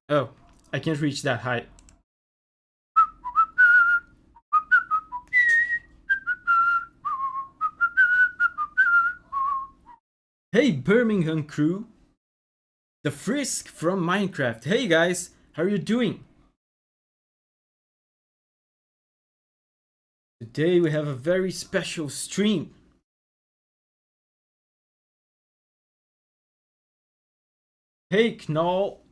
Oh, I can't reach that high. Hey, Birmingham crew. The Frisk from Minecraft. Hey guys, how are you doing? Today we have a very special stream. Hey Knoll,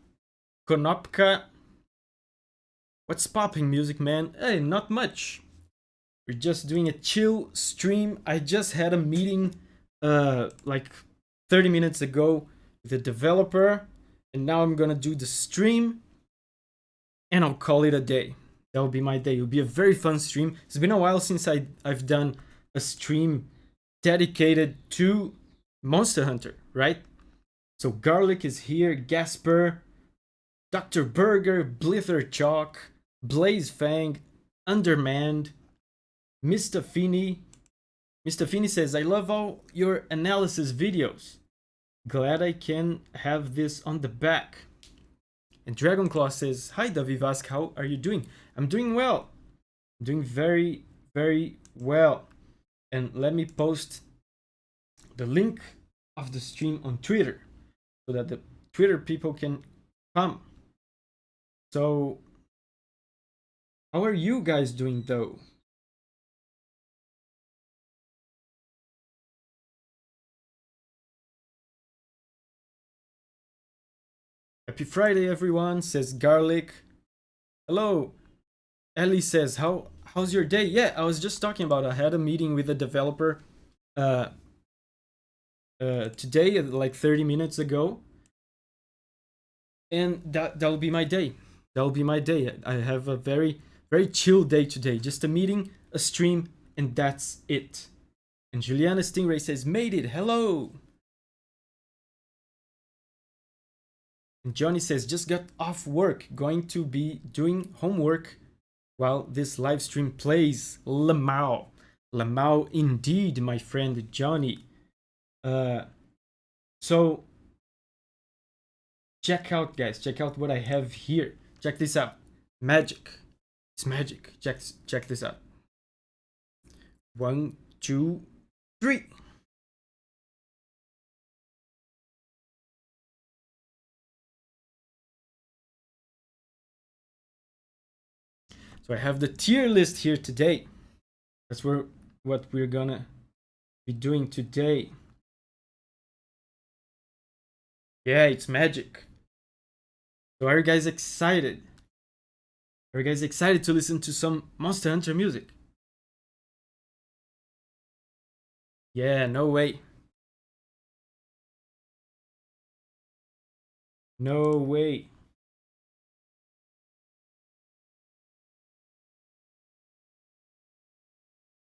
Konopka. What's popping, music man? Hey, not much. We're just doing a chill stream. I just had a meeting like 30 minutes ago with a developer, and now I'm gonna do the stream and I'll call it a day. That will be my day. It'll be a very fun stream. It's been a while since I've done a stream dedicated to Monster Hunter, right? So Garlic is here, Gasper, Dr. Burger, Blither Chalk, Blaze Fang, Undermanned, Mr. Finney. Mr. Finney says, I love all your analysis videos. Glad I can have this on the back. And Dragonclaw says, hi Davivask, how are you doing? I'm doing well. I'm doing very, very well. And let me post the link of the stream on Twitter so that the Twitter people can come. So, how are you guys doing though? Happy Friday, everyone, says Garlic. Hello. Ellie says, how's your day? Yeah, I was just talking about, I had a meeting with a developer today, like 30 minutes ago. And that'll be my day. That'll be my day. I have a very, very chill day today. Just a meeting, a stream, and that's it. And Juliana Stingray says, made it, hello. And Johnny says, just got off work, going to be doing homework while this live stream plays. Lamau. Lamau indeed, my friend Johnny. So, check out, guys. Check out what I have here. Check this out. Magic. It's magic. Check this out. 1, 2, 3. So I have the tier list here today. That's what we're gonna be doing today. Yeah, it's magic. So are you guys excited? Are you guys excited to listen to some Monster Hunter music? Yeah, no way. No way.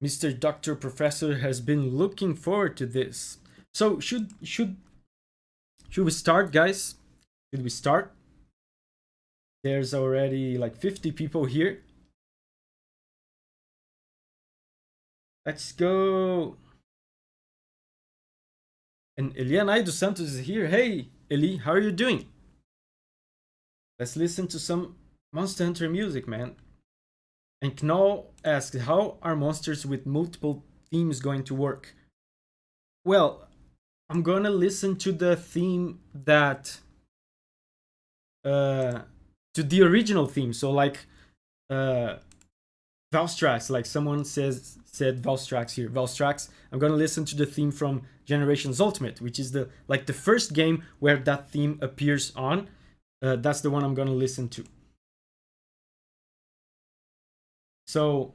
Mr. Doctor Professor has been looking forward to this. So should we start, guys? Should we start? There's already like 50 people here. Let's go. And Eliana dos Santos is here. Hey, Eli, how are you doing? Let's listen to some Monster Hunter music, man. And Knoll asks, how are monsters with multiple themes going to work? Well, I'm gonna listen to the theme that to the original theme. So like Valstrax, like someone said Valstrax here. Valstrax. I'm gonna listen to the theme from Generations Ultimate, which is the first game where that theme appears on. That's the one I'm gonna listen to. So,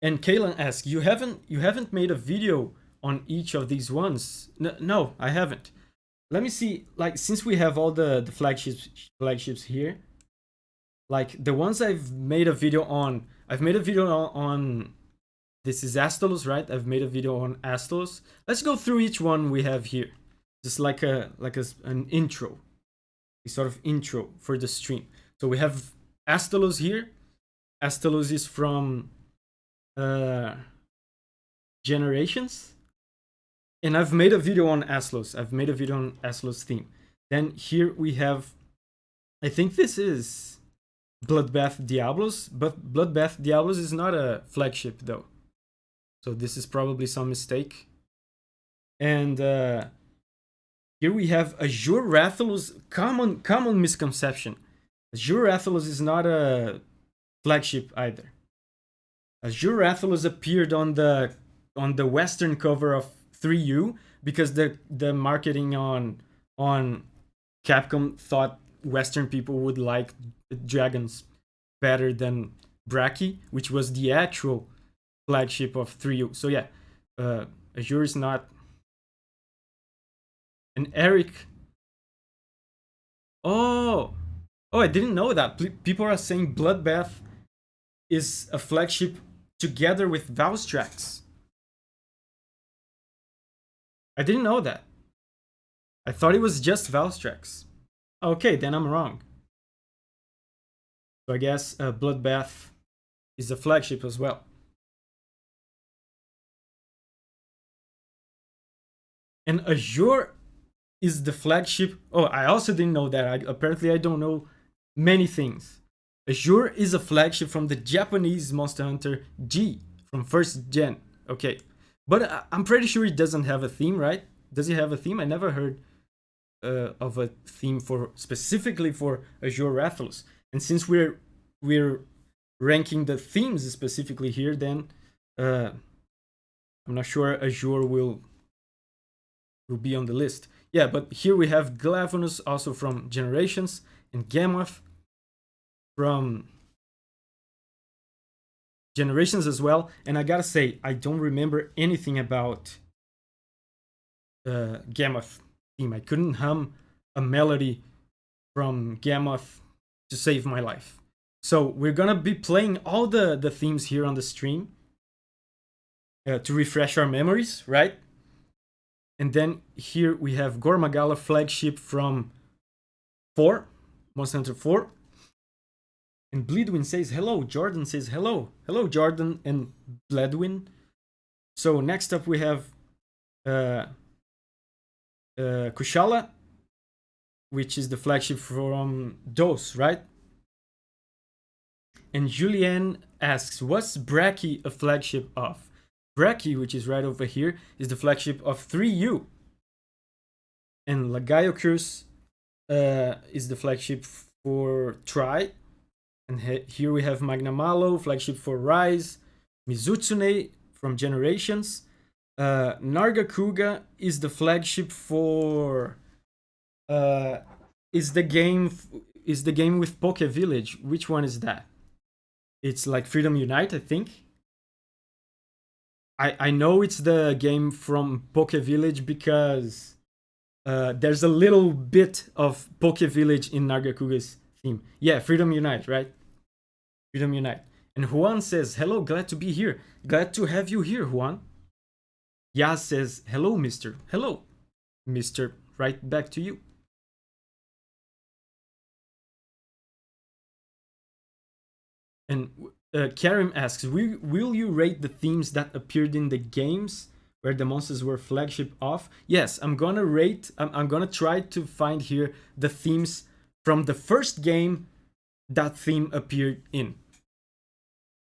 and Kaylan asks, you haven't made a video on each of these ones? No, I haven't. let me see, like, since we have all the flagships here, like the ones I've made a video on. I've made a video on this is Astalos, right? I've made a video on Astalos. Let's go through each one we have here, just like an intro, a sort of intro for the stream. So we have Astalos here. Astalos is from Generations, and I've made a video on Astalos. I've made a video on Astalos theme. Then here we have, I think this is Bloodbath Diablos, but Bloodbath Diablos is not a flagship though. So this is probably some mistake. And here we have Azure Rathalos. Common misconception. Azure Rathalos is not a flagship either. Azure Rathalos appeared on the Western cover of 3U because the marketing on Capcom thought Western people would like dragons better than Brachy, which was the actual flagship of 3U. So yeah, Azure is not. And Eric, oh, I didn't know that. People are saying Bloodbath is a flagship together with Valstrax. I didn't know that. I thought it was just Valstrax. Okay, then I'm wrong. So I guess Bloodbath is a flagship as well. And Azure is the flagship. Oh, I also didn't know that. Apparently I don't know many things. Azure is a flagship from the Japanese Monster Hunter G from first gen. Okay, but I'm pretty sure it doesn't have a theme, right? Does it have a theme? I never heard of a theme for specifically for Azure Rathalos. And since we're ranking the themes specifically here, then I'm not sure Azure will be on the list. Yeah, but here we have Glavenus also from Generations and Gammoth from Generations as well. And I gotta say, I don't remember anything about Gammoth theme. I couldn't hum a melody from Gammoth to save my life. So we're gonna be playing all the themes here on the stream to refresh our memories, right? And then here we have Gormagala flagship from 4, Monster Hunter 4. And Bleedwin says hello. Jordan says hello. Hello, Jordan and Bleedwin. So next up we have Kushala, which is the flagship from DOS, right? And Julianne asks, what's Brachy a flagship of? Brachy, which is right over here, is the flagship of 3U. And Lagaiocurse is the flagship for Tri. And here we have Magnamalo, flagship for Rise. Mizutsune from Generations. Nargacuga is the flagship for is the game with Poke Village. Which one is that? It's like Freedom Unite, I think. I know it's the game from Poke Village because there's a little bit of Poke Village in Nargacuga's theme. Yeah, Freedom Unite, right? Freedom Unite. And Juan says, hello, glad to be here. Glad to have you here, Juan. Yaz says, hello, mister. Hello, mister. Right back to you. And Karim asks, will you rate the themes that appeared in the games where the monsters were flagship of? Yes, I'm gonna rate, I'm gonna try to find here the themes from the first game that theme appeared in.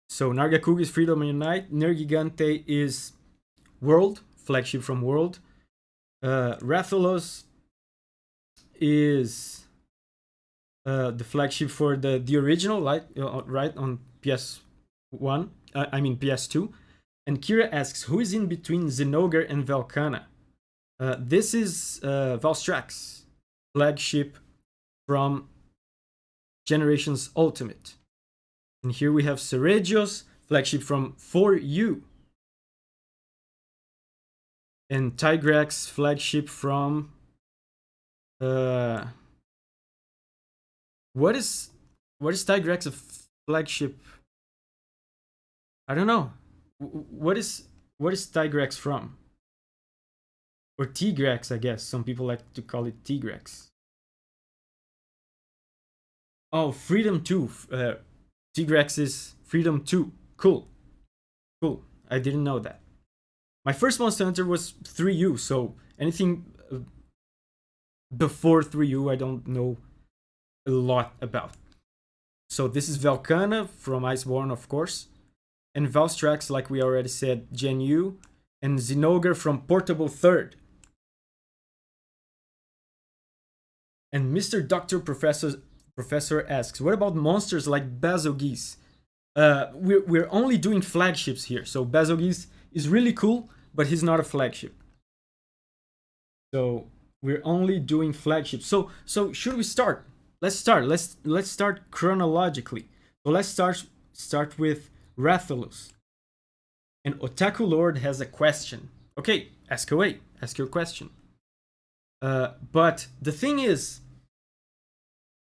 So Nargacuga is Freedom Unite, Nergigante is World, flagship from World. Rathalos is the flagship for the original, right on PS1. I mean PS2. And Kira asks, who is in between Zinogre and Velkhana? This is Valstrax, flagship from Generations Ultimate. And here we have Seregios, flagship from 4U. And Tigrex, flagship from Uh, what is Tigrex a flagship? I don't know. What is Tigrex from? Or Tigrex, I guess. Some people like to call it Tigrex. Oh, Freedom 2. Tigrex is Freedom 2. Cool. Cool. I didn't know that. My first Monster Hunter was 3U, so anything before 3U I don't know a lot about. So this is Velcana from Iceborne, of course. And Valstrax, like we already said, Gen U. And Zinogre from Portable Third. And Mr. Doctor Professor asks, what about monsters like Bazogeese? We're only doing flagships here. So Bazogeese is really cool, but he's not a flagship. So we're only doing flagships. So should we start? Let's start. Let's start chronologically. So let's start with Rathalos. And Otaku Lord has a question. Okay, ask away. Ask your question. But the thing is,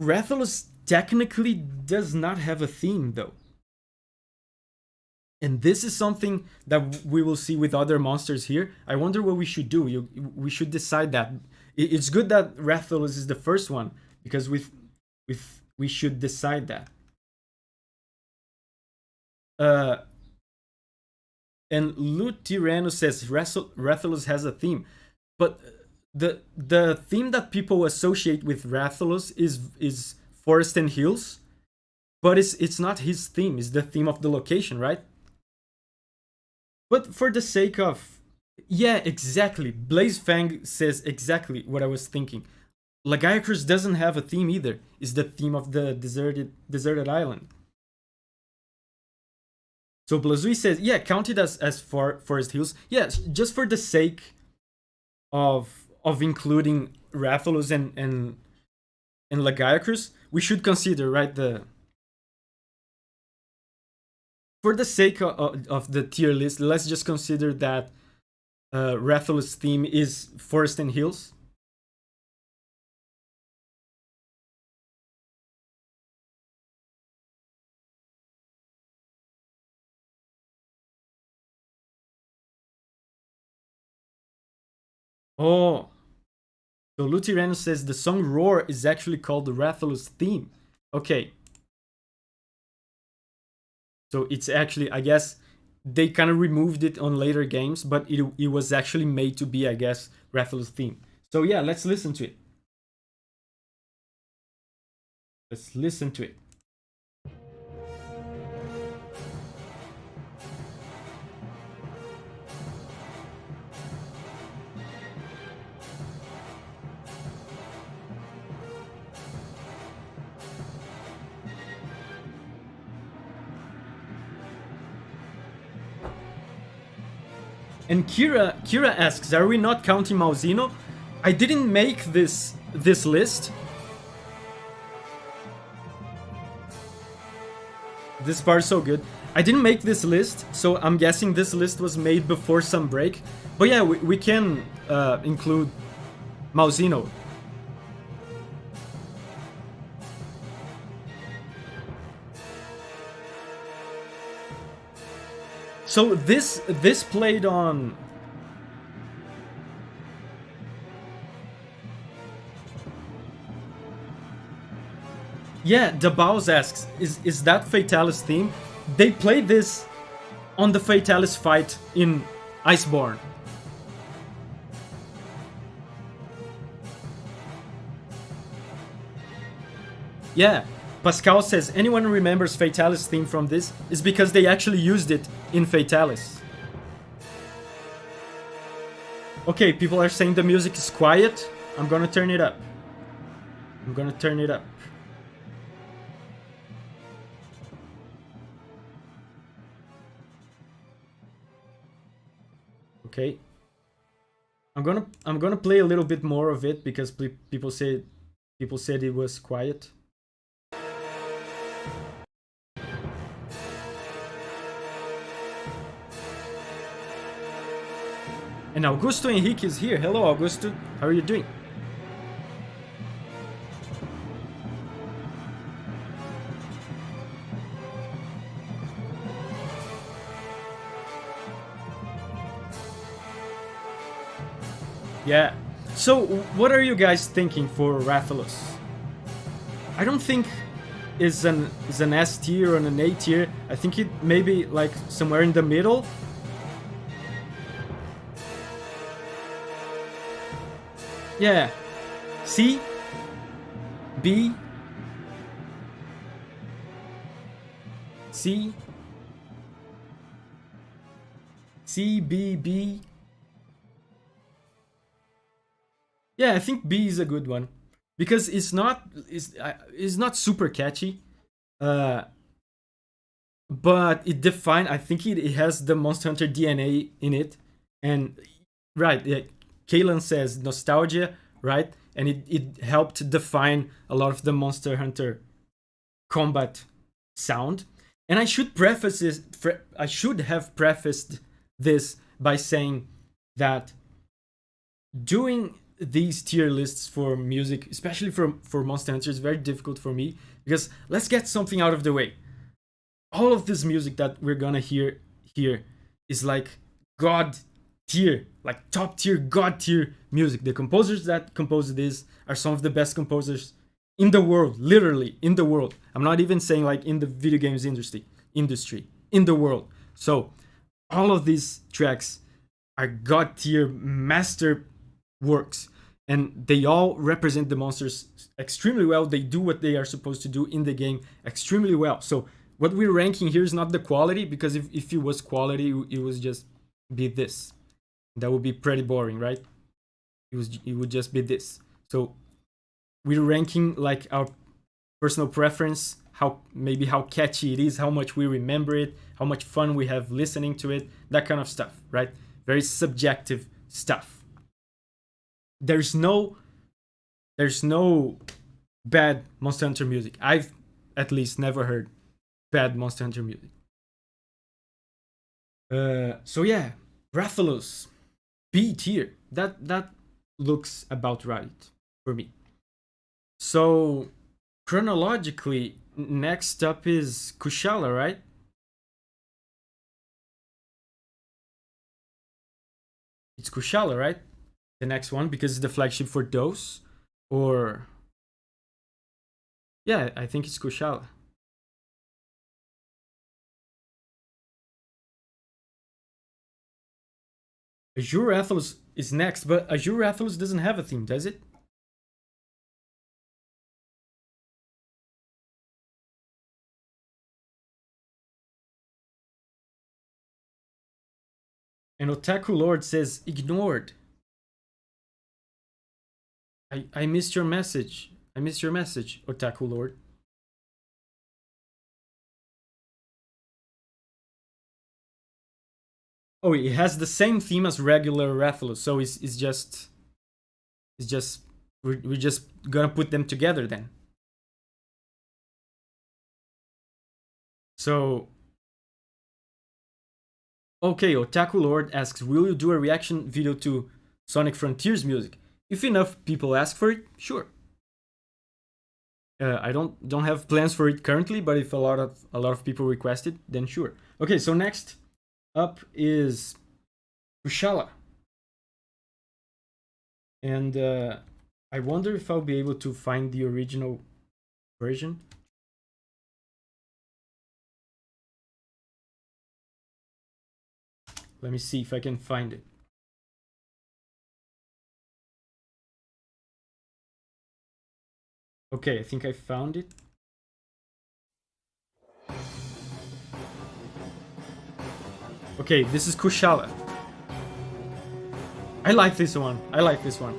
Rathalos technically does not have a theme, though. And this is something that we will see with other monsters here. I wonder what we should do. We should decide that. It's good that Rathalos is the first one, because we should decide that. And Lutirano says Rathalos has a theme, but the theme that people associate with Rathalos is forest and hills, but it's not his theme. It's the theme of the location, right? But for the sake of, yeah, exactly. Blaze Fang says exactly what I was thinking. Lagiacrus doesn't have a theme either. It's the theme of the deserted island. So Blazui says, yeah, count it as forest hills. Yes, just for the sake of including Rathalos and Lagiacrus, we should consider, right, for the sake of the tier list, let's just consider that Rathalos' theme is forest and hills. Oh, so Lutirano says the song Roar is actually called the Rathalos theme. Okay. So it's actually, I guess, they kind of removed it on later games, but it was actually made to be, I guess, Rathalos theme. So yeah, let's listen to it. Let's listen to it. And Kira asks, are we not counting Malzino? I didn't make this list. This part's so good. I didn't make this list, so I'm guessing this list was made before some break. But yeah, we can include Malzino. So this played on. Yeah, Dabaus asks, is that Fatalis theme? They played this on the Fatalis fight in Iceborne. Yeah, Pascal says, anyone who remembers Fatalis theme from this is because they actually used it in Fatalis. Okay, people are saying the music is quiet. I'm gonna turn it up. I'm gonna turn it up. Okay. I'm gonna play a little bit more of it because people said it was quiet. And Augusto Henrique is here. Hello, Augusto. How are you doing? Yeah. So, what are you guys thinking for Rathalos? I don't think is an S tier or an A tier. I think it maybe like somewhere in the middle. Yeah. C, B, C, C, B, B. Yeah, I think B is a good one because it's not super catchy, uh, but it define. I think it has the Monster Hunter DNA in it, and right, yeah, Kalen says nostalgia, right, and it helped define a lot of the Monster Hunter combat sound. And I should preface this. I should have prefaced this by saying that doing these tier lists for music, especially for Monster Hunter, is very difficult for me because let's get something out of the way. All of this music that we're gonna hear here is like god tier, like top tier, god tier music. The composers that compose this are some of the best composers in the world, literally in the world. I'm not even saying like in the video games industry, in the world. So all of these tracks are god tier master works, and they all represent the monsters extremely well. They do what they are supposed to do in the game extremely well. So what we're ranking here is not the quality, because if it was quality, it was just be this. That would be pretty boring, right? It would just be this. So we're ranking like our personal preference, how catchy it is, how much we remember it, how much fun we have listening to it, that kind of stuff, right? Very subjective stuff. There's no bad Monster Hunter music. I've at least never heard bad Monster Hunter music. So yeah, Rathalos, B tier. That looks about right for me. So chronologically, next up is Kushala, right? It's Kushala, right? The next one, because it's the flagship for DOS, or yeah, I think it's Kushala. Azure Rathalos is next, but Azure Rathalos doesn't have a theme, does it? And Otaku Lord says ignored. I missed your message. I missed your message, Otaku Lord. Oh, it has the same theme as regular Rathalos, so it's just we're just gonna put them together then. So okay, Otaku Lord asks, will you do a reaction video to Sonic Frontiers music? If enough people ask for it, sure. I don't have plans for it currently, but if a lot of people request it, then sure. Okay, so next up is Kushala, and I wonder if I'll be able to find the original version. Let me see if I can find it. Okay, I think I found it. Okay, this is Kushala. I like this one. I like this one.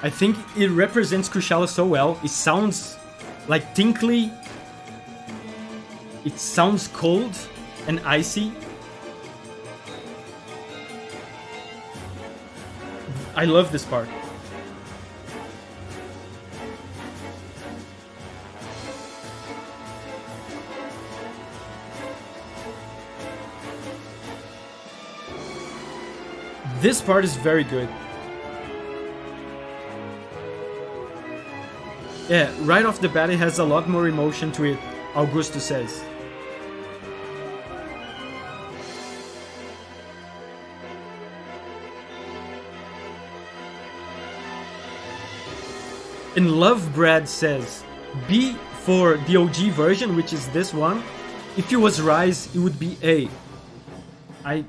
I think it represents Kushala so well. It sounds like tinkly. It sounds cold and icy. I love this part. This part is very good. Yeah, right off the bat it has a lot more emotion to it, Augusto says. And Love Brad says, B for the OG version, which is this one. If it was Rise, it would be A. I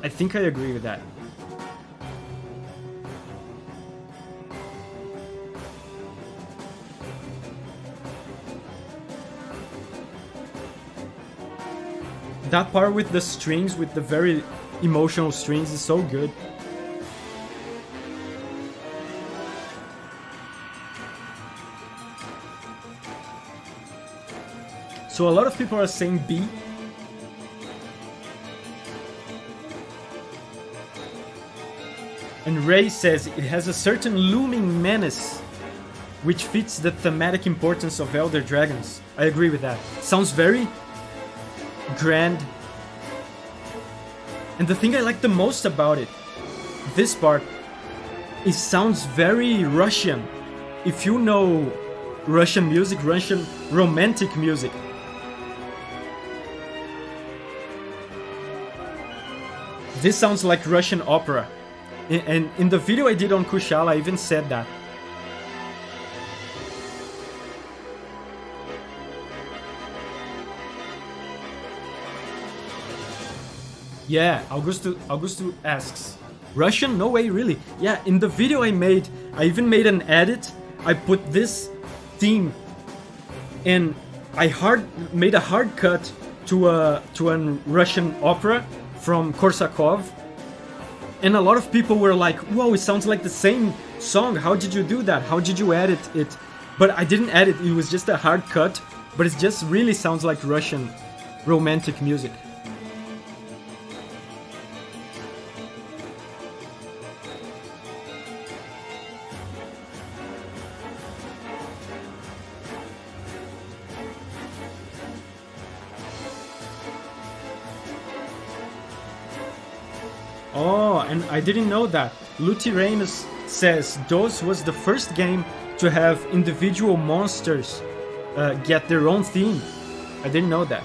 think I agree with that. That part with the strings, with the very emotional strings, is so good. So a lot of people are saying B. And Ray says it has a certain looming menace which fits the thematic importance of Elder Dragons. I agree with that. Sounds very grand. And the thing I like the most about it, this part, it sounds very Russian. If you know Russian music, Russian romantic music, this sounds like Russian opera. And in the video I did on Kushala, I even said that. Yeah, Augusto asks, Russian? No way, really. Yeah, in the video I made, I even made an edit. I put this theme and I made a hard cut to a Russian opera from Korsakov. And a lot of people were like, whoa, it sounds like the same song. How did you do that? How did you edit it? But I didn't edit, it was just a hard cut. But it just really sounds like Russian romantic music. Oh, and I didn't know that. Lutiranus says DOS was the first game to have individual monsters get their own theme. I didn't know that.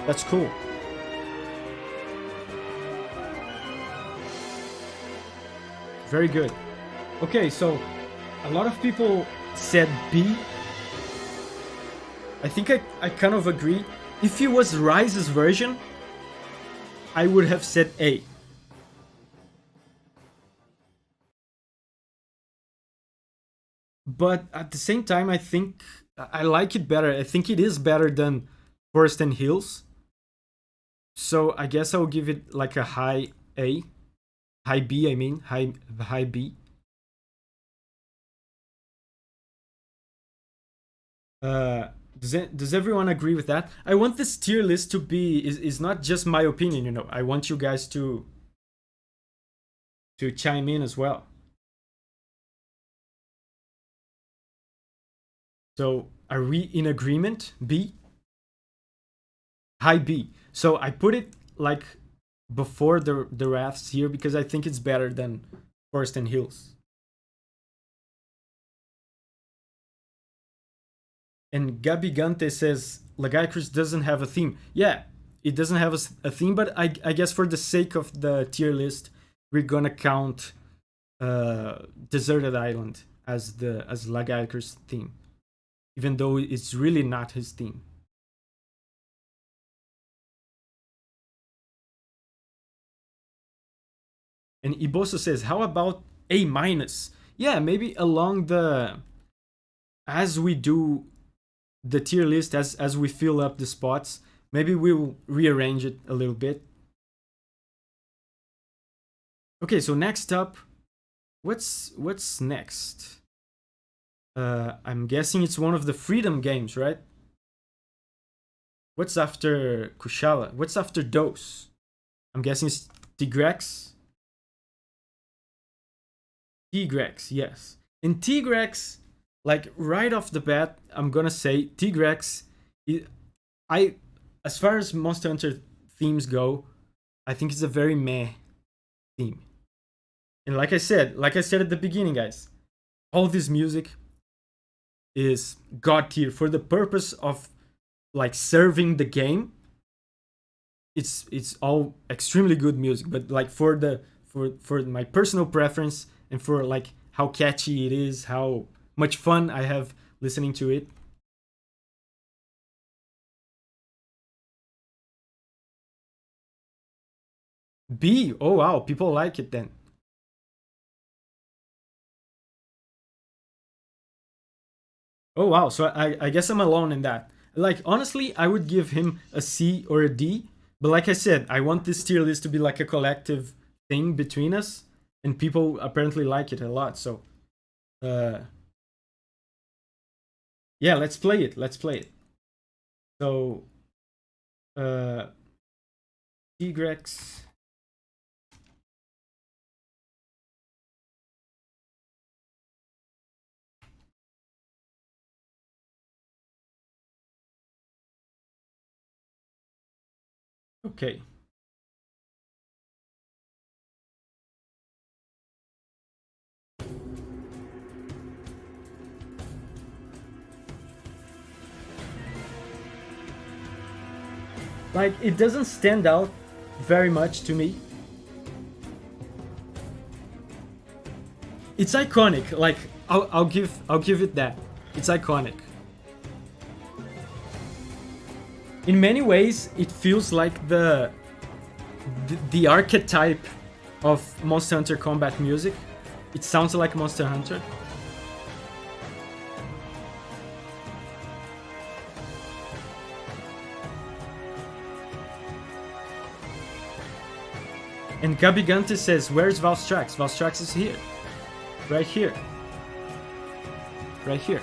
That's cool. Very good. Okay, so a lot of people said B. I think I kind of agree. If it was Rise's version, I would have said A. But at the same time, I think I like it better. I think it is better than Forest and Hills. So I guess I'll give it like a high A. High B, I mean. High B. Does everyone agree with that? I want this tier list to be is not just my opinion, you know. I want you guys to chime in as well. So are we in agreement? B? High B. So I put it like before the rafts here because I think it's better than Forest and Hills. And Gabigante says Lagiacrus doesn't have a theme. Yeah, it doesn't have a theme, but I guess for the sake of the tier list, we're gonna count Deserted Island as Lagiacrus theme, even though it's really not his theme. And Iboso says, how about A minus? Yeah, maybe along the as we do the tier list, as we fill up the spots, maybe we'll rearrange it a little bit. Okay, so next up, what's next? I'm guessing it's one of the Freedom games, right? What's after Kushala? What's after Dose? I'm guessing it's Tigrex. Tigrex, yes. In Tigrex, like right off the bat, I'm gonna say Tigrex. As far as Monster Hunter themes go, I think it's a very meh theme. And like I said at the beginning, guys, all this music, is god tier for the purpose of like serving the game. It's all extremely good music, but like for the for my personal preference and for like how catchy it is, how much fun I have listening to it. B, oh wow, people like it then. Oh wow, so I guess I'm alone in that. Like honestly, I would give him a C or a D, but like I said, I want this tier list to be like a collective thing between us, and people apparently like it a lot. So, uh, yeah, let's play it. Let's play it. So, uh, Tigrex. Okay. Like it doesn't stand out very much to me. It's iconic. Like I'll give it that. It's iconic. In many ways, it feels like the archetype of Monster Hunter combat music. It sounds like Monster Hunter. And Gabigante says, "Where's Valstrax? Valstrax is here, right here, right here."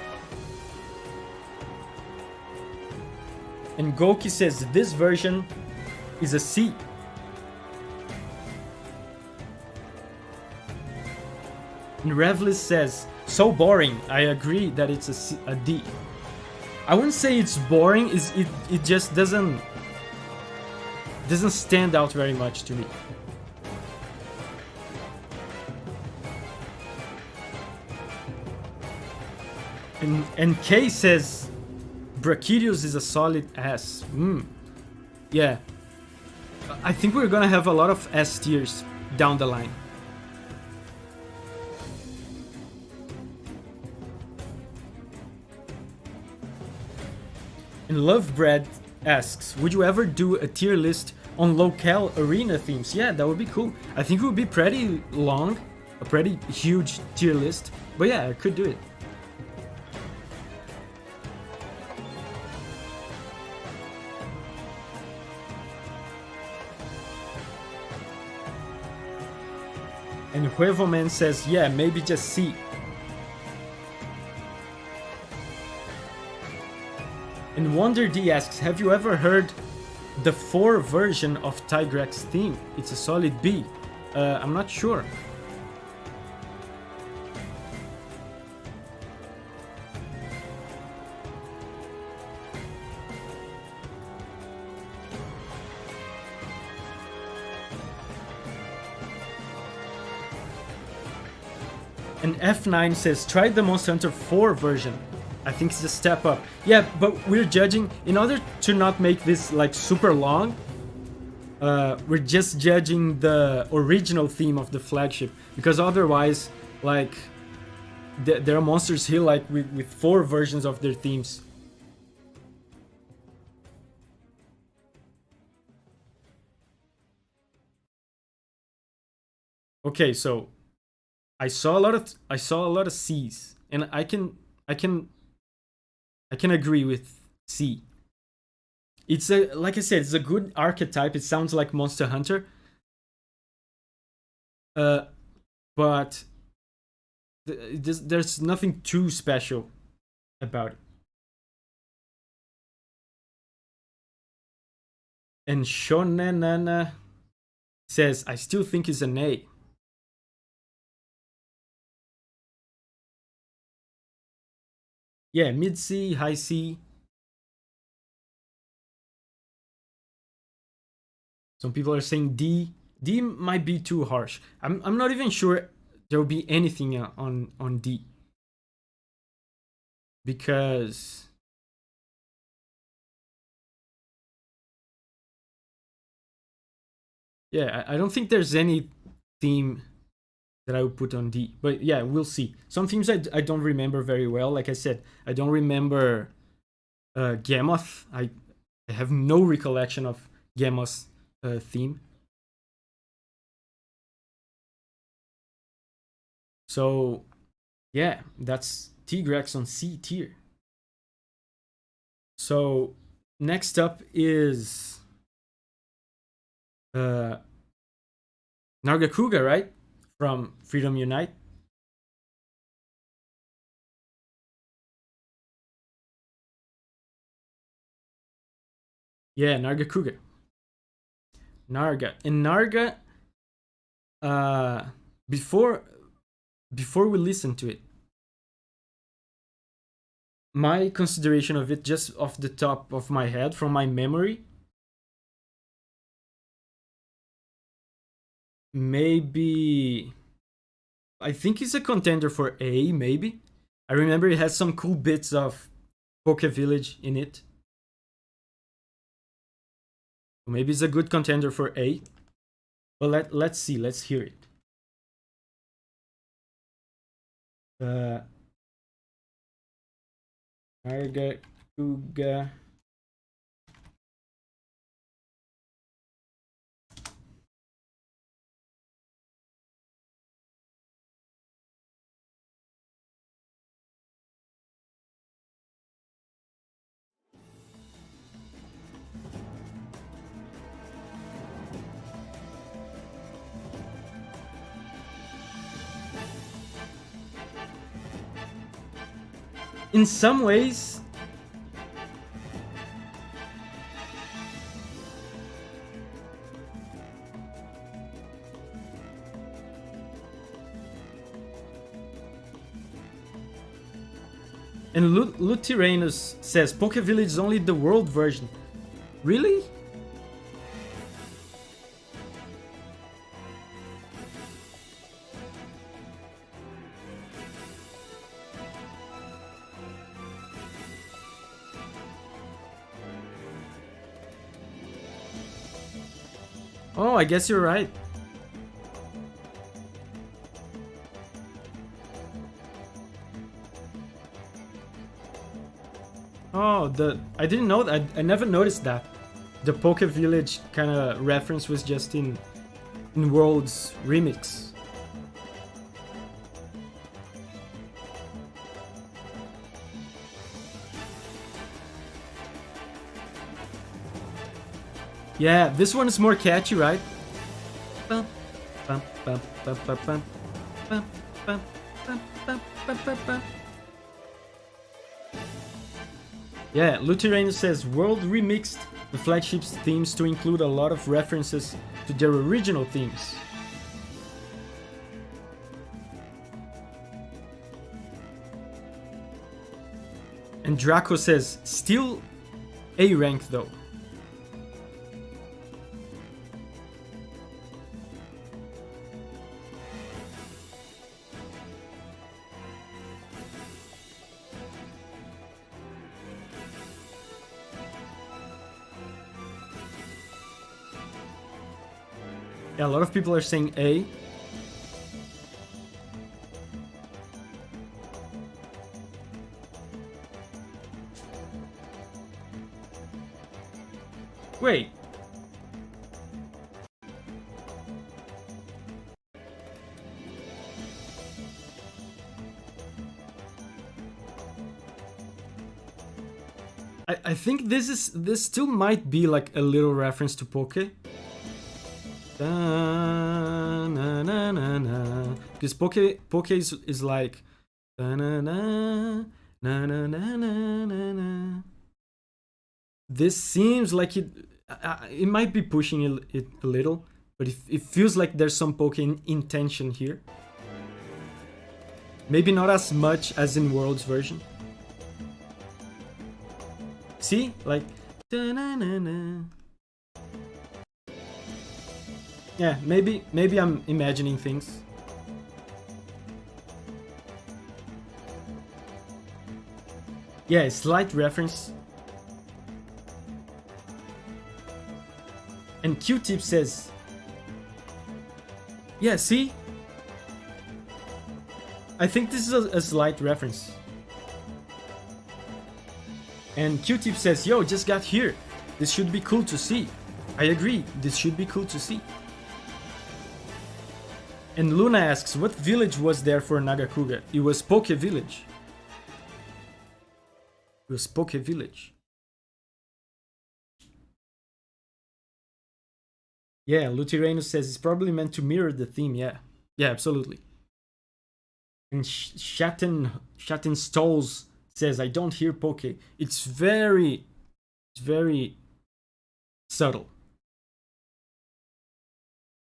And Goki says this version is a C. And Revlis says, so boring. I agree that it's a D. I wouldn't say it's boring. It just doesn't stand out very much to me. And Kay says Brachydios is a solid S. Yeah. I think we're gonna have a lot of S tiers down the line. And Lovebread asks, would you ever do a tier list on locale arena themes? Yeah, that would be cool. I think it would be pretty long, a pretty huge tier list. But yeah, I could do it. And Huevo Man says, yeah, maybe just C. And Wonder D asks, have you ever heard the 4 version of Tigrex theme? It's a solid B. I'm not sure. And F9 says, try the Monster Hunter 4 version. I think it's a step up. Yeah, but we're judging, in order to not make this like super long, we're just judging the original theme of the flagship. Because otherwise, like, there are monsters here like with 4 versions of their themes. Okay, so I saw a lot of C's, and I can agree with C. It's a, like I said, it's a good archetype. It sounds like Monster Hunter. But there's nothing too special about it. And Shonenana says, I still think it's an A. Yeah, mid C, high C. Some people are saying D. D might be too harsh. I'm not even sure there will be anything on D. because yeah, I don't think there's any theme that I would put on D. But yeah, we'll see. Some themes I don't remember very well. Like I said, I don't remember Gammoth. I have no recollection of Gammoth's theme. So yeah, that's Tigrex on C tier. So next up is uh, Nargacuga, right? From Freedom Unite. Yeah, Nargacuga. Narga. And Narga, uh, before before we listen to it, my consideration of it just off the top of my head from my memory, maybe I think it's a contender for A, maybe. I remember it has some cool bits of Poke Village in it. Maybe it's a good contender for A. But let's see, let's hear it. Nargacuga. In some ways, and Lutiranus says Poke Village is only the world version. Really? Oh, I guess you're right. Oh, I didn't know that. I never noticed that. The Poke Village kind of reference was just in World's remix. Yeah, this one is more catchy, right? Bum, bum, bum, bum, bum, bum, bum, bum, bum, bum, bum, bum, bum. Yeah, Lutherain says World remixed the flagship's themes to include a lot of references to their original themes. And Draco says still A rank though. Yeah, a lot of people are saying A. Wait. I think this still might be like a little reference to Poke. Da, na, na, na, na. Because Poke is like da, na, na, na, na, na, na, na, na. This seems like it might be pushing it a little, but it feels like there's some Poke intention here. Maybe not as much as in World's version. See? Like da, na, na, na. Yeah, maybe I'm imagining things. Yeah, slight reference. And Q-Tip says, yeah, see? I think this is a slight reference. And Q-Tip says, yo, just got here. This should be cool to see. I agree, this should be cool to see. And Luna asks, what village was there for Nagakuga? It was Poke Village. It was Poke Village. Yeah, Lutirano says it's probably meant to mirror the theme, yeah. Yeah, absolutely. And Shatten Stalls says, I don't hear Poke. It's very subtle.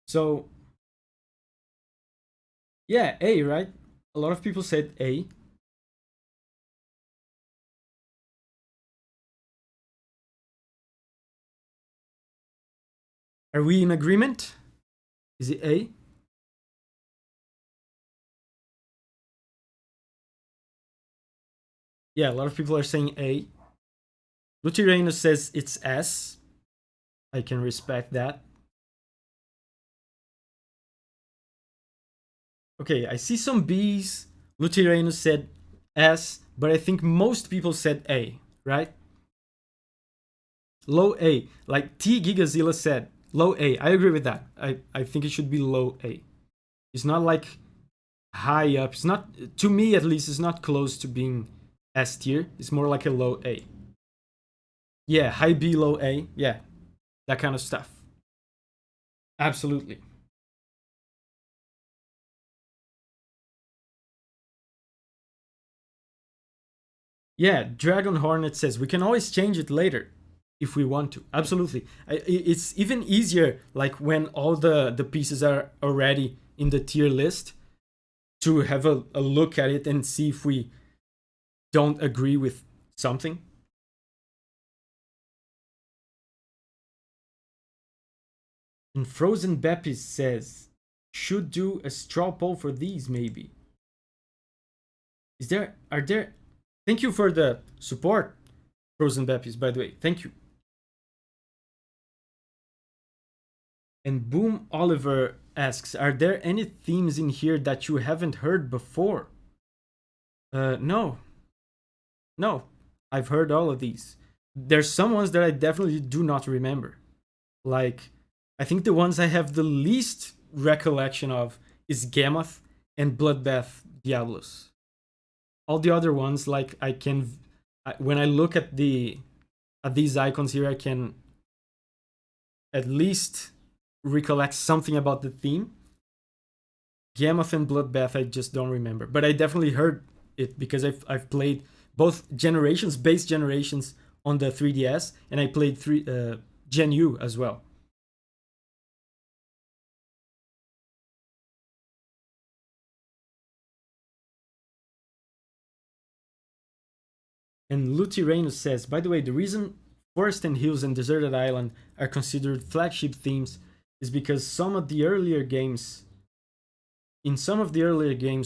So, yeah, A, right? A lot of people said A. Are we in agreement? Is it A? Yeah, a lot of people are saying A. Lutirano says it's S. I can respect that. Okay, I see some B's. Lutirano said S, but I think most people said A, right? Low A. Like T Gigazilla said, low A. I agree with that. I think it should be low A. It's not like high up. It's not, to me at least, it's not close to being S tier. It's more like a low A. Yeah, high B, low A. Yeah, that kind of stuff. Absolutely. Yeah, Dragon Hornet says we can always change it later if we want to. Absolutely. It's even easier like when all the pieces are already in the tier list to have a look at it and see if we don't agree with something. And Frozen Beppis says should do a straw poll for these maybe. Are there Thank you for the support, Frozen Beppis, by the way. Thank you. And Boom Oliver asks, are there any themes in here that you haven't heard before? No. No. I've heard all of these. There's some ones that I definitely do not remember. Like, I think the ones I have the least recollection of is Gammoth and Bloodbath Diablos. All the other ones, like, when I look at these icons here, I can at least recollect something about the theme. Gammoth and Bloodbath, I just don't remember, but I definitely heard it because I've played both generations, base generations on the 3DS, and I played Gen U as well. And Lutirano says, by the way, the reason Forest and Hills and Deserted Island are considered flagship themes is because in some of the earlier games,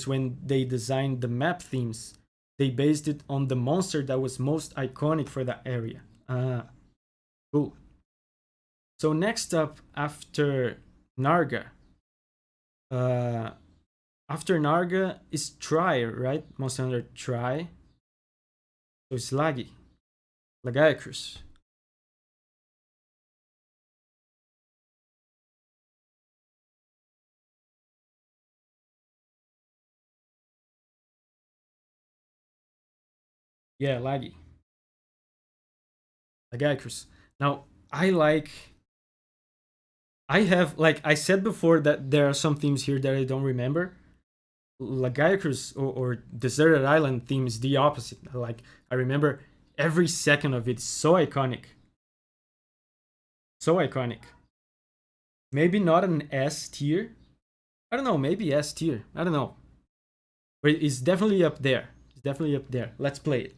when they designed the map themes, they based it on the monster that was most iconic for that area. Ah, cool. So next up, Narga, uh, after Narga is Try, right? Monster Hunter Try. So it's Lagiacrus. Yeah, Lagiacrus. Now I have, like I said before, that there are some themes here that I don't remember. Lagiacrus or Deserted Island theme is the opposite. Like I remember every second of it. So iconic. So iconic. Maybe not an S tier. I don't know, maybe S tier. I don't know. But it's definitely up there. It's definitely up there. Let's play it.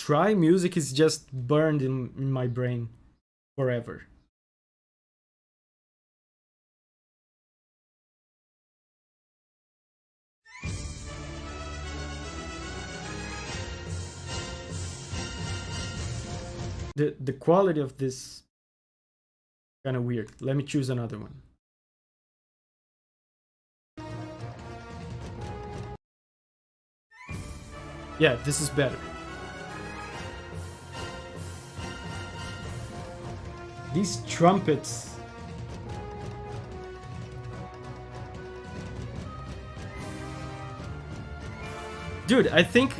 Try music is just burned in my brain forever. The quality of this kind of weird. Let me choose another one. Yeah, this is better. These trumpets. Dude, I think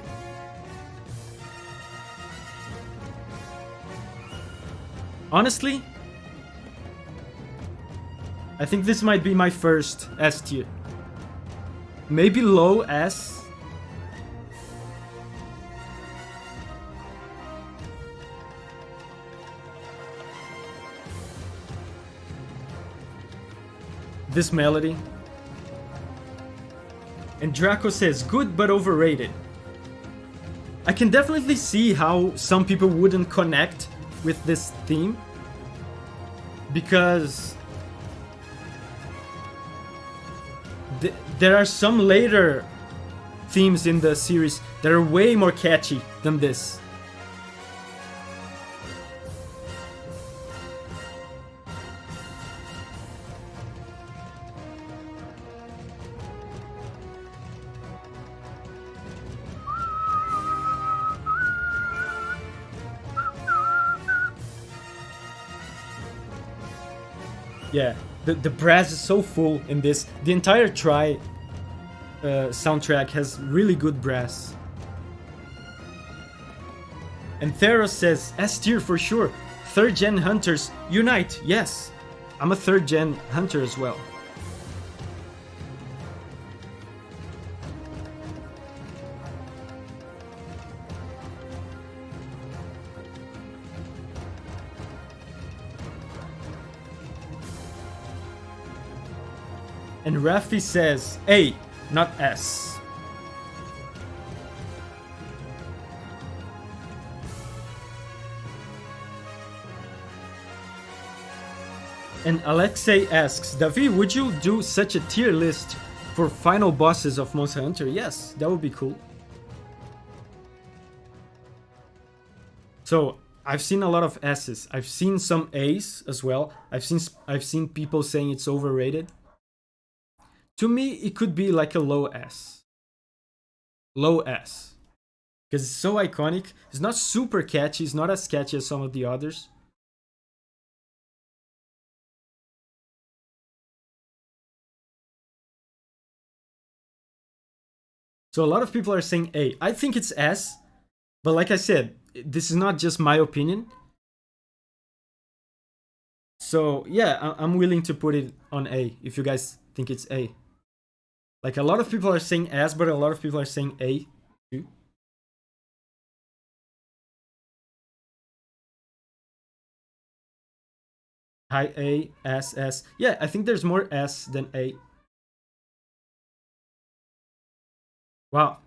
honestly, I think this might be my first S tier. Maybe low S. This melody. And Draco says, good but overrated. I can definitely see how some people wouldn't connect with this theme. Because there are some later themes in the series that are way more catchy than this. Yeah, the brass is so full in this. The entire Try soundtrack has really good brass. And Theros says, S tier for sure. 3rd gen hunters, unite. Yes, I'm a 3rd gen hunter as well. And Rafi says A, not S. And Alexei asks, Davi, would you do such a tier list for final bosses of Monster Hunter? Yes, that would be cool. So I've seen a lot of S's. I've seen some A's as well. I've seen people saying it's overrated. To me, it could be like a low S. Low S. Because it's so iconic. It's not super catchy. It's not as catchy as some of the others. So a lot of people are saying A. I think it's S. But like I said, this is not just my opinion. So yeah, I'm willing to put it on A if you guys think it's A. Like a lot of people are saying S, but a lot of people are saying A too. High A, S, S. Yeah, I think there's more S than A. Wow.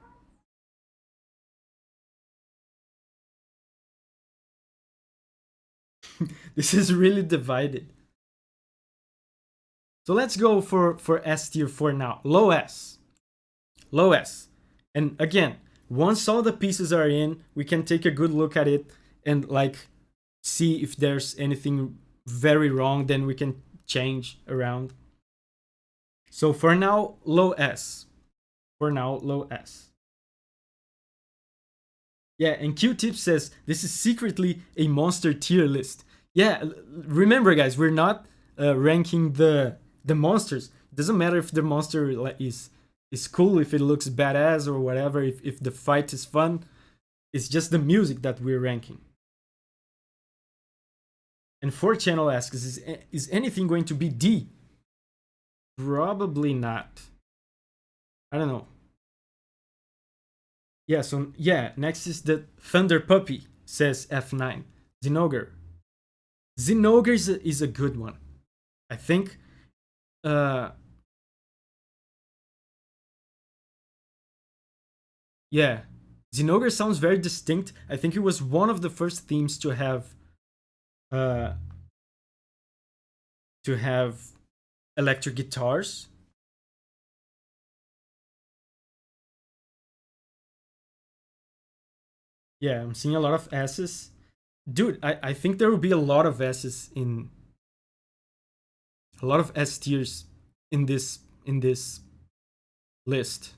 This is really divided. So let's go for S tier for now. Low S. Low S. And again, once all the pieces are in, we can take a good look at it and like see if there's anything very wrong, then we can change around. So for now, low S. For now, low S. Yeah, and Q-Tip says this is secretly a monster tier list. Yeah, remember guys, we're not ranking the monsters. It doesn't matter if the monster is cool, if it looks badass or whatever, if the fight is fun. It's just the music that we're ranking. And 4channel asks, is anything going to be D? Probably not. I don't know. Yeah, so yeah, next is the Thunder Puppy, says F9. Zinogre. Zinogre is a good one. I think yeah, Zinogre sounds very distinct. I think it was one of the first themes uh, to have electric guitars. Yeah, I'm seeing a lot of S's. Dude, I think there will be a lot of S's in a lot of S tiers in this list.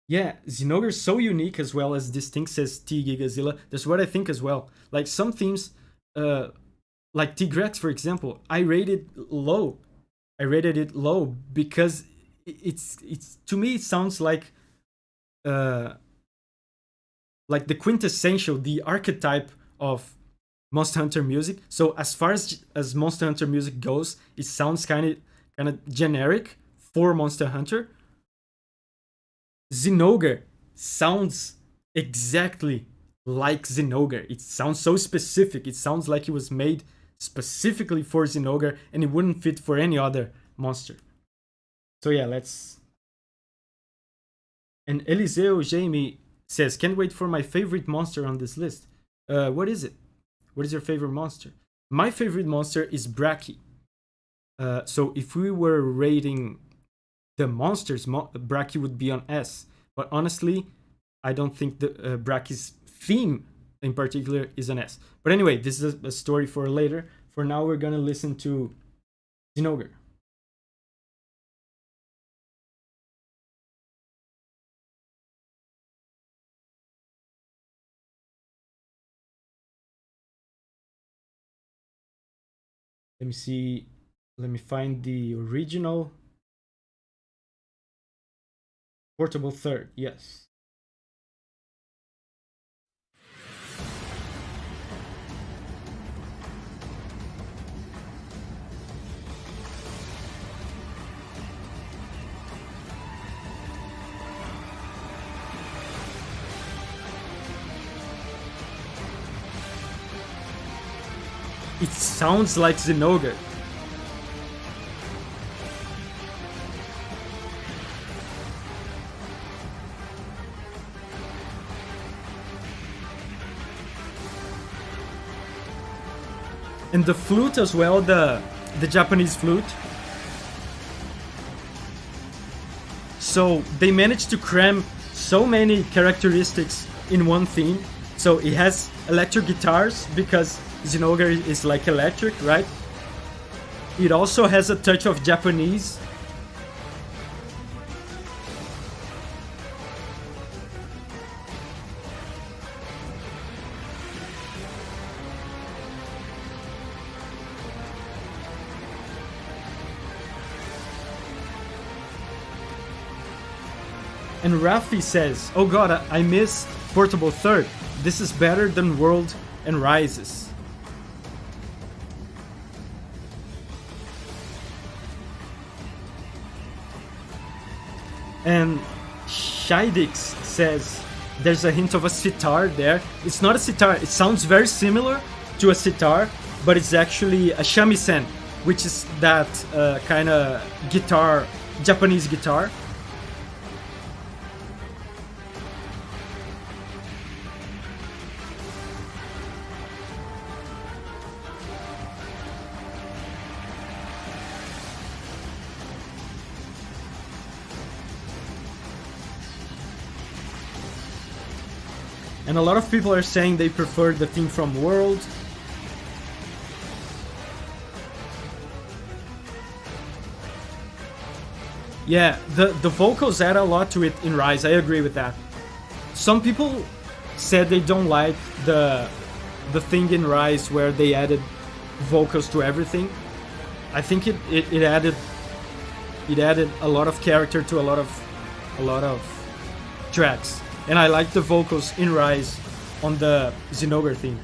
Yeah, Zinogre is so unique as well as distinct, says T Gigazilla. That's what I think as well. Like some themes, like Tigrex, for example, I rated low. I rated it low because it's to me it sounds uh like the quintessential, the archetype of Monster Hunter music. So as far as Monster Hunter music goes, it sounds kind of generic for Monster Hunter. Zinogre sounds exactly like Zinogre. It sounds so specific. It sounds like it was made specifically for Zinogre and it wouldn't fit for any other monster. So yeah, let's. And Eliseo Jamie says, "Can't wait for my favorite monster on this list." What is it? What is your favorite monster? My favorite monster is Brachy. So if we were rating the monsters, Brachy would be on S. But honestly, I don't think the Brachy's theme in particular is an S. But anyway, this is a story for later. For now, we're gonna listen to Zinogre. Let me see. Let me find the original. Portable third, yes. It sounds like Zinogre. And the flute as well, the Japanese flute. So they managed to cram so many characteristics in one theme. So it has electric guitars because Zinogre is like electric, right? It also has a touch of Japanese. And Rafi says, "Oh god, I missed Portable Third. This is better than World and Rises." And Shidix says, "There's a hint of a sitar there. It's not a sitar. It sounds very similar to a sitar, but it's actually a shamisen, which is that kind of guitar, Japanese guitar." And a lot of people are saying they prefer the theme from World. Yeah, the vocals add a lot to it in Rise. I agree with that. Some people said they don't like the thing in Rise where they added vocals to everything. I think it added a lot of character to a lot of tracks. And I like the vocals in Rise on the Zinogre theme.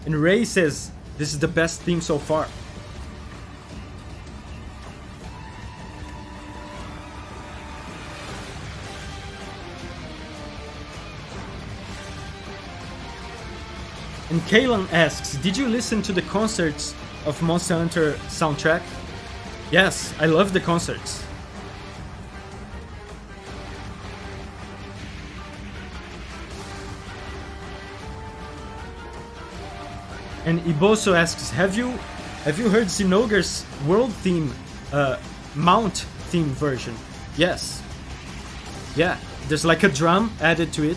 And Ray says, "This is the best theme so far." And Kaylan asks, "Did you listen to the concerts of Monster Hunter soundtrack?" Yes, I love the concerts. And Iboso asks, have you heard Zinogre's world theme, mount theme version? Yes. Yeah, there's like a drum added to it.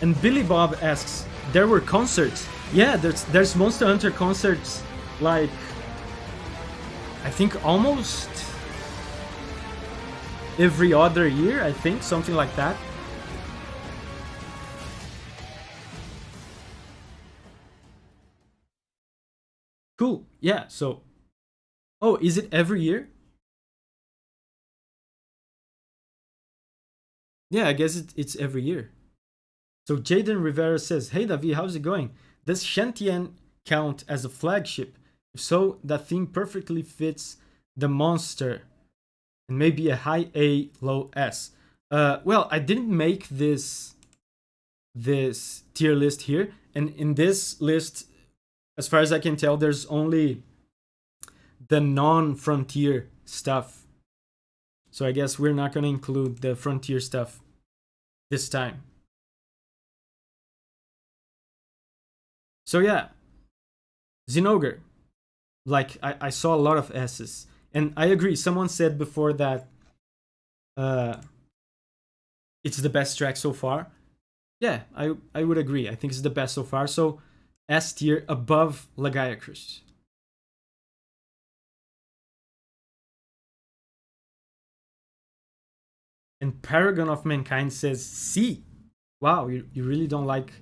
And Billy Bob asks, there were concerts? Yeah, there's Monster Hunter concerts, like, I think almost every other year, I think, something like that. Cool, yeah, so... Oh, is it every year? Yeah, I guess it's every year. So Jaden Rivera says, hey Davi, how's it going? Does Shantien count as a flagship? If so, that theme perfectly fits the monster. And maybe a high A, low S. Well, I didn't make this tier list here. And in this list, as far as I can tell, there's only the non-frontier stuff. So I guess we're not going to include the frontier stuff this time. So yeah, Zinogre. Like, I saw a lot of S's. And I agree, someone said before that it's the best track so far. Yeah, I would agree. I think it's the best so far. So S tier above Lagiacrus. And Paragon of Mankind says C. Wow, you really don't like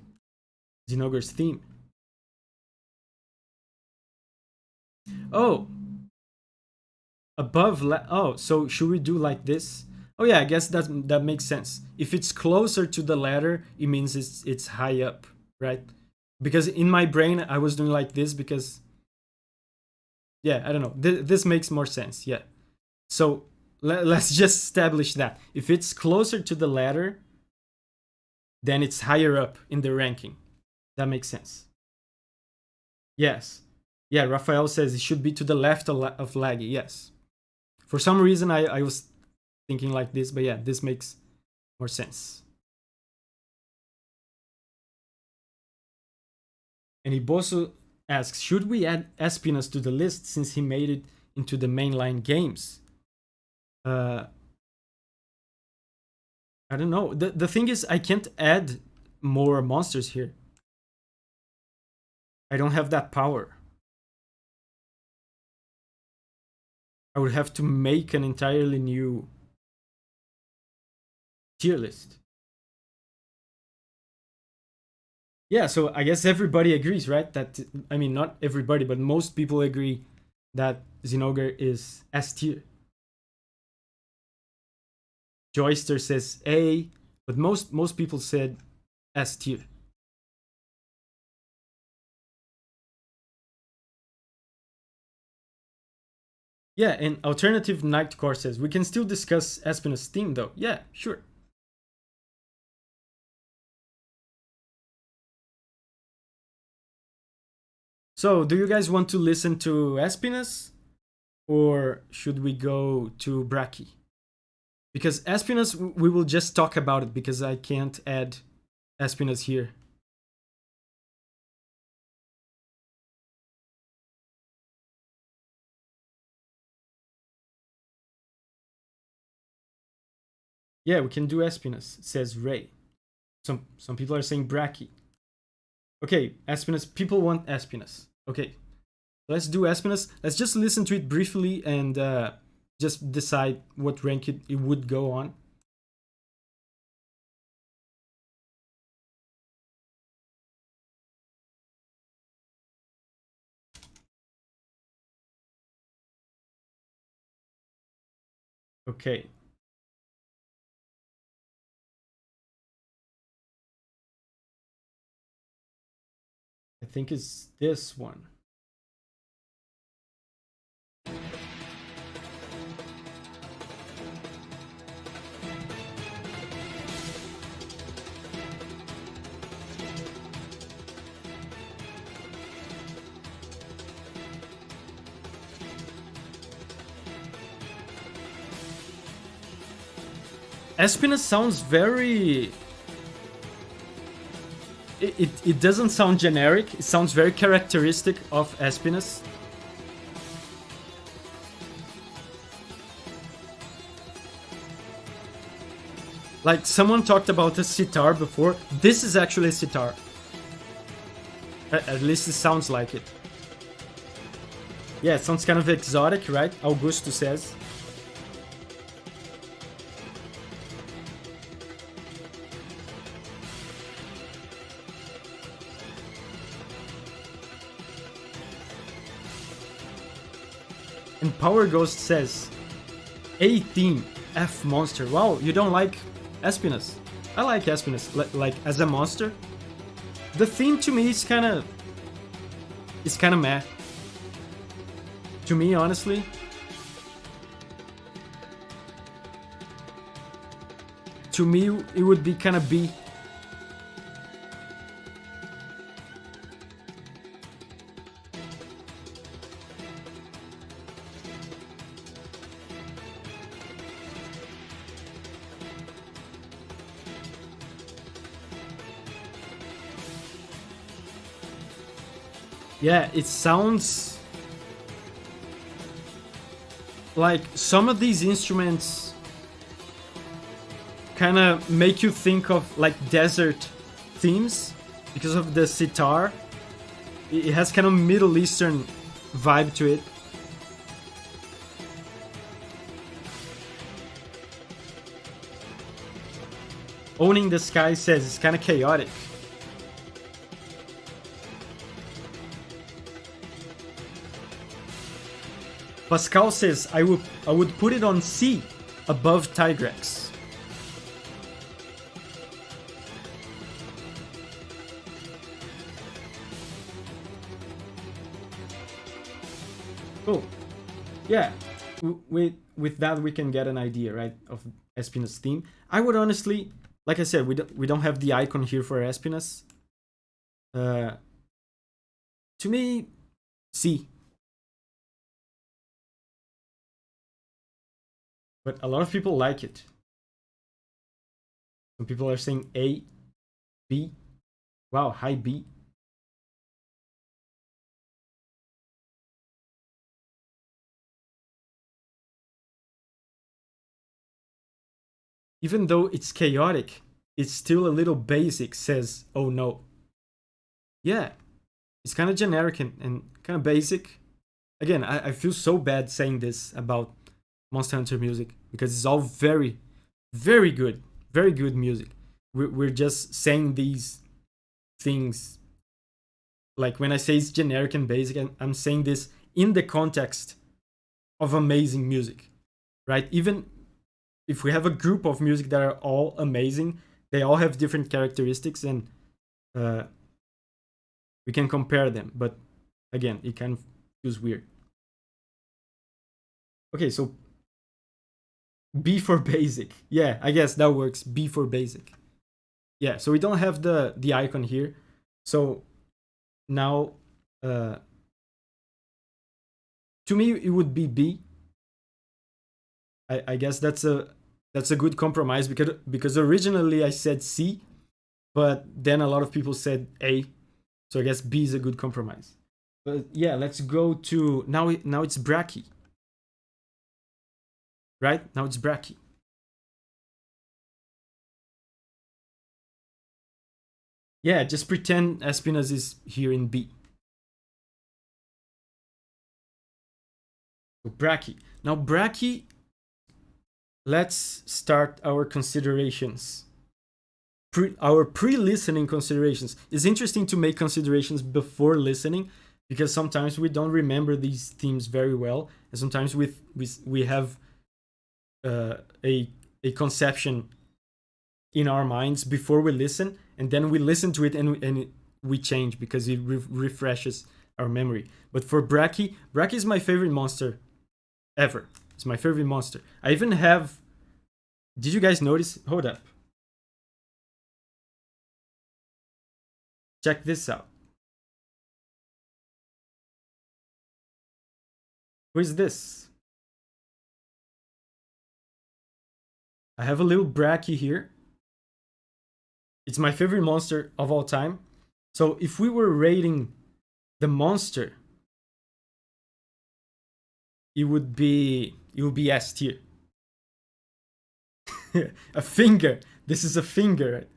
Zinogre's theme. Oh, above oh, so should we do like this? Oh yeah, I guess that makes sense. If it's closer to the ladder, it means it's high up, right? Because in my brain I was doing like this because, yeah, I don't know, this makes more sense. Yeah, so let's just establish that if it's closer to the ladder, then it's higher up in the ranking. That makes sense. Yes. Yeah, Raphael says it should be to the left of Laggy. Yes. For some reason, I was thinking like this, but yeah, this makes more sense. And Ibosu asks, should we add Espinas to the list since he made it into the mainline games? I don't know. The thing is, I can't add more monsters here. I don't have that power. I would have to make an entirely new tier list. Yeah, so I guess everybody agrees, right? That, I mean, not everybody, but most people agree that Zinogre is S tier. Joyster says A, but most people said S tier. Yeah, and Alternative Nightcore says, we can still discuss Espina's theme though. Yeah, sure. So, do you guys want to listen to Espinas? Or should we go to Braki? Because Espinas, we will just talk about it because I can't add Espinas here. Yeah, we can do Espinas, says Ray. Some people are saying Braki. Okay, Espinas. People want Espinas. Okay, let's do Espinas. Let's just listen to it briefly and just decide what rank it would go on. Okay. I think it's this one. Espina sounds very... It doesn't sound generic. It sounds very characteristic of Espinas. Like, someone talked about a sitar before. This is actually a sitar. At least it sounds like it. Yeah, it sounds kind of exotic, right? Augusto says. And Power Ghost says, A theme, F monster. Wow, you don't like Espinas? I like Espinas, like as a monster. The theme to me is kind of meh. To me, honestly. To me, it would be kind of B. Yeah, it sounds like some of these instruments kind of make you think of like desert themes because of the sitar. It has kind of Middle Eastern vibe to it. Owning the Sky says it's kind of chaotic. Pascal says I would put it on C above Tigrex. Cool. Yeah. With that we can get an idea, right, of Espina's theme. I would honestly, like I said, we don't have the icon here for Espinas. To me, C. But a lot of people like it. Some people are saying A, B. Wow, high B. Even though it's chaotic, it's still a little basic, says Oh No. Yeah, it's kind of generic and kind of basic. Again, I feel so bad saying this about Monster Hunter music because it's all very, very good music. We're just saying these things. Like when I say it's generic and basic, I'm saying this in the context of amazing music, right? Even if we have a group of music that are all amazing, they all have different characteristics and uh, we can compare them. But again, it kind of feels weird. Okay, so B for basic. Yeah, I guess that works. B for basic. Yeah, so we don't have the icon here. So now, to me, it would be B. I guess that's a good compromise because originally I said C, but then a lot of people said A. So I guess B is a good compromise. But yeah, let's go to now. Now it's Bracky, right? Now it's Bracky. Yeah, just pretend Espinas is here in B. So Bracky. Now Bracky, let's start our considerations. Our pre-listening considerations. It's interesting to make considerations before listening because sometimes we don't remember these themes very well, and sometimes we have a conception in our minds before we listen, and then we listen to it and we change because it refreshes our memory. But for Bracky is my favorite monster ever. It's my favorite monster. I even have. Did you guys notice? Hold up. Check this out. Who is this? I have a little Bracky here. It's my favorite monster of all time. So if we were rating the monster, it would be S tier. A finger. This is a finger.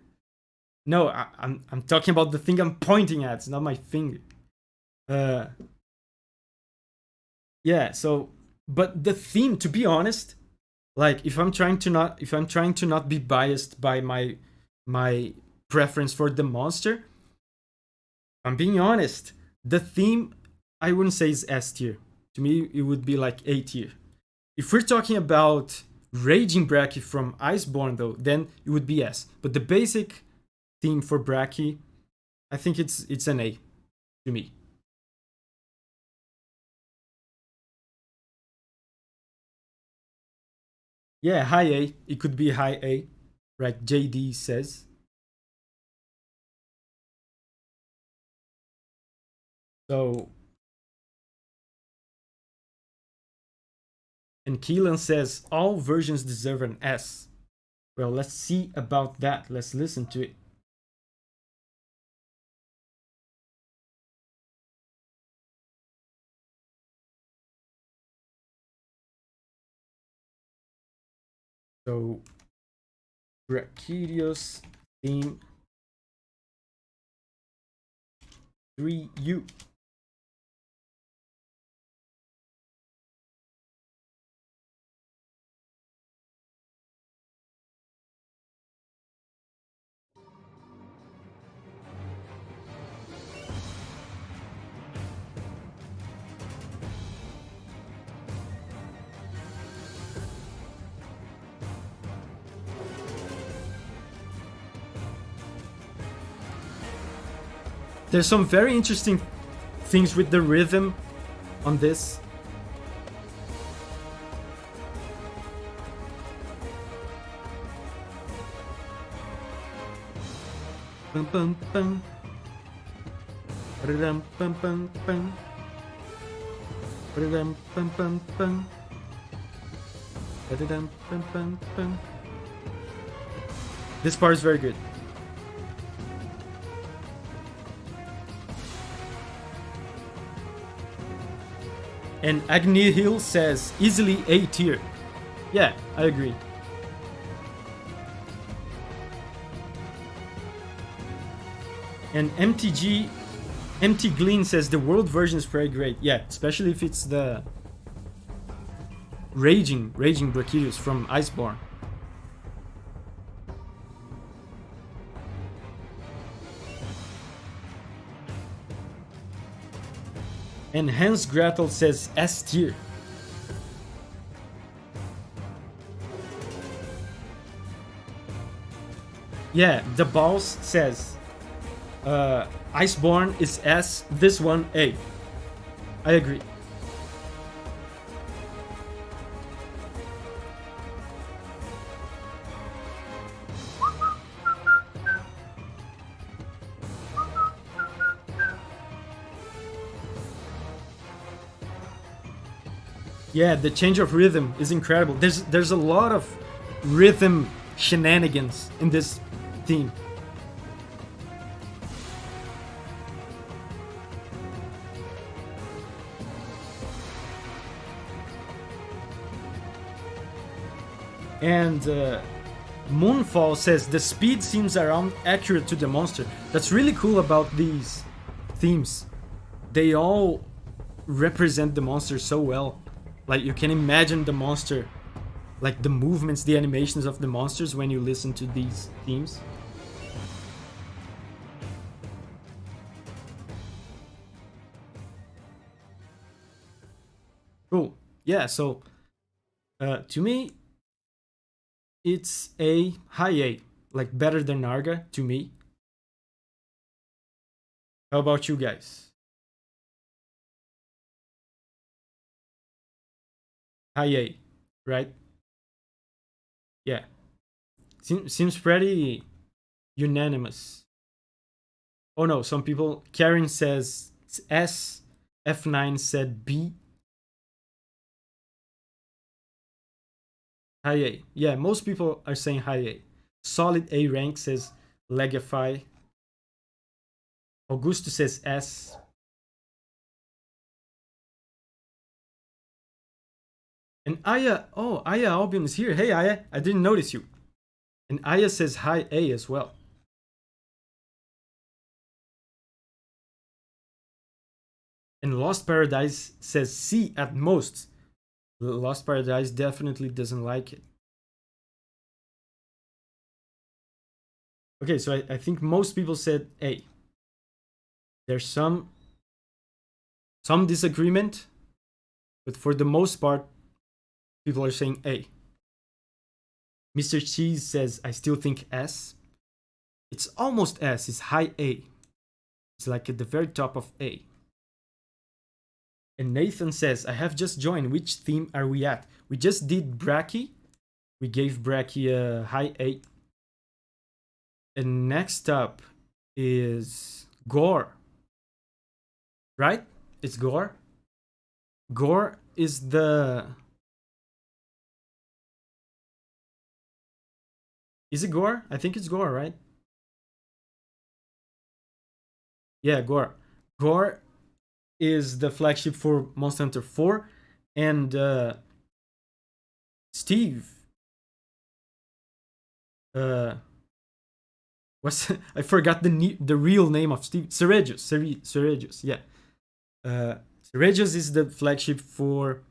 No, I'm talking about the thing I'm pointing at. It's not my finger. Yeah. So, but the theme, to be honest, like if I'm trying to not be biased by my preference for the monster, I'm being honest. The theme, I wouldn't say is S tier. To me, it would be like A tier. If we're talking about Raging Bracky from Iceborne, though, then it would be S. But the basic theme for Bracky, I think it's an A to me. Yeah, high A. It could be high A, like JD says. So, and Keelan says all versions deserve an S. Well, let's see about that. Let's listen to it. So, Brachiosaurus theme 3U. There's some very interesting things with the rhythm on this. Bum, bum, bum. Ba-da-dum, bum, bum, bum. Ba-da-dum, bum, bum, bum. Ba-da-dum, bum, bum, bum. This part is very good. And Agni Hill says easily A tier. Yeah, I agree. And MT Glean says the world version is very great. Yeah, especially if it's the Raging Brachiosaurus from Iceborne. And Hans Gretel says S tier. Yeah, the boss says Iceborne is S, this one A. I agree. Yeah, the change of rhythm is incredible. There's a lot of rhythm shenanigans in this theme. And Moonfall says the speed seems around accurate to the monster. That's really cool about these themes. They all represent the monster so well. Like you can imagine the monster, like the movements, the animations of the monsters when you listen to these themes. Cool. Yeah, so to me, it's a high A, like better than Narga to me. How about you guys? High A, right? Yeah. Seems pretty unanimous. Oh no, some people. Karen says S. F9 said B. High A. Yeah, most people are saying high A. Solid A rank says Legify. Augusto says S. And Aya, oh, Aya Albion is here. Hey, Aya, I didn't notice you. And Aya says high A as well. And Lost Paradise says C at most. Lost Paradise definitely doesn't like it. Okay, so I think most people said A. There's some disagreement, but for the most part, people are saying A. Mr. Cheese says, I still think S. It's almost S, it's high A. It's like at the very top of A. And Nathan says, I have just joined. Which theme are we at? We just did Bracky. We gave Bracky a high A. And next up is Gore. Right? It's Gore. Gore is the... Is it Gore? I think it's Gore, right? Yeah, Gore. Gore is the flagship for Monster Hunter 4. And Steve... I forgot the real name of Steve. Ceregius, yeah. Ceregius is the flagship for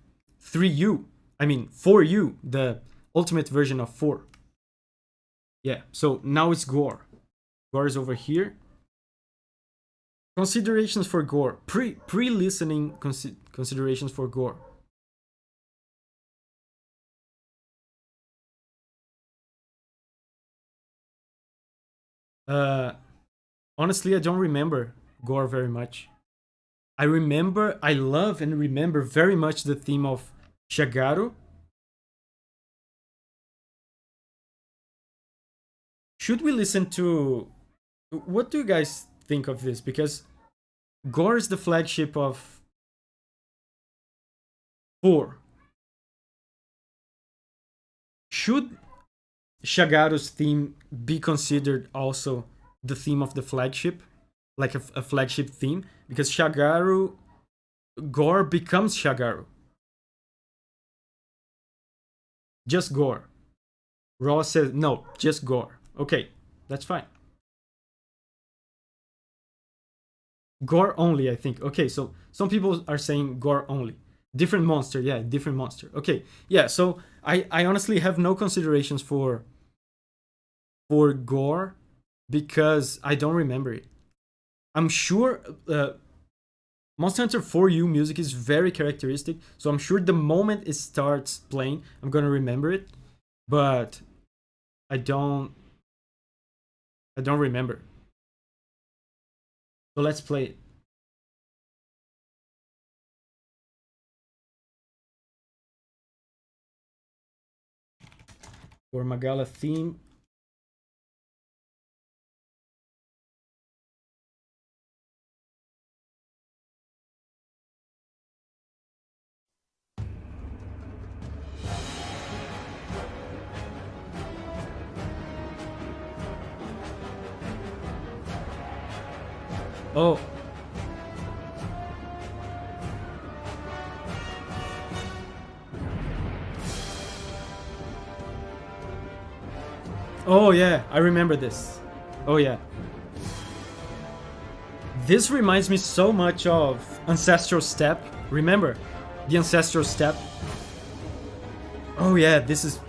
3U. I mean, 4U, the ultimate version of 4. Yeah, so now it's Gore. Gore is over here. Considerations for Gore. Pre-listening considerations for Gore. Honestly, I don't remember Gore very much. I love and remember very much the theme of Shagaru. Should we listen to... What do you guys think of this? Because Gore is the flagship of 4. Should Shagaru's theme be considered also the theme of the flagship? Like a flagship theme? Because Gore becomes Shagaru. Just Gore. Raw says, no, just Gore. Okay, that's fine. Gore only, I think. Okay, so some people are saying Gore only. Different monster, yeah, different monster. Okay, yeah, so I honestly have no considerations for Gore because I don't remember it. I'm sure Monster Hunter 4U music is very characteristic, so I'm sure the moment it starts playing, I'm gonna remember it, but I don't remember. So let's play it. For Magala theme. Oh. Oh yeah, I remember this. Oh yeah. This reminds me so much of Ancestral Step. Remember the Ancestral Step? Oh yeah, this is...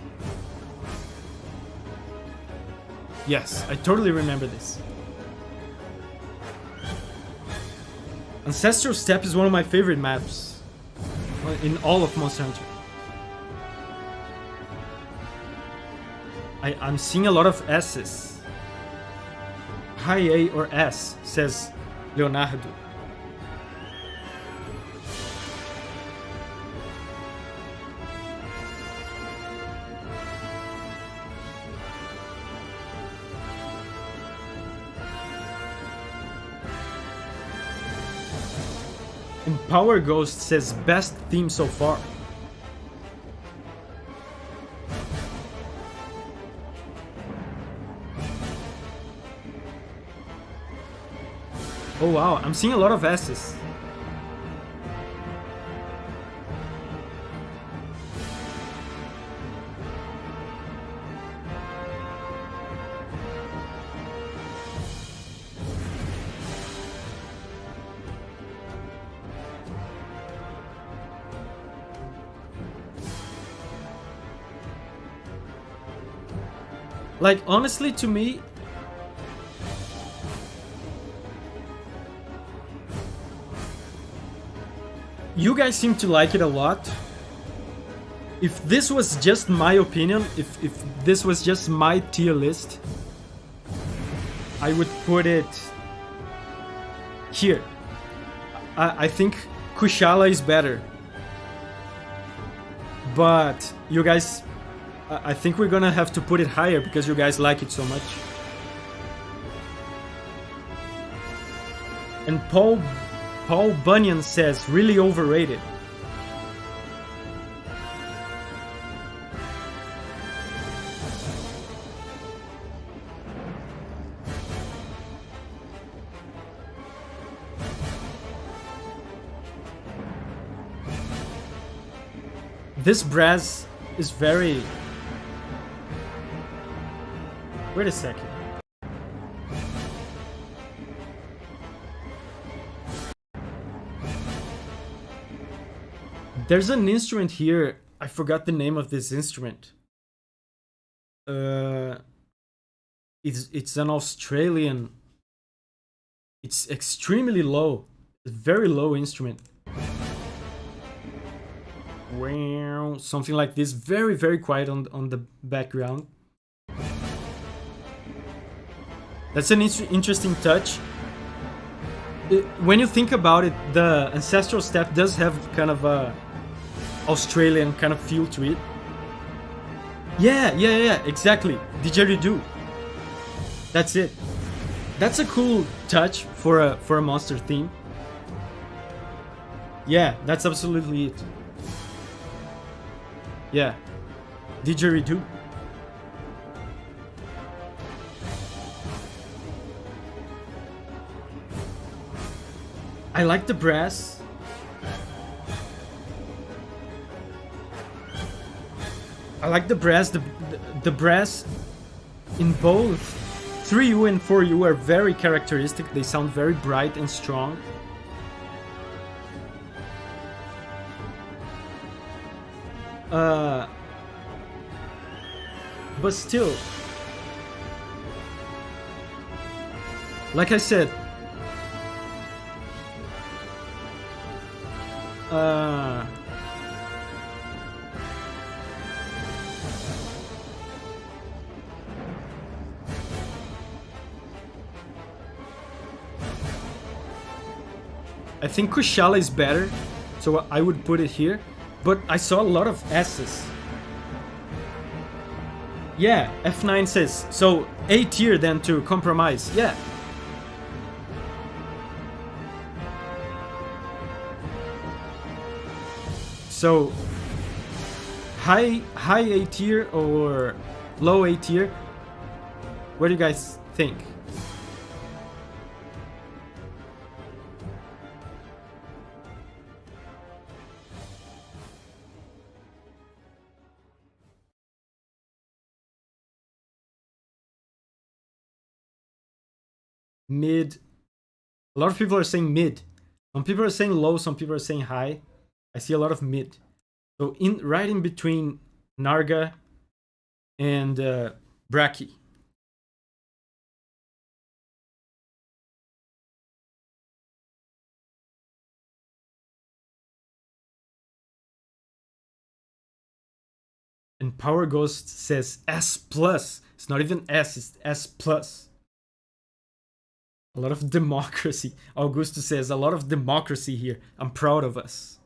Yes, I totally remember this. Ancestral Step is one of my favorite maps in all of Monster Hunter. I'm seeing a lot of S's. High A or S, says Leonardo. And Power Ghost says best theme so far. Oh wow, I'm seeing a lot of S's. Like, honestly, to me, you guys seem to like it a lot. If this was just my opinion, if this was just my tier list, I would put it here. I think Kushala is better. But you guys, I think we're gonna have to put it higher because you guys like it so much. And Paul Bunyan says, really overrated. This brass is very... Wait a second. There's an instrument here. I forgot the name of this instrument. It's an Australian. It's extremely low. It's a very low instrument. Wow, something like this. Very, very quiet on the background. That's an interesting touch. When you think about it, the ancestral step does have kind of a Australian kind of feel to it. Yeah, exactly. Didgeridoo. That's it. That's a cool touch for a monster theme. Yeah, that's absolutely it. Yeah, didgeridoo. I like the brass. I like the brass. The brass in both 3U and 4U are very characteristic. They sound very bright and strong. But still, like I said, I think Kushala is better, so I would put it here. But I saw a lot of S's. Yeah, F9 says, so A tier then to compromise. Yeah. So high A tier or low A tier? What do you guys think? Mid. A lot of people are saying mid. Some people are saying low, some people are saying high. I see a lot of mid. So right in between Narga and Braki. And Power Ghost says S plus. It's not even S, it's S plus. A lot of democracy. Augusto says a lot of democracy here. I'm proud of us.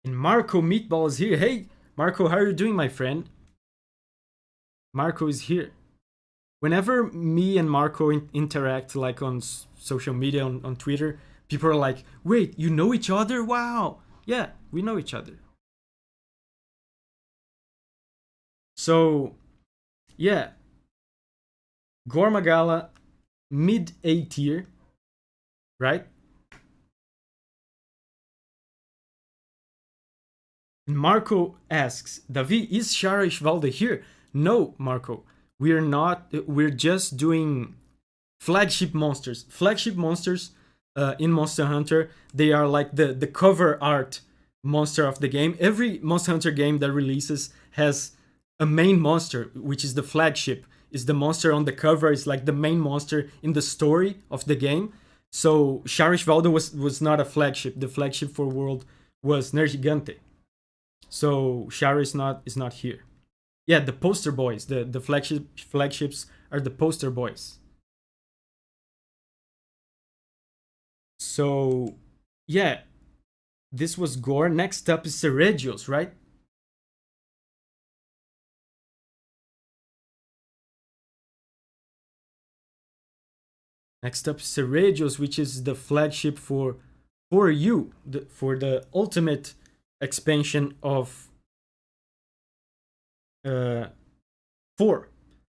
And Marco Meatball is here. Hey, Marco, how are you doing, my friend? Marco is here. Whenever me and Marco interact, like on social media, on Twitter, people are like, wait, you know each other? Wow. Yeah, we know each other. So, yeah. Gormagala, mid A tier. right? Marco asks, Davi, is Shara Ishvalda here? No, Marco. We're not. We're just doing flagship monsters. Flagship monsters in Monster Hunter, they are like the cover art monster of the game. Every Monster Hunter game that releases has a main monster, which is the flagship. Is the monster on the cover, is like the main monster in the story of the game. So Shara Ishvalda was not a flagship. The flagship for World was Nergigante. So Shara is not here. Yeah, the poster boys. The flagships are the poster boys. So yeah, this was Gore. Next up is Seregios, right? Next up, Seregios, which is the flagship for you, for the ultimate expansion of 4.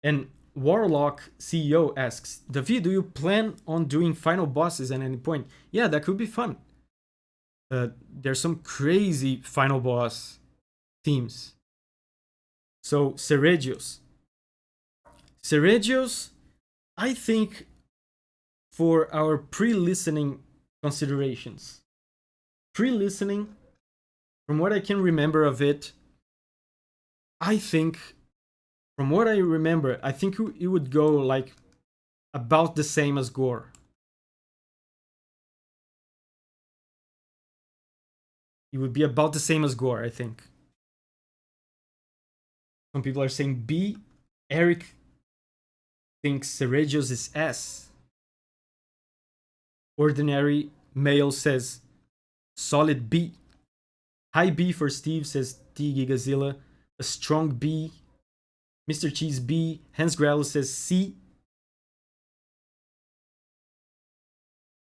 And Warlock CEO asks, David, do you plan on doing final bosses at any point? Yeah, that could be fun. There's some crazy final boss themes. So Seregios, I think for our pre-listening considerations, pre-listening, from what I can remember of it, I think, from what I remember, I think it would go like about the same as Gore. It would be about the same as Gore, I think. Some people are saying B. Eric thinks Seregios is S. Ordinary Male says solid B. High B for Steve says T Gigazilla. A strong B. Mr. Cheese B. Hans Growler says C.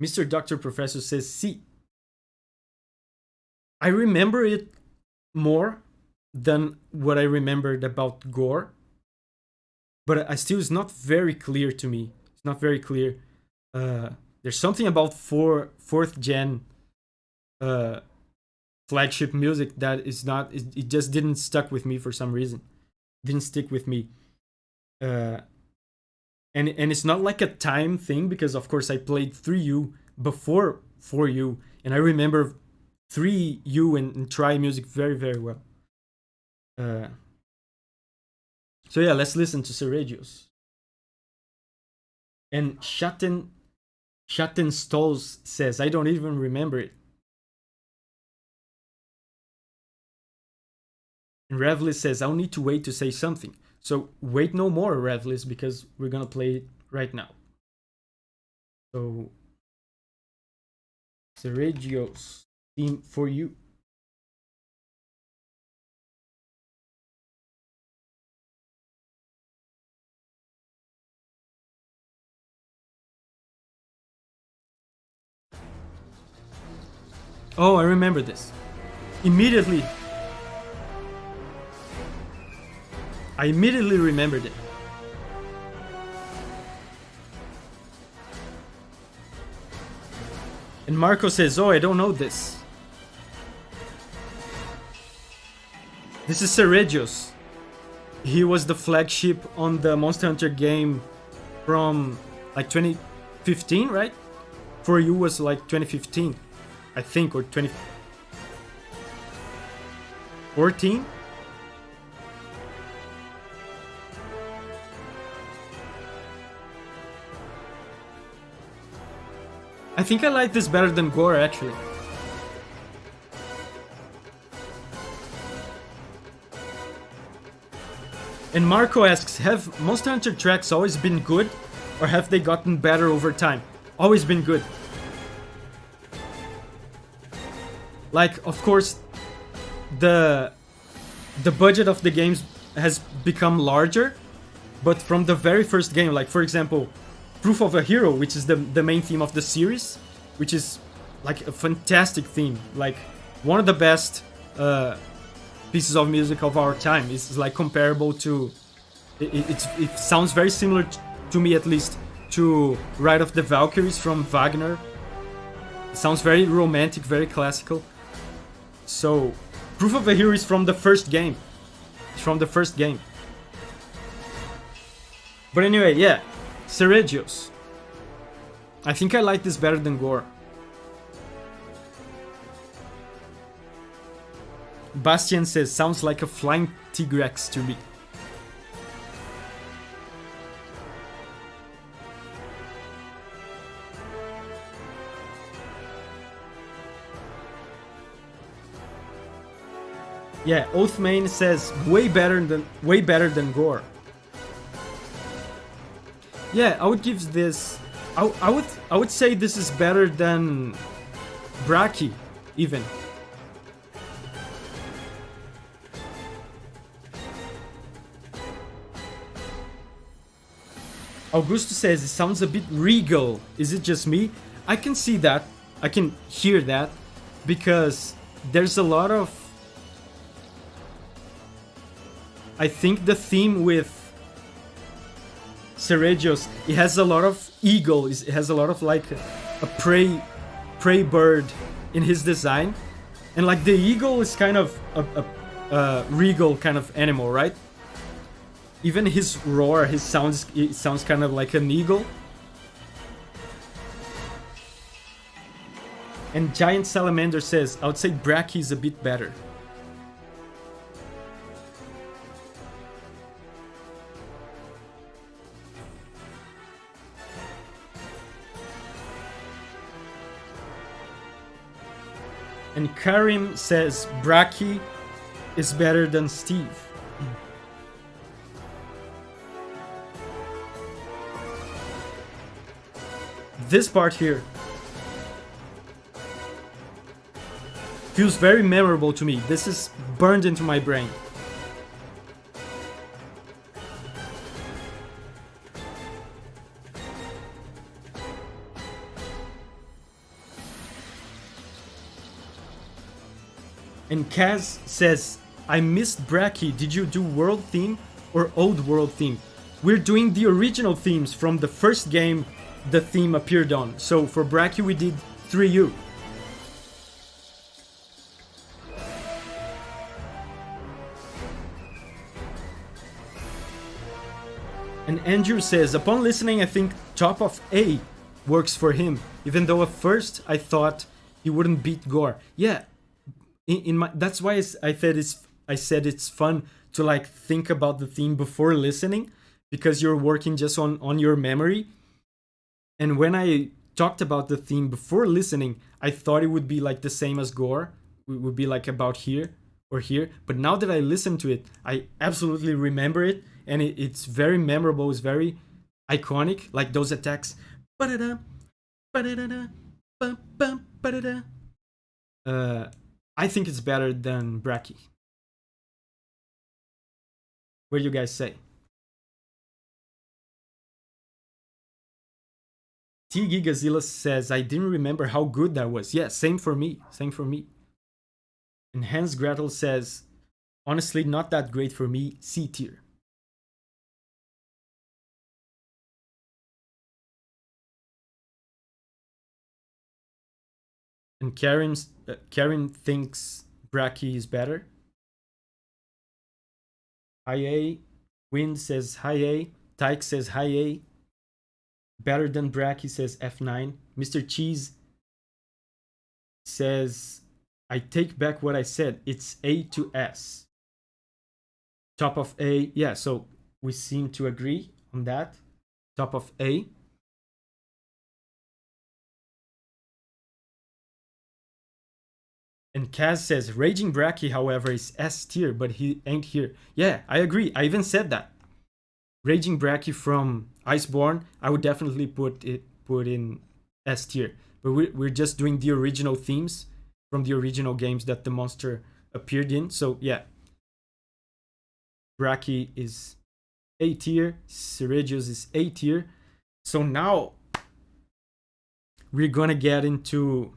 Mr. Doctor Professor says C. I remember it more than what I remembered about Gore, but I still, it's not very clear to me. It's not very clear. There's something about fourth gen flagship music that is not. It just didn't stuck with me for some reason. Didn't stick with me. And it's not like a time thing, because of course I played 3U before 4U, and I remember 3U and Try music very, very well. So yeah, let's listen to Seregios. And Shatten Stalls says, I don't even remember it. And Revlis says, I'll need to wait to say something. So wait no more, Revlis, because we're gonna play it right now. So Seregios theme for you. Oh, I remember this. Immediately. I immediately remembered it. And Marco says, oh, I don't know this. This is Seregios. He was the flagship on the Monster Hunter game from like 2015, right? For you was like 2015, I think, or 2014. I think I like this better than Gore, actually. And Marco asks, have Monster Hunter tracks always been good, or have they gotten better over time? Always been good. Like, of course, the budget of the games has become larger, but from the very first game, like for example, Proof of a Hero, which is the main theme of the series, which is like a fantastic theme, like one of the best pieces of music of our time. It's like comparable to, it sounds very similar to me, at least, to Ride of the Valkyries from Wagner, It sounds very romantic, very classical. So, Proof of a Hero is from the first game. It's from the first game. But anyway, yeah. Seregios. I think I like this better than Gore. Bastian says, sounds like a flying Tigrex to me. Yeah, Oathmane says way better than Gore. Yeah, I would give this. I would say this is better than Braki, even. Augusto says it sounds a bit regal. Is it just me? I can see that. I can hear that because there's a lot of. I think the theme with Seregios, it has a lot of eagle. It has a lot of like a prey bird in his design, and like the eagle is kind of a regal kind of animal, right? Even his roar, it sounds kind of like an eagle. And Giant Salamander says, I would say Braki is a bit better. And Karim says Braki is better than Steve. This part here feels very memorable to me. This is burned into my brain. And Kaz says, I missed Braki. Did you do world theme or old world theme? We're doing the original themes from the first game the theme appeared on. So for Braki we did 3U. And Andrew says, upon listening I think top of A works for him, even though at first I thought he wouldn't beat Gore. Yeah, in my that's why I said it's fun to like think about the theme before listening, because you're working just on your memory. And when I talked about the theme before listening, I thought it would be like the same as Gore. It would be like about here or here. But now that I listen to it, I absolutely remember it. And it's very memorable. It's very iconic. Like those attacks. I think it's better than Braki. What do you guys say? T Gigazilla says, I didn't remember how good that was. Yeah, same for me. Same for me. And Hans Gretel says, honestly, not that great for me. C tier. And Karen thinks Braki is better. High A. Wind says high A. Tyke says high A. Better than Braki says F9. Mr. Cheese says, I take back what I said. It's A to S. Top of A. Yeah, so we seem to agree on that. Top of A. And Kaz says, Raging Braki, however, is S tier, but he ain't here. Yeah, I agree. I even said that. Raging Braki from Iceborne, I would definitely put in S tier. But we're just doing the original themes from the original games that the monster appeared in. So yeah, Braki is A tier, Seregios is A tier. So now we're gonna get into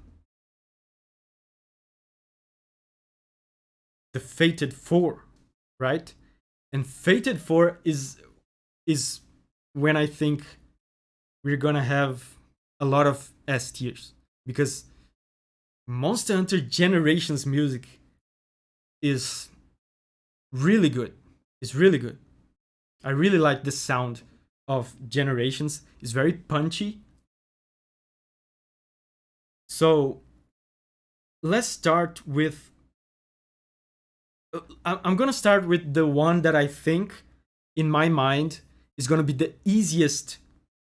the Fated 4, right? And Fated 4 is when I think we're gonna have a lot of S tiers, because Monster Hunter Generations music is really good. It's really good. I really like the sound of Generations. It's very punchy. So let's start with. I'm gonna start with the one that I think, in my mind, is gonna be the easiest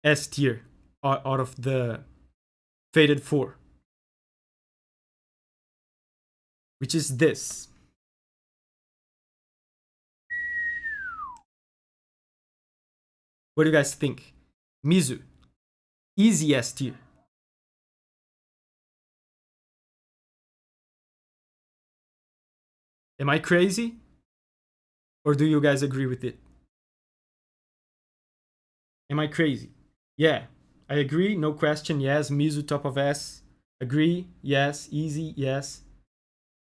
S tier out of the Fated 4, which is this. What do you guys think? Mizu, easy S tier. Am I crazy? Or do you guys agree with it? Am I crazy? Yeah, I agree. No question. Yes. Mizu top of S. Agree. Yes. Easy. Yes.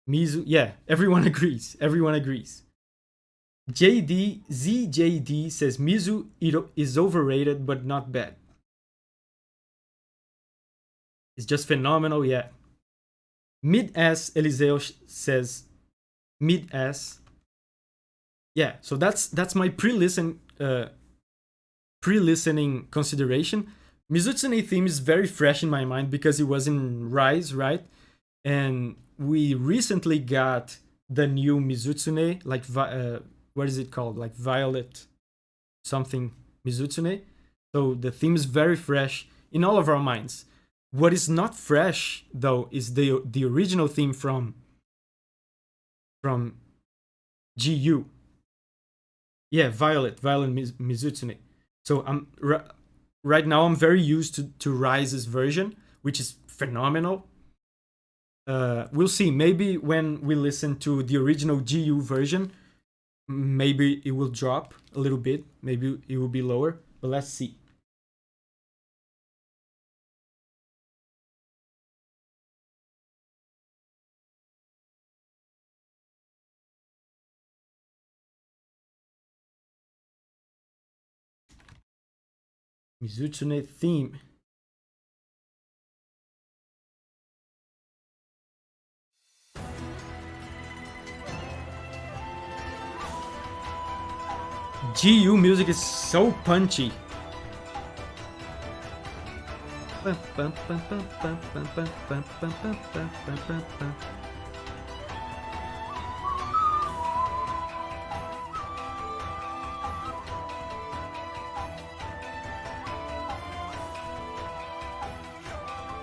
Mizu. Yeah. Everyone agrees. Everyone agrees. ZJD says Mizu is overrated but not bad. It's just phenomenal. Yeah. Mid S Eliseo says mid S. Yeah. So that's my pre-listening consideration. Mizutsune theme is very fresh in my mind because it was in Rise, right? And we recently got the new Mizutsune, like what is it called? Like Violet something Mizutsune. So the theme is very fresh in all of our minds. What is not fresh though is the original theme from GU. Yeah, Violet Mizutsune. So right now I'm very used to Rise's version, which is phenomenal. We'll see. Maybe when we listen to the original GU version, maybe it will drop a little bit. Maybe it will be lower, but let's see. Mizutsune theme. GU music is so punchy.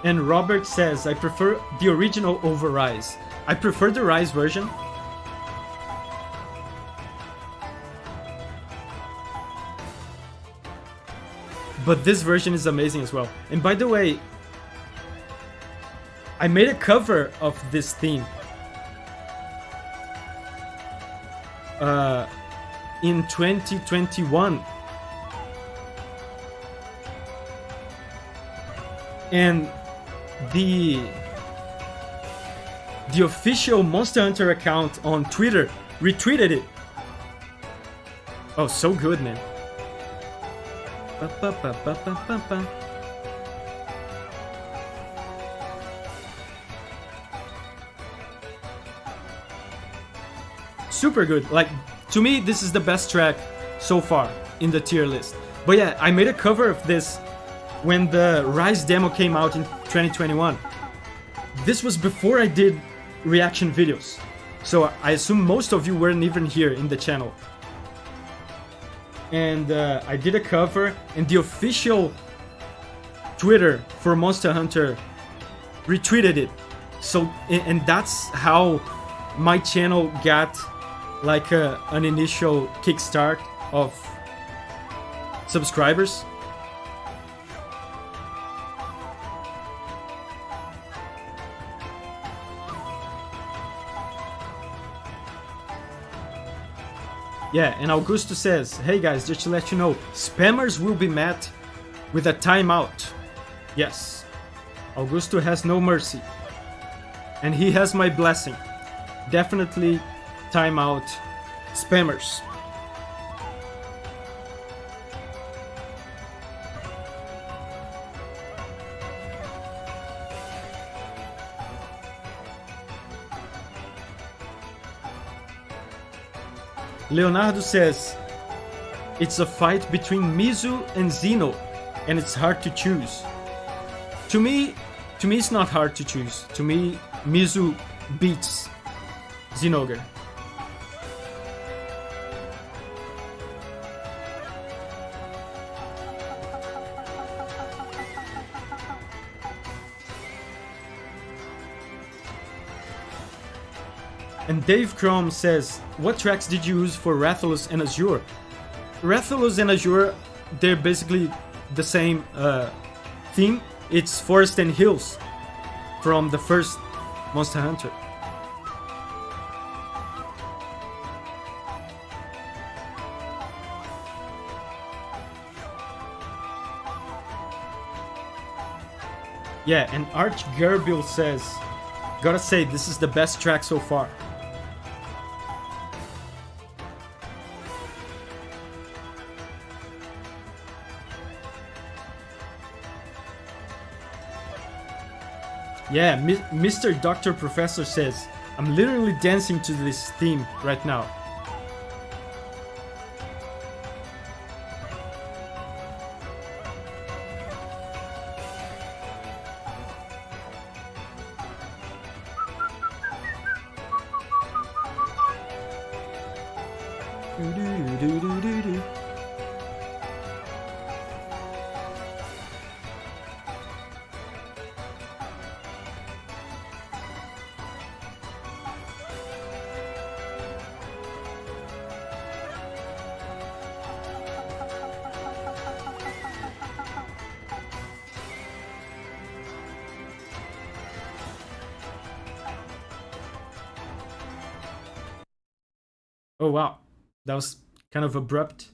And Robert says, I prefer the original over Rise. I prefer the Rise version. But this version is amazing as well. And by the way, I made a cover of this theme in 2021. And the official Monster Hunter account on Twitter retweeted it. Oh, so good, man. Super good. Like, to me, this is the best track so far in the tier list. But yeah, I made a cover of this when the Rise demo came out in 2021. This was before I did reaction videos, so I assume most of you weren't even here in the channel. And I did a cover, and the official Twitter for Monster Hunter retweeted it. So, and that's how my channel got like an initial kickstart of subscribers. Yeah, and Augusto says, hey guys, just to let you know, spammers will be met with a timeout. Yes, Augusto has no mercy. And he has my blessing. Definitely timeout spammers. Leonardo says, it's a fight between Mizu and Zeno, and it's hard to choose. To me, it's not hard to choose. To me, Mizu beats Zinogre. And Dave Chrome says, what tracks did you use for Rathalos and Azure? Rathalos and Azure, they're basically the same theme. It's Forest and Hills from the first Monster Hunter. Yeah, and Arch Gerbil says, gotta say, this is the best track so far. Yeah, Mr. Dr. Professor says, I'm literally dancing to this theme right now. Oh wow, that was kind of abrupt.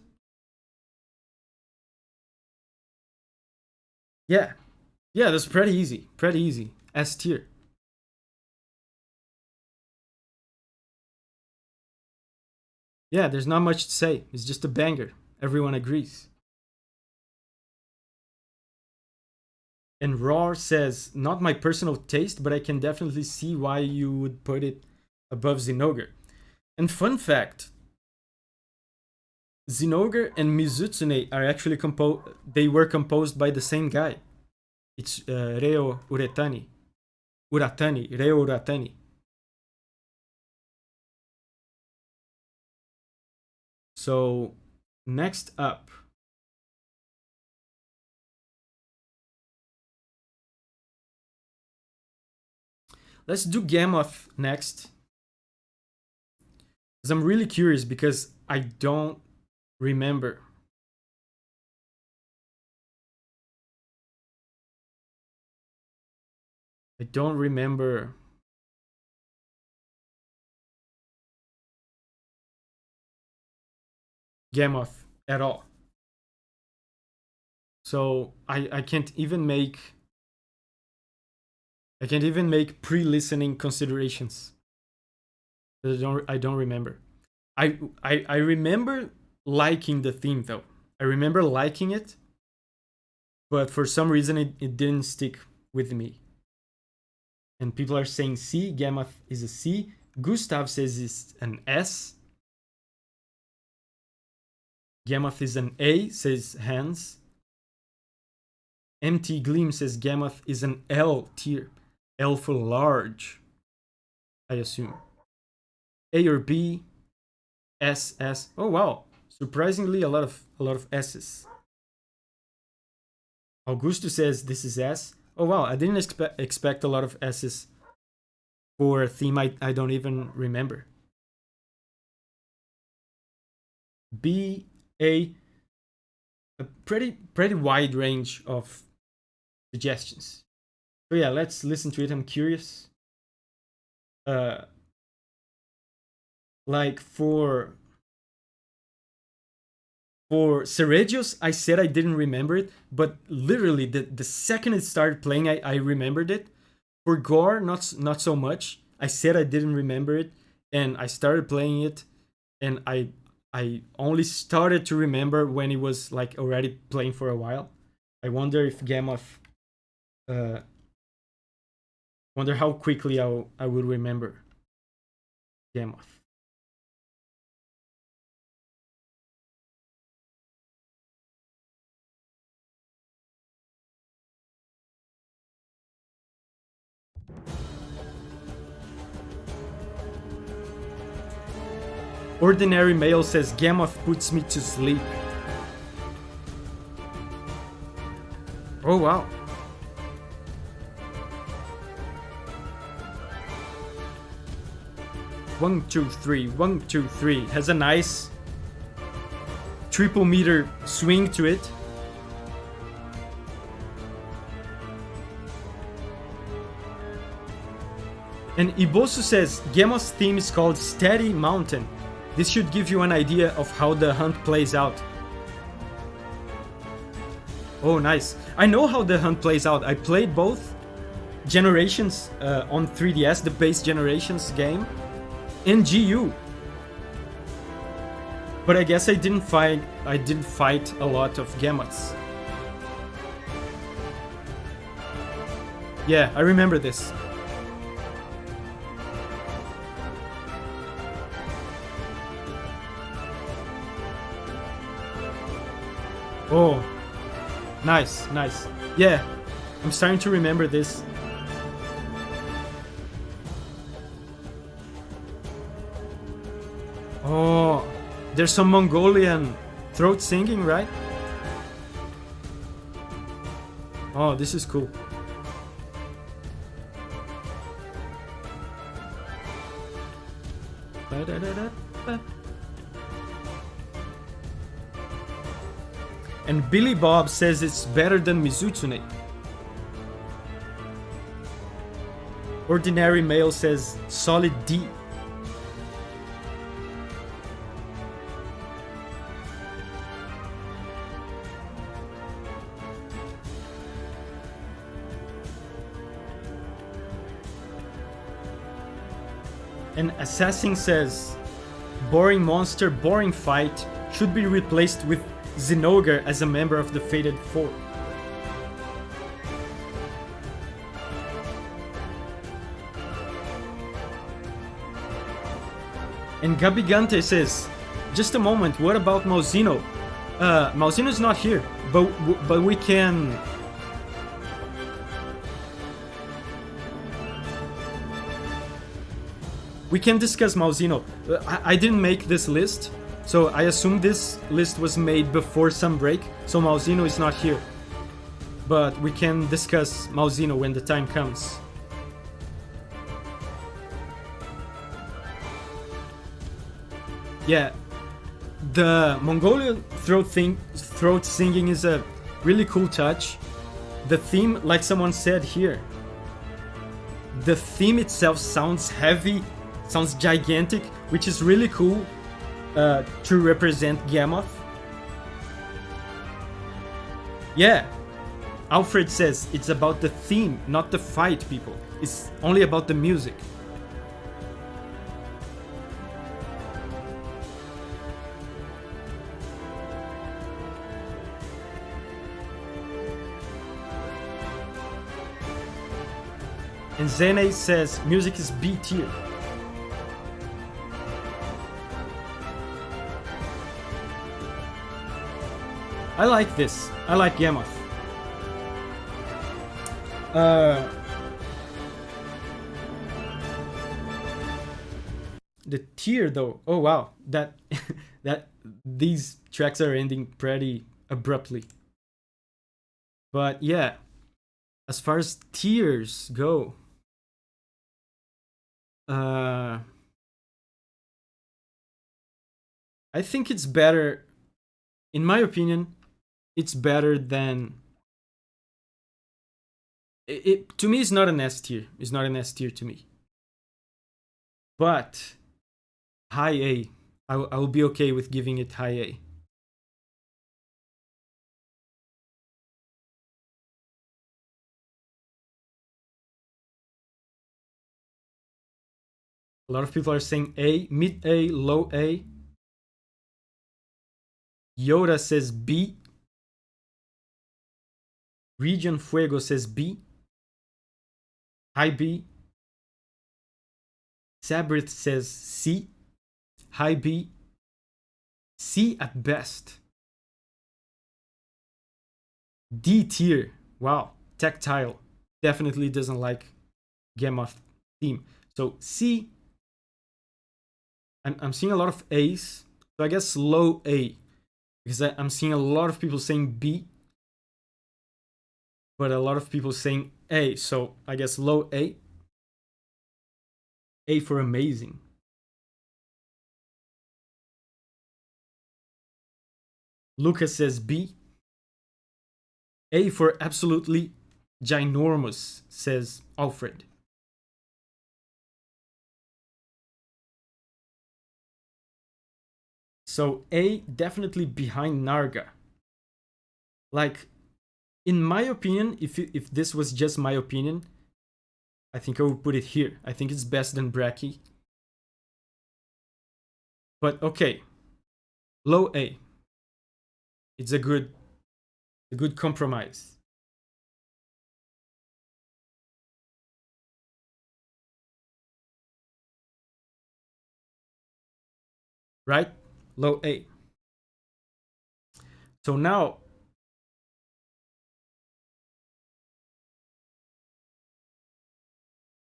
Yeah, yeah, that's pretty easy. Pretty easy. S tier. Yeah, there's not much to say. It's just a banger. Everyone agrees. And Roar says, not my personal taste, but I can definitely see why you would put it above Zinogre. And fun fact, Zinogre and Mizutsune are actually they were composed by the same guy. It's Reo Uratani. Reo Uratani. So, next up, let's do Gammoth next. Because I'm really curious because I don't remember. I don't remember Gammoth at all. So I can't even make pre-listening considerations. I don't remember. I remember liking the theme though. I remember liking it, but for some reason it didn't stick with me. And people are saying C, Gammoth is a C. Gustav says it's an S. Gammoth is an A, says Hans. MT Gleam says Gammoth is an L tier. L for large, I assume. A or B, S, S. Oh wow, surprisingly a lot of S's. Augusto says this is S. Oh wow, I didn't expect a lot of S's for a theme I don't even remember. B, A pretty wide range of suggestions. So yeah, let's listen to it. I'm curious. Like for Seregios, I said I didn't remember it, but literally the second it started playing, I remembered it. For Gore, not so much. I said I didn't remember it, and I started playing it, and I only started to remember when it was like already playing for a while. I wonder if Gammoth, wonder how quickly I would remember Gammoth. Ordinary Male says Gammoth puts me to sleep. Oh wow. One, two, three, 1, 2, 3. Has a nice triple meter swing to it. And Ibosu says Gammoth's theme is called Steady Mountain. This should give you an idea of how the hunt plays out. Oh, nice. I know how the hunt plays out. I played both Generations on 3DS, the base Generations game, in GU. But I guess I didn't fight a lot of Gammoths. Yeah, I remember this. Oh, nice, nice. Yeah, I'm starting to remember this. Oh, there's some Mongolian throat singing, right? Oh, this is cool. And Billy Bob says it's better than Mizutsune. Ordinary Male says solid D. And Assassin says boring monster, boring fight, should be replaced with Zinogre as a member of the Fated Four. And Gabigante says, just a moment, what about Mauzino? Mauzino's not here, but we can... We can discuss Mauzino. I didn't make this list, so I assume this list was made before some break, so Mauzino is not here. But we can discuss Mauzino when the time comes. Yeah, the Mongolian throat singing is a really cool touch. The theme, like someone said here, the theme itself sounds heavy, sounds gigantic, which is really cool to represent Gammoth. Yeah, Alfred says it's about the theme, not the fight, people. It's only about the music. And Zene says music is B tier. I like this. I like Gammoth. The tier though. Oh wow. That these tracks are ending pretty abruptly. But yeah, as far as tiers go, I think it's better, in my opinion, it's better than it to me. It's not an S tier. It's not an S tier to me. But high A. I will be okay with giving it high A. A lot of people are saying A, mid A, low A. Yoda says B. Region Fuego says B. High B. Sabrith says C. High B. C at best. D tier. Wow. Tactile. Definitely doesn't like Gammoth theme. So C. I'm seeing a lot of A's, so I guess low A, because I'm seeing a lot of people saying B, but a lot of people saying A, so I guess low A. A for amazing. Lucas says B. A for absolutely ginormous, says Alfred. So A definitely behind Narga. Like, in my opinion, if this was just my opinion, I think I would put it here. I think it's best than Bracky. But okay, low A. It's a good compromise. Right? Low A. So now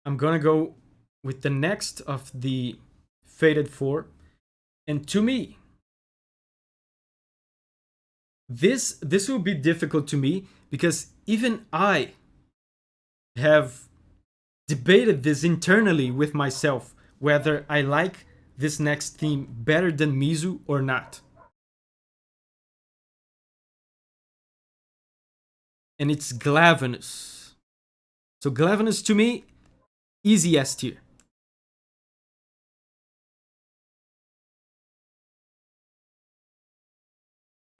I'm gonna go with the next of the Faded Four. And to me, this will be difficult to me because even I have debated this internally with myself whether I like this next theme better than Mizu or not. And it's Glavenus. So Glavenus to me, easy S tier.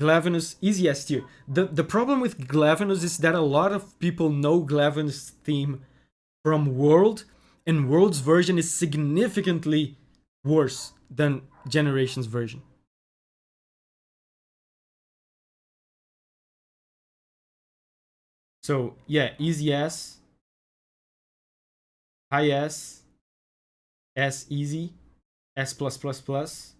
Glavenus, easy S tier. The problem with Glavenus is that a lot of people know Glavenus theme from World, and World's version is significantly worse than Generations version. So yeah, easy S, high S, S easy, S plus plus plus,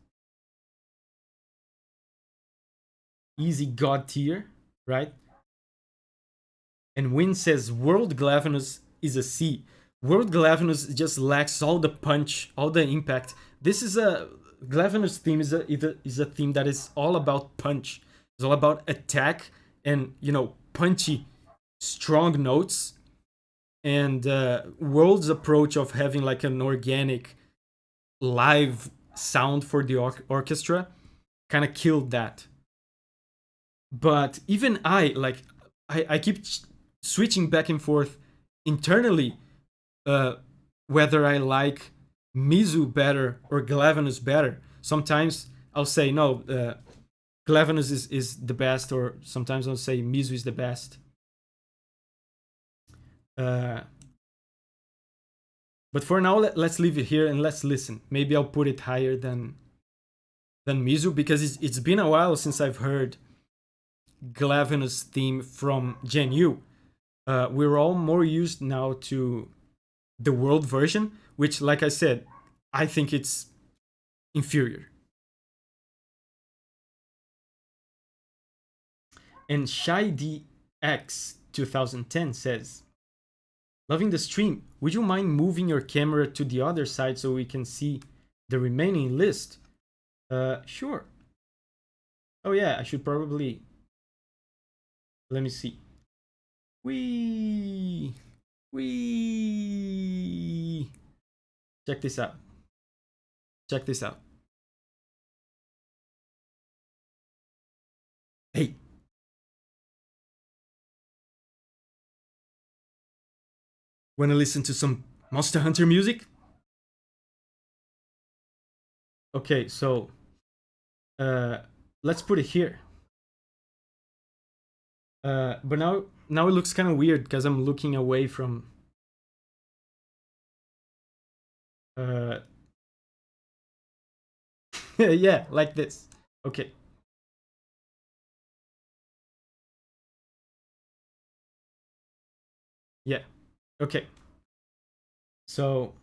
easy God tier, right? And Win says World Glavenus is a C. World Glavenus just lacks all the punch, all the impact. This is a Glavenus theme is a theme that is all about punch. It's all about attack and punchy, strong notes. And World's approach of having like an organic live sound for the orchestra kind of killed that. But even I keep switching back and forth internally uh, whether I like Mizu better or Glavenus better. Sometimes I'll say no, Glavenus is the best, or sometimes I'll say Mizu is the best. Uh, but for now, let's leave it here and let's listen. Maybe I'll put it higher than Mizu because it's been a while since I've heard Glavenus theme from Gen U. We're all more used now to the world version, which, like I said, I think it's inferior. And Shy DX 2010 says, loving the stream. Would you mind moving your camera to the other side so we can see the remaining list? Sure. Oh yeah, I should probably. Let me see. Wee. Wee. Check this out. Check this out. Hey. Wanna listen to some Monster Hunter music? Okay, so uh, let's put it here. But now it looks kind of weird because I'm looking away from. Uh, yeah, like this. Okay. Yeah. Okay. So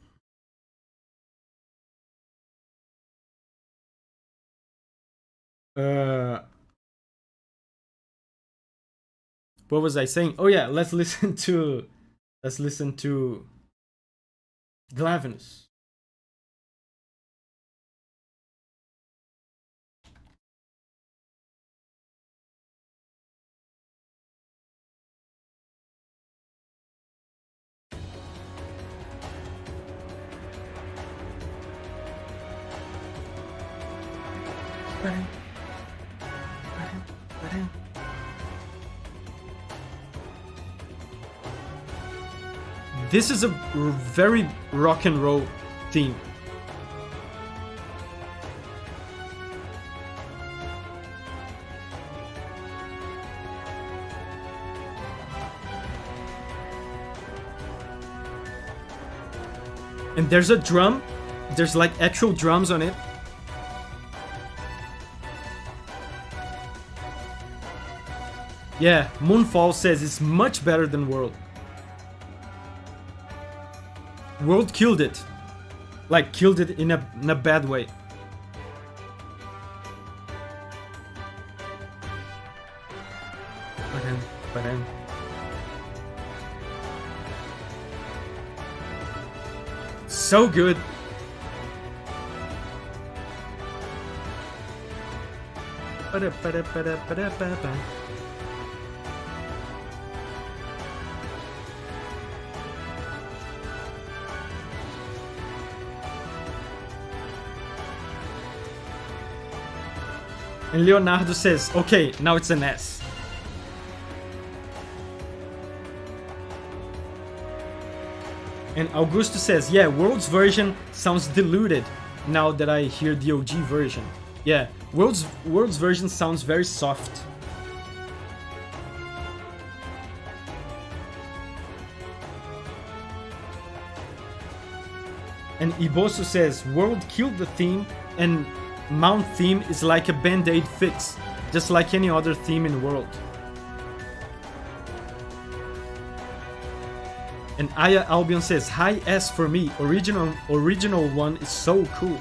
uh what was I saying? Oh yeah, let's listen to Glavenus. This is a very rock and roll theme. And there's a drum. There's like actual drums on it. Yeah, Moonfall says it's much better than World. World killed it. Like, killed it in a bad way. So good. And Leonardo says, okay, now it's an S. And Augusto says, yeah, World's version sounds diluted now that I hear the OG version. Yeah, World's version sounds very soft. And Ibosu says, World killed the theme and Mount theme is like a band-aid fix, just like any other theme in World. And Aya Albion says, high S for me, original one is so cool.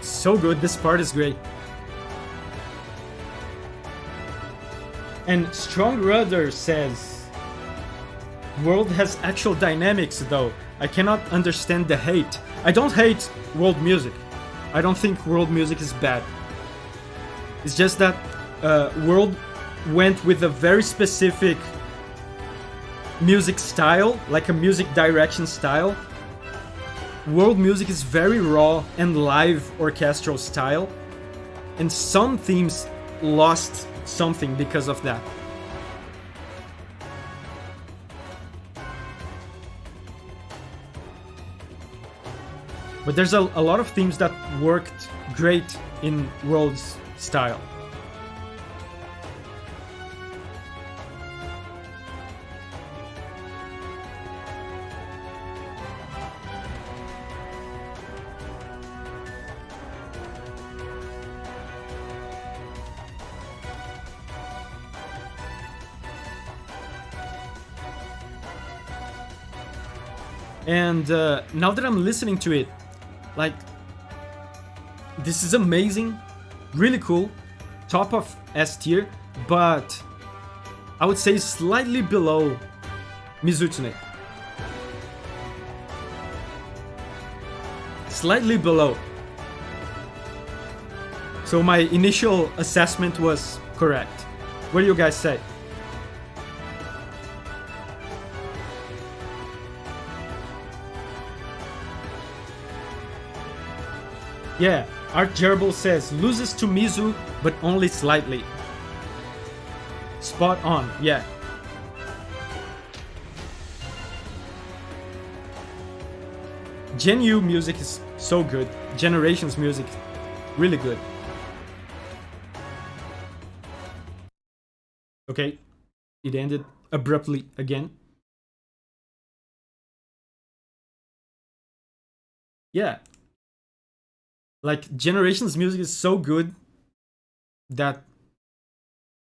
So good, this part is great. And Strong Rudder says, World has actual dynamics though. I cannot understand the hate. I don't hate world music. I don't think world music is bad. It's just that World went with a very specific music style, like a music direction style. World music is very raw and live orchestral style, and some themes lost something because of that. But there's a lot of themes that worked great in World's style. And now that I'm listening to it, like, this is amazing, really cool, top of S tier, but I would say slightly below Mizutsune. Slightly below. So my initial assessment was correct. What do you guys say? Yeah, Art Gerbil says, loses to Mizu, but only slightly. Spot on, yeah. Gen U music is so good. Generations music, really good. Okay, it ended abruptly again. Yeah. Like, Generations music is so good that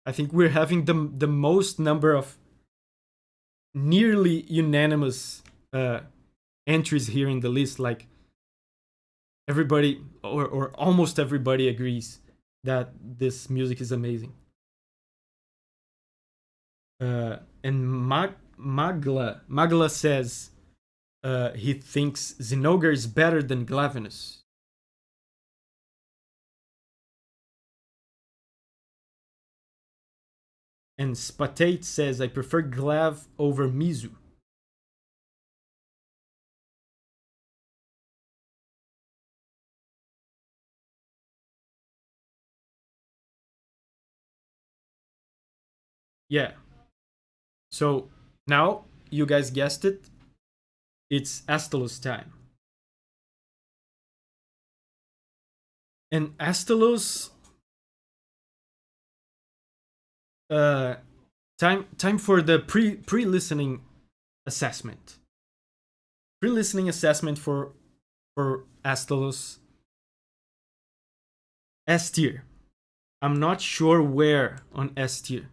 I think we're having the most number of nearly unanimous entries here in the list. Like, everybody or almost everybody agrees that this music is amazing. And Magla says he thinks Zinogre is better than Glavenus. And Spatate says, I prefer Glav over Mizu. Yeah. So now, you guys guessed it, it's Astalos time. And Astalos, time for the pre-listening assessment. Pre-listening assessment for Astalos. S tier. I'm not sure where on S tier.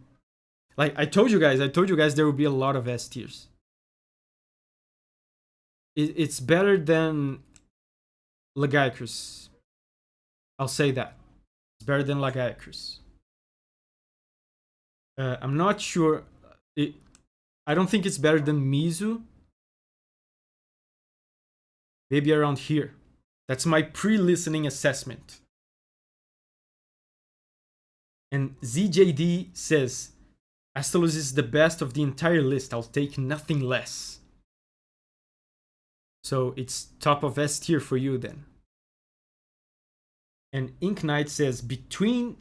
Like I told you guys there will be a lot of S tiers. It's better than Lagiacrus. I'll say that. It's better than Lagiacrus. I'm not sure. I don't think it's better than Mizu. Maybe around here. That's my pre-listening assessment. And ZJD says, Astalos is the best of the entire list. I'll take nothing less. So it's top of S tier for you then. And Ink Knight says, between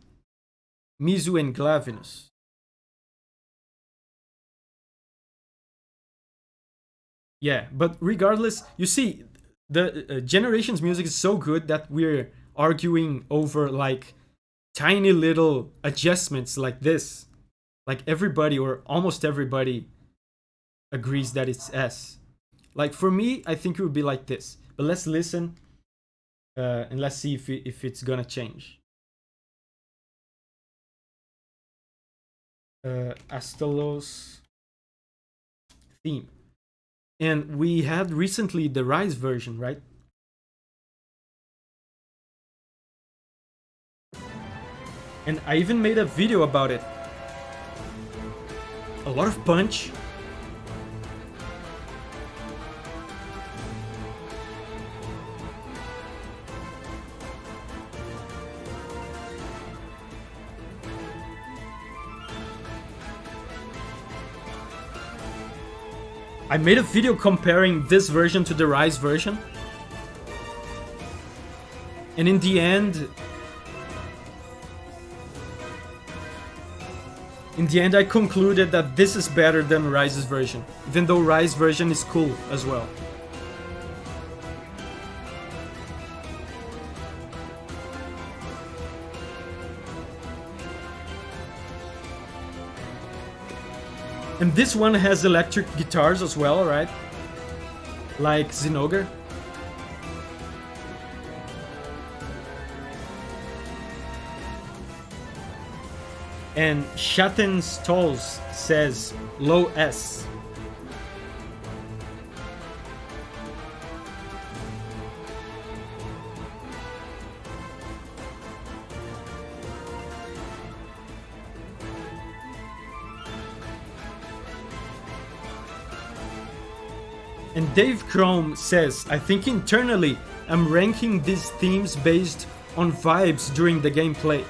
Mizu and Glavinus. Yeah, but regardless, you see, the Generations music is so good that we're arguing over like tiny little adjustments like this. Like everybody or almost everybody agrees that it's S. Like for me, I think it would be like this. But let's listen and let's see if it's gonna change. Astalos theme. And we had recently the Rise version, right? And I even made a video about it. A lot of punch. I made a video comparing this version to the Rise version. And in the end, I concluded that this is better than Rise's version, even though Rise version is cool as well. And this one has electric guitars as well, right? Like Zinogre. And Shatten Stalls says low S. And Dave Chrome says, I think internally I'm ranking these themes based on vibes during the gameplay.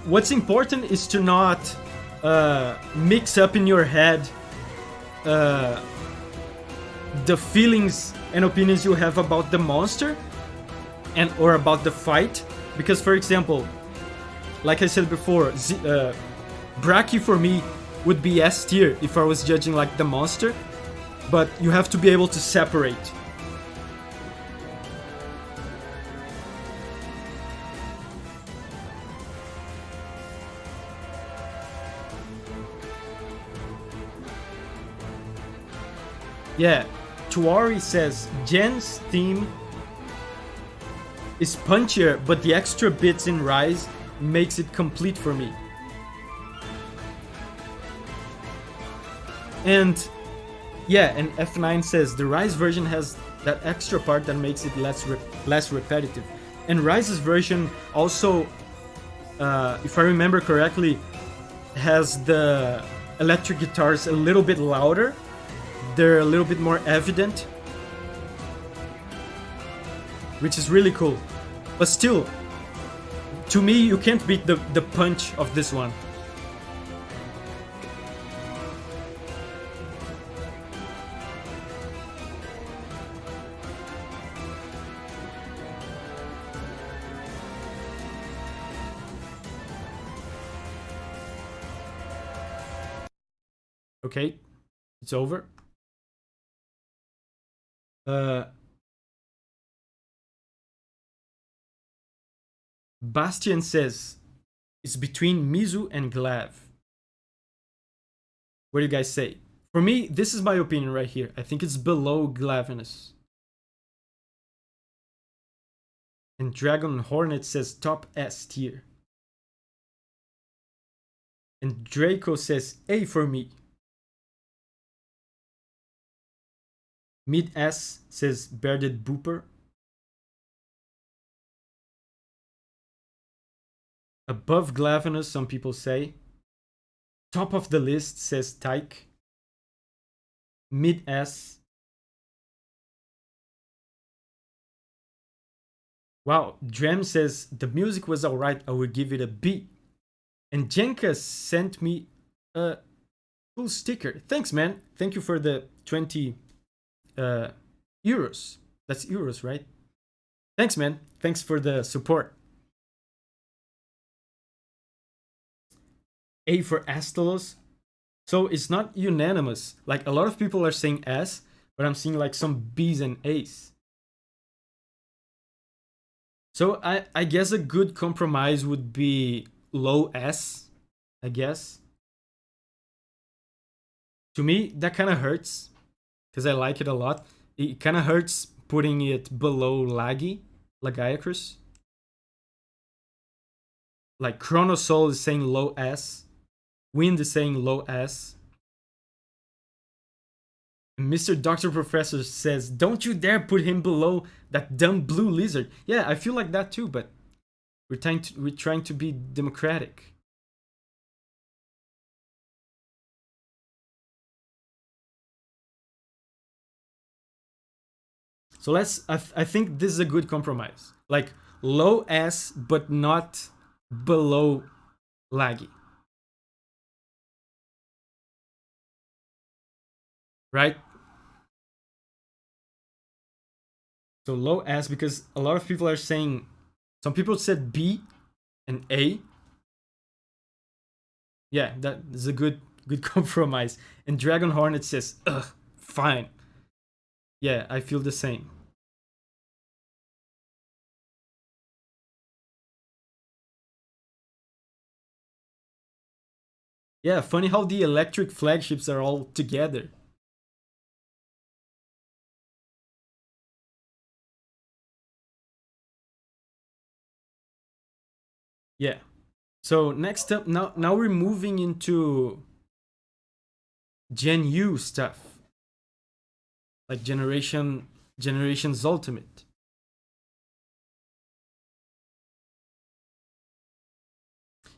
What's important is to not mix up in your head the feelings and opinions you have about the monster and or about the fight. Because, for example, like I said before, Braki for me would be S tier if I was judging like the monster, but you have to be able to separate. Yeah, Tuari says Jen's theme is punchier, but the extra bits in Rise makes it complete for me. And yeah, and F9 says the Rise version has that extra part that makes it less repetitive. And Rise's version also, if I remember correctly, has the electric guitars a little bit louder. They're a little bit more evident, which is really cool. But still, To me, you can't beat the punch of this one. Okay, it's over. Bastian says it's between Mizu and Glav. What do you guys say? For me, this is my opinion right here. I think it's below Glavenus. And Dragon Hornet says top S tier. And Draco says A for me. Mid S says Bearded Booper. Above Glavenus, some people say. Top of the list says Tyke. Mid S. Wow, Drem says the music was alright, I would give it a B. And Jenka sent me a cool sticker. Thanks, man. Thank you for the 20 euros. That's euros, right? Thanks, man. Thanks for the support. A for Astalos. So it's not unanimous. Like a lot of people are saying S, but I'm seeing like some B's and A's. So I guess a good compromise would be low S, I guess. To me, that kind of hurts because I like it a lot. It kind of hurts putting it below Lagiacrus. Like Chronosoul is saying low S. Wind is saying low S. Mr. Doctor Professor says, don't you dare put him below that dumb blue lizard. Yeah, I feel like that too, but we're trying to be democratic. So I think this is a good compromise. Like low S, but not below Laggy. Right? So low S because a lot of people are saying, some people said B and A. Yeah, that is a good compromise. And Dragon Hornet says, ugh, fine. Yeah, I feel the same. Yeah, funny how the electric flagships are all together. Yeah. So next up, now we're moving into Gen U stuff. Like Generations Ultimate.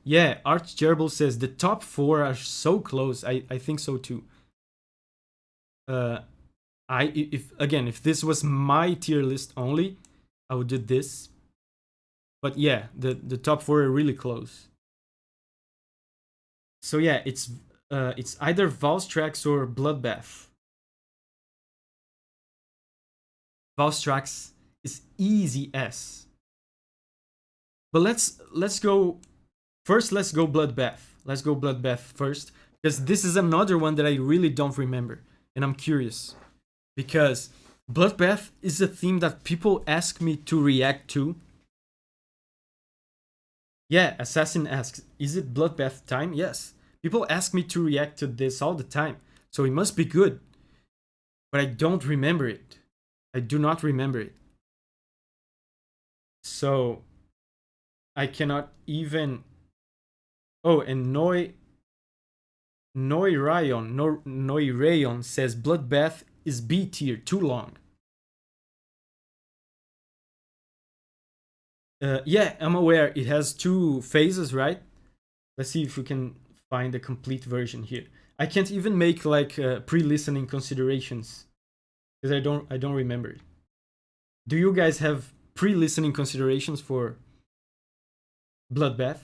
Yeah, Arch Gerbil says the top 4 are so close. I think so too. If this was my tier list only, I would do this. But yeah, the top 4 are really close. So yeah, it's either Valstrax or Bloodbath. Valstrax is easy S. But let's go first. Let's go Bloodbath. Let's go Bloodbath first because this is another one that I really don't remember, and I'm curious because Bloodbath is a theme that people ask me to react to. Yeah, Assassin asks, is it Bloodbath time? Yes. People ask me to react to this all the time, so it must be good. But I don't remember it. I do not remember it. So I cannot even. Oh, and Rayon says Bloodbath is B tier, too long. Yeah, I'm aware it has 2 phases, right? Let's see if we can find the complete version here. I can't even make like pre-listening considerations because I don't remember it. Do you guys have pre-listening considerations for Bloodbath.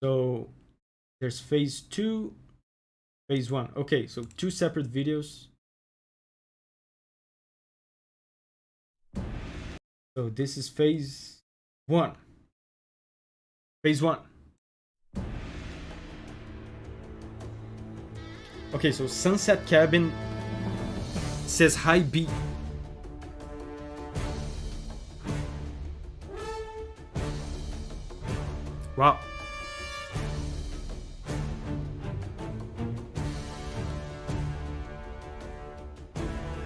So there's phase 2, phase 1. Okay, so 2 separate videos. So this is phase 1. Phase 1. Okay, so Sunset Cabin says hi B. Wow.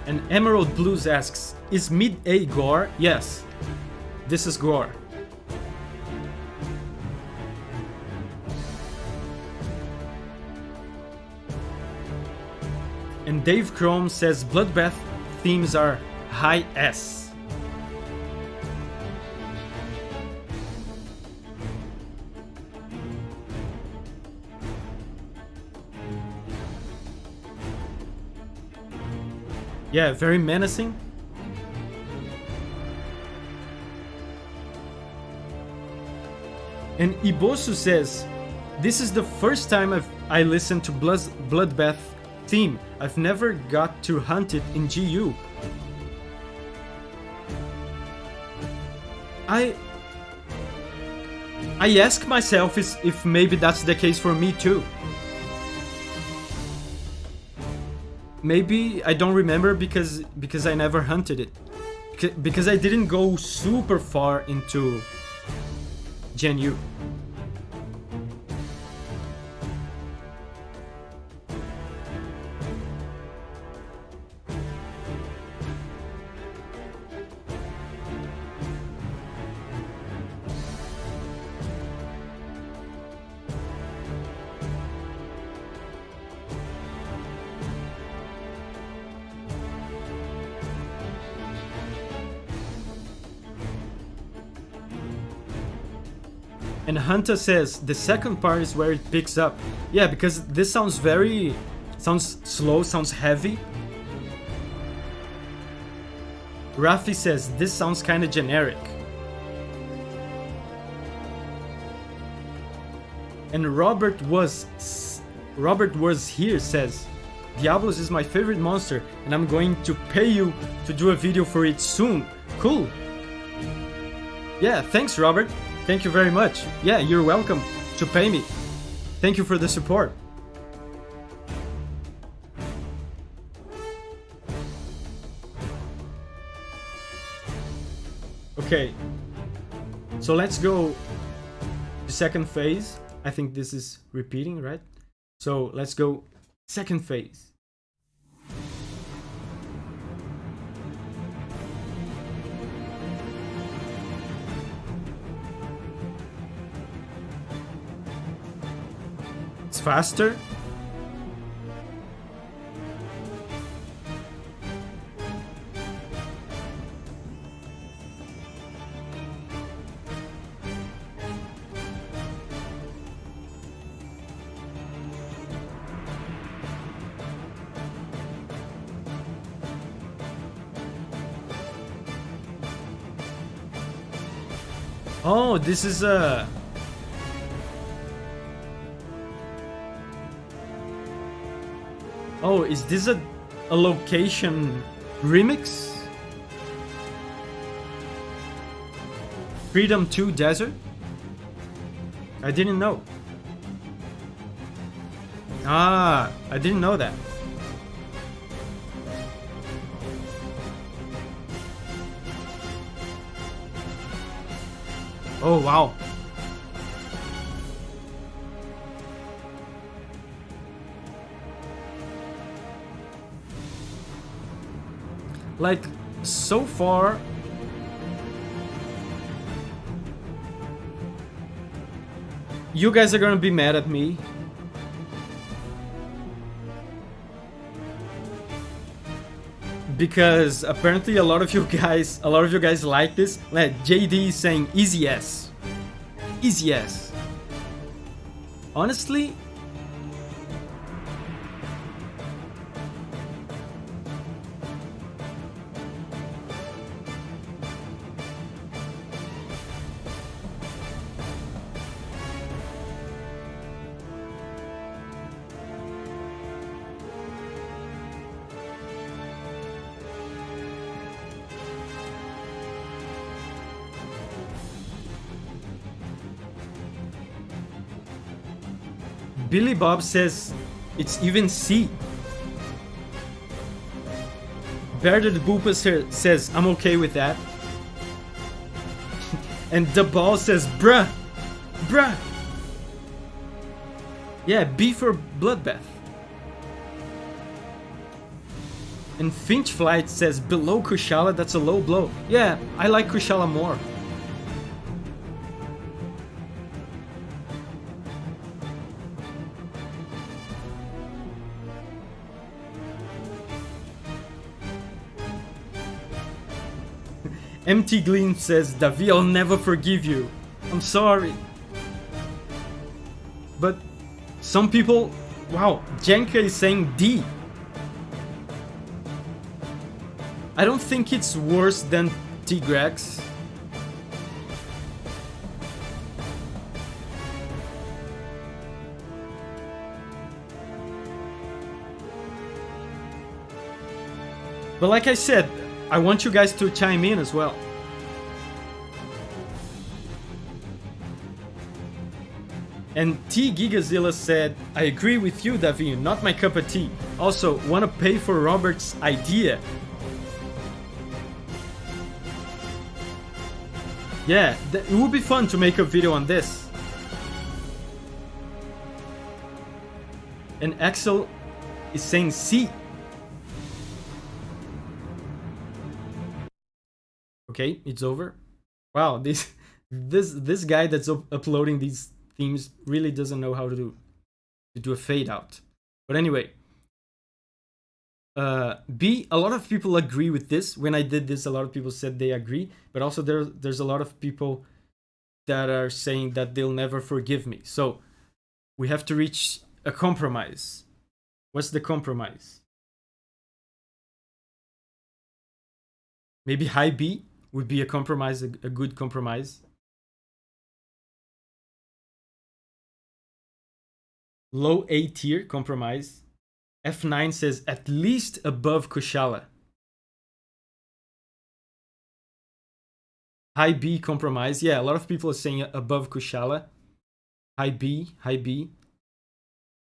And Emerald Blues asks, is mid-A gore? Yes, this is gore. And Dave Chrome says Bloodbath themes are high S. Yeah, very menacing. And Ibosu says, this is the first time I listened to Bloodbath theme. I've never got to hunt it in GU. I ask myself if maybe that's the case for me too. Maybe I don't remember because I never hunted it. Because I didn't go super far into Gen U. And Hunter says the second part is where it picks up. Yeah, because this sounds slow, sounds heavy. Rafi says this sounds kind of generic. And Robert was here says Diablos is my favorite monster and I'm going to pay you to do a video for it soon. Cool. Yeah, thanks Robert. Thank you very much. Yeah, you're welcome to pay me. Thank you for the support. Okay, so let's go to second phase. I think this is repeating, right? So let's go second phase. It's faster. Oh, this is a... Oh, is this a location remix? Freedom 2 Desert? I didn't know. Ah, I didn't know that. Oh, wow. Like, so far... You guys are gonna be mad at me. Because apparently a lot of you guys like this. Like JD is saying easy yes. Easy yes. Honestly, Billy Bob says it's even C. Bernard Boopa says I'm okay with that. And the ball says bruh. Bruh. Yeah, B for Bloodbath. And Finch Flight says below Kushala, that's a low blow. Yeah, I like Kushala more. MT Gleam says, Davi, I'll never forgive you. I'm sorry. But some people... Wow, Jenka is saying D. I don't think it's worse than Tigrex. But like I said, I want you guys to chime in as well. And T Gigazilla said, I agree with you, Davi, not my cup of tea. Also, wanna pay for Robert's idea. Yeah, it would be fun to make a video on this. And Axel is saying C. Okay, it's over. Wow, this guy that's uploading these themes really doesn't know how to do a fade out. But anyway, B, a lot of people agree with this. When I did this, a lot of people said they agree, but also there's a lot of people that are saying that they'll never forgive me. So we have to reach a compromise. What's the compromise? Maybe high B would be a compromise, a good compromise. Low A tier compromise. F9 says at least above Kushala. High B compromise. Yeah, a lot of people are saying above Kushala. High B, high B.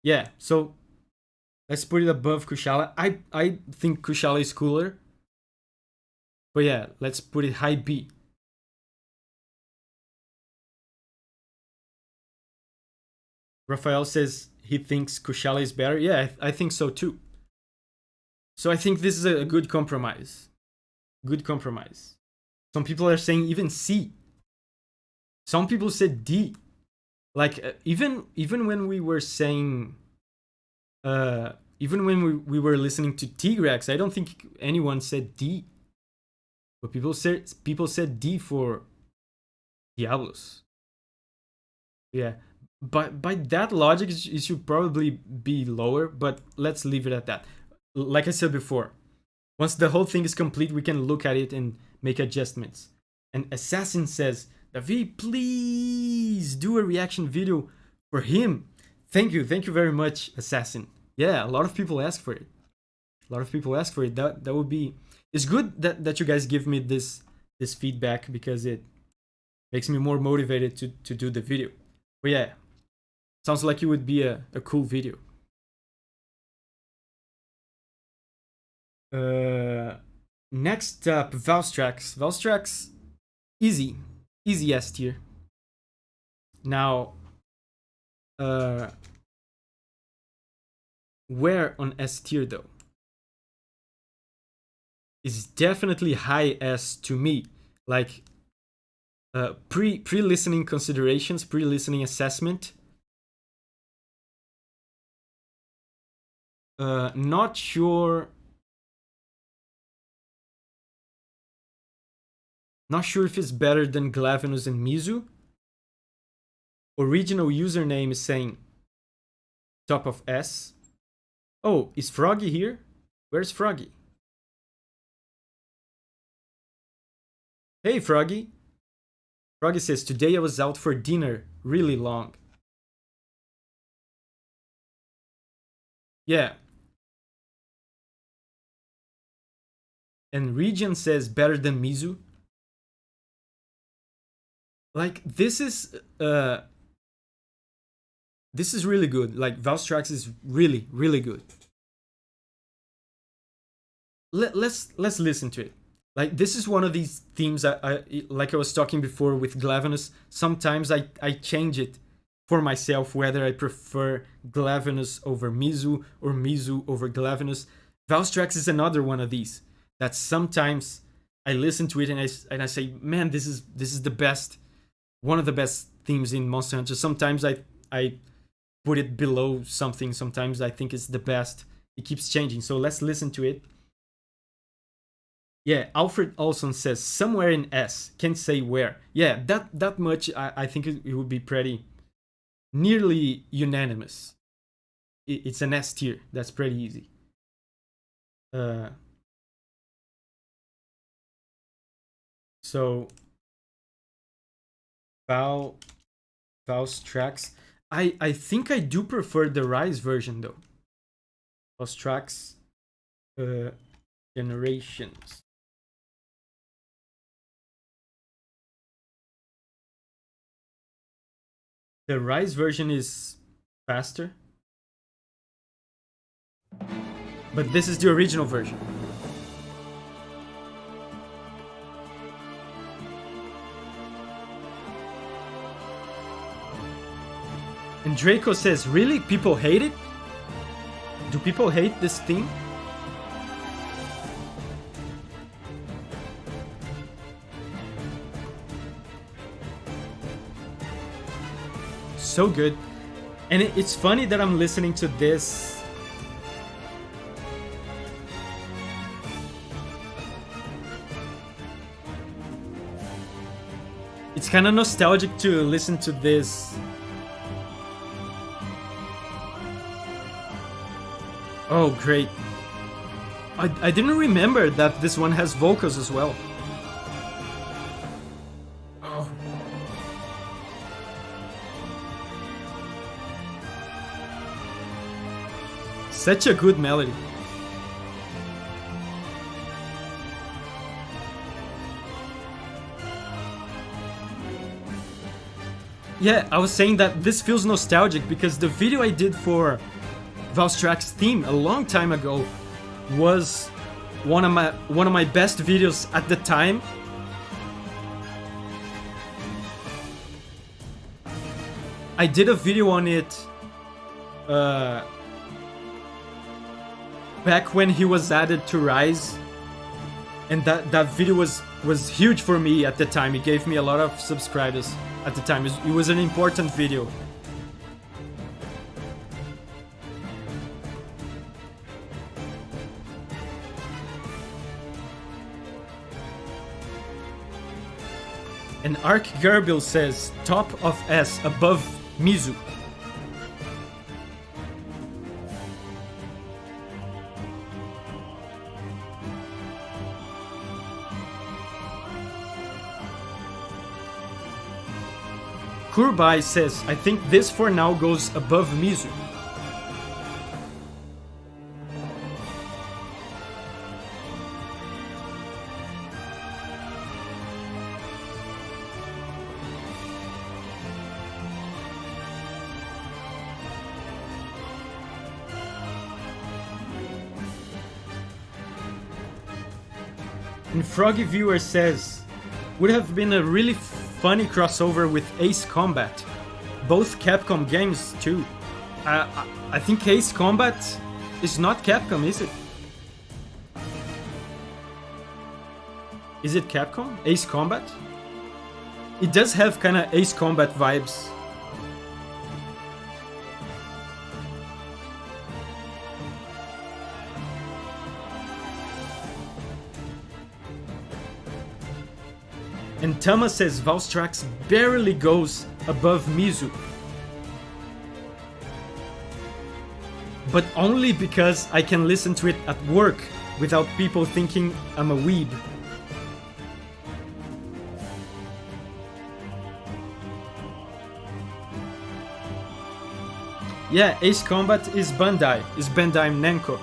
Yeah, so let's put it above Kushala. I think Kushala is cooler. But yeah, let's put it high B. Raphael says he thinks Kushala is better. Yeah, I think so too. So I think this is a good compromise. Good compromise. Some people are saying even C. Some people said D. Like even when we were saying, even when we were listening to Tigrex, I don't think anyone said D. But people said D for Diablos. Yeah. But by that logic, it should probably be lower, but let's leave it at that. Like I said before, once the whole thing is complete, we can look at it and make adjustments. And Assassin says, Davi, please do a reaction video for him. Thank you very much, Assassin. Yeah, a lot of people ask for it. A lot of people ask for it. That would be... It's good that you guys give me this feedback because it makes me more motivated to do the video. But yeah, sounds like it would be a cool video. Next up, Valstrax. Valstrax, easy S tier. Now, where on S tier though? Is definitely high S to me. Like pre-listening considerations, pre-listening assessment. Not sure. Not sure if it's better than Glavenus and Mizu. Original username is saying top of S. Oh, is Froggy here? Where's Froggy? Hey, Froggy. Froggy says, today I was out for dinner, really long. Yeah. And Region says, better than Mizu. Like, this is really good. Like, Valve's tracks is really, really good. Let's listen to it. Like, this is one of these themes I like I was talking before with Glavenus. Sometimes I change it for myself, whether I prefer Glavenus over Mizu or Mizu over Glavenus. Valve's tracks is another one of these that sometimes I listen to it and I say, man, this is the best, one of the best themes in Monster Hunter. Sometimes I put it below something. Sometimes I think it's the best. It keeps changing. So let's listen to it. Yeah, Alfred Olson says somewhere in S. Can't say where. Yeah, that much I think it would be pretty nearly unanimous. It's an S tier. That's pretty easy. So Valve's tracks. I think I do prefer the Rise version though. Valve's tracks generations. The Rise version is faster. But this is the original version. And Draco says, really? People hate it? Do people hate this theme? So good. And it's funny that I'm listening to this. It's kind of nostalgic to listen to this. Oh, great. I didn't remember that this one has vocals as well. Oh. Such a good melody. Yeah, I was saying that this feels nostalgic because the video I did for Valve's tracks theme a long time ago was one of my best videos at the time. I did a video on it back when he was added to Rise, and that video was huge for me at the time. It gave me a lot of subscribers at the time. It was an important video. And Ark Gerbil says, top of S, above Mizu. Kurbai says, I think this for now goes above Mizu. And Froggy Viewer says, would have been a really funny crossover with Ace Combat. Both Capcom games too. I think Ace Combat is not Capcom, is it? Is it Capcom? Ace Combat? It does have kind of Ace Combat vibes. And Tama says Valve's tracks barely goes above Mizu. but only because I can listen to it at work without people thinking I'm a weeb. Yeah, Ace Combat is Bandai Namco.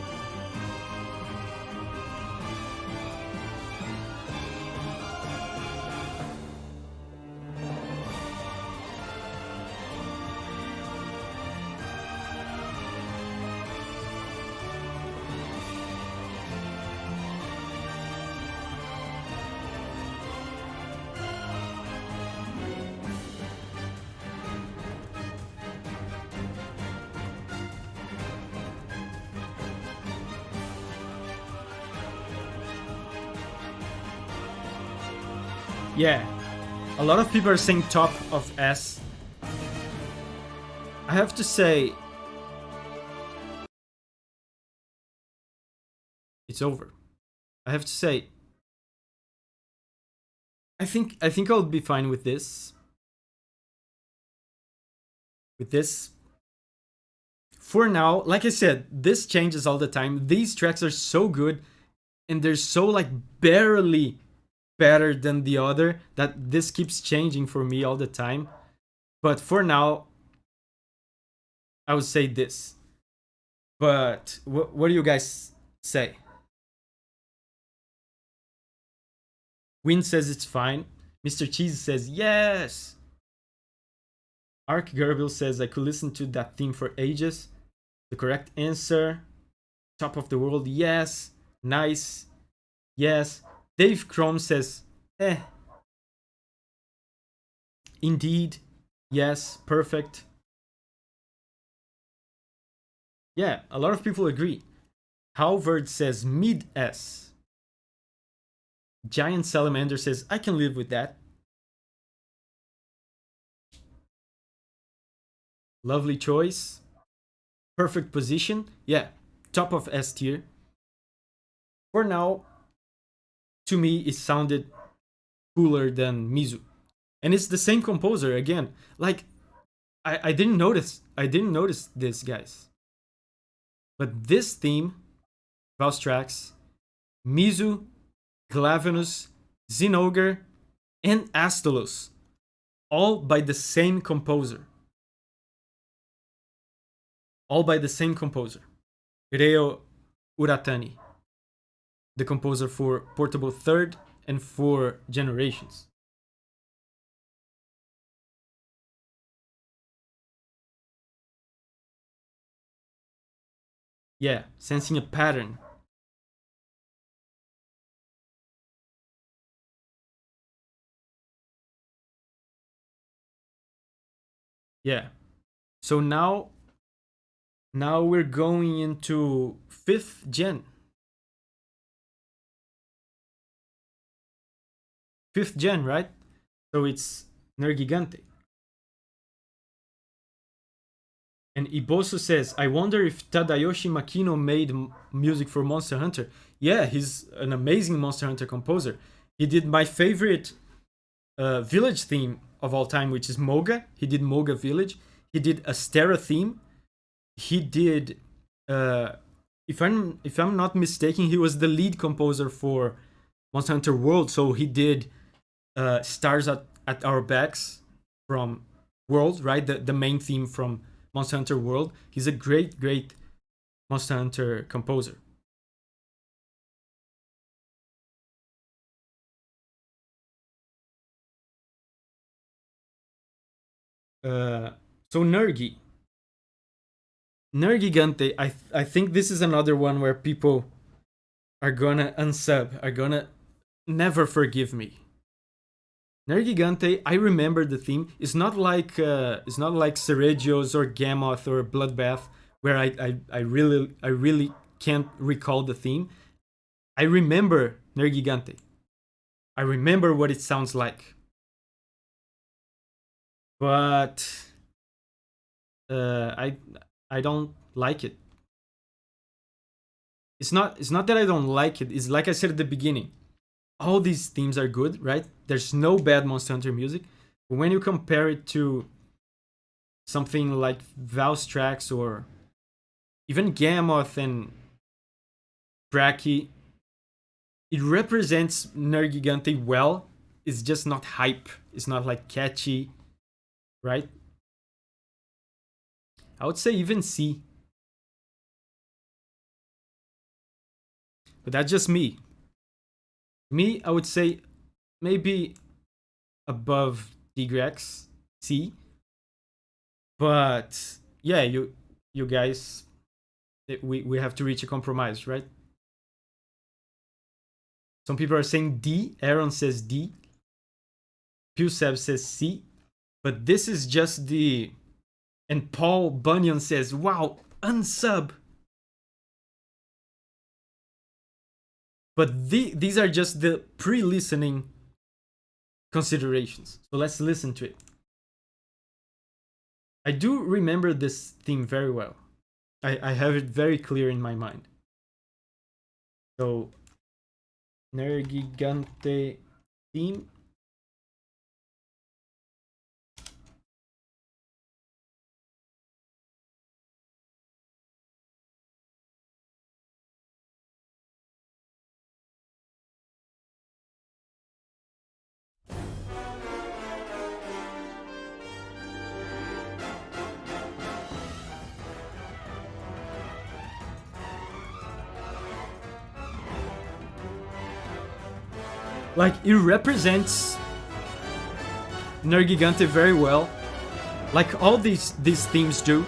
Yeah, a lot of people are saying top of S. I have to say, it's over. I have to say, I think I'll be fine with this. For now, like I said, this changes all the time. These tracks are so good, and they're so like barely better than the other that this keeps changing for me all the time. But for now, I would say this. But what do you guys say? Win says it's fine. Mr. Cheese says yes. Ark Gerbil says I could listen to that theme for ages. The correct answer. Top of the world, yes. Nice. Yes. Dave Chrome says, eh. Indeed. Yes. Perfect. Yeah, a lot of people agree. Halvard says mid S. Giant Salamander says I can live with that. Lovely choice. Perfect position. Yeah, top of S tier. For now, to me, it sounded cooler than Mizu. And it's the same composer again. Like, I didn't notice this, guys. But this theme, Valstrax, Mizu, Glavenus, Zinogre, and Astalos, all by the same composer. Reo Uratani, the composer for Portable 3rd and 4 generations. Yeah, sensing a pattern. Yeah. So now we're going into 5th gen. 5th gen, right? So it's Nergigante. And Ibosu says, I wonder if Tadayoshi Makino made music for Monster Hunter. Yeah, he's an amazing Monster Hunter composer. He did my favorite village theme of all time, which is Moga. He did Moga Village. He did Astera theme. He did, if I'm not mistaken, he was the lead composer for Monster Hunter World. So he did Stars at Our Backs from World, right? The main theme from Monster Hunter World. He's a great Monster Hunter composer. So Nergigante, I think this is another one where people are gonna unsub, are gonna never forgive me. Nergigante, I remember the theme. It's not like Ceregios or Gammoth or Bloodbath, where I really can't recall the theme. I remember Nergigante. I remember what it sounds like. But I don't like it. It's not that I don't like it. It's like I said at the beginning. All these themes are good, right? There's no bad Monster Hunter music. But when you compare it to something like Valstrax or even Gammoth and Bracky, it represents Nergigante well. It's just not hype. It's not like catchy, right? I would say even C. But that's just me. Me, I would say maybe above Tigrex, C. But yeah, you guys, we have to reach a compromise, right? Some people are saying D. Aaron says D. Puseb says C. But this is just the... And Paul Bunyan says, wow, unsub. But these are just the pre-listening considerations. So let's listen to it. I do remember this theme very well. I have it very clear in my mind. So, Nergigante theme. Like, it represents Nergigante very well. Like all these themes do.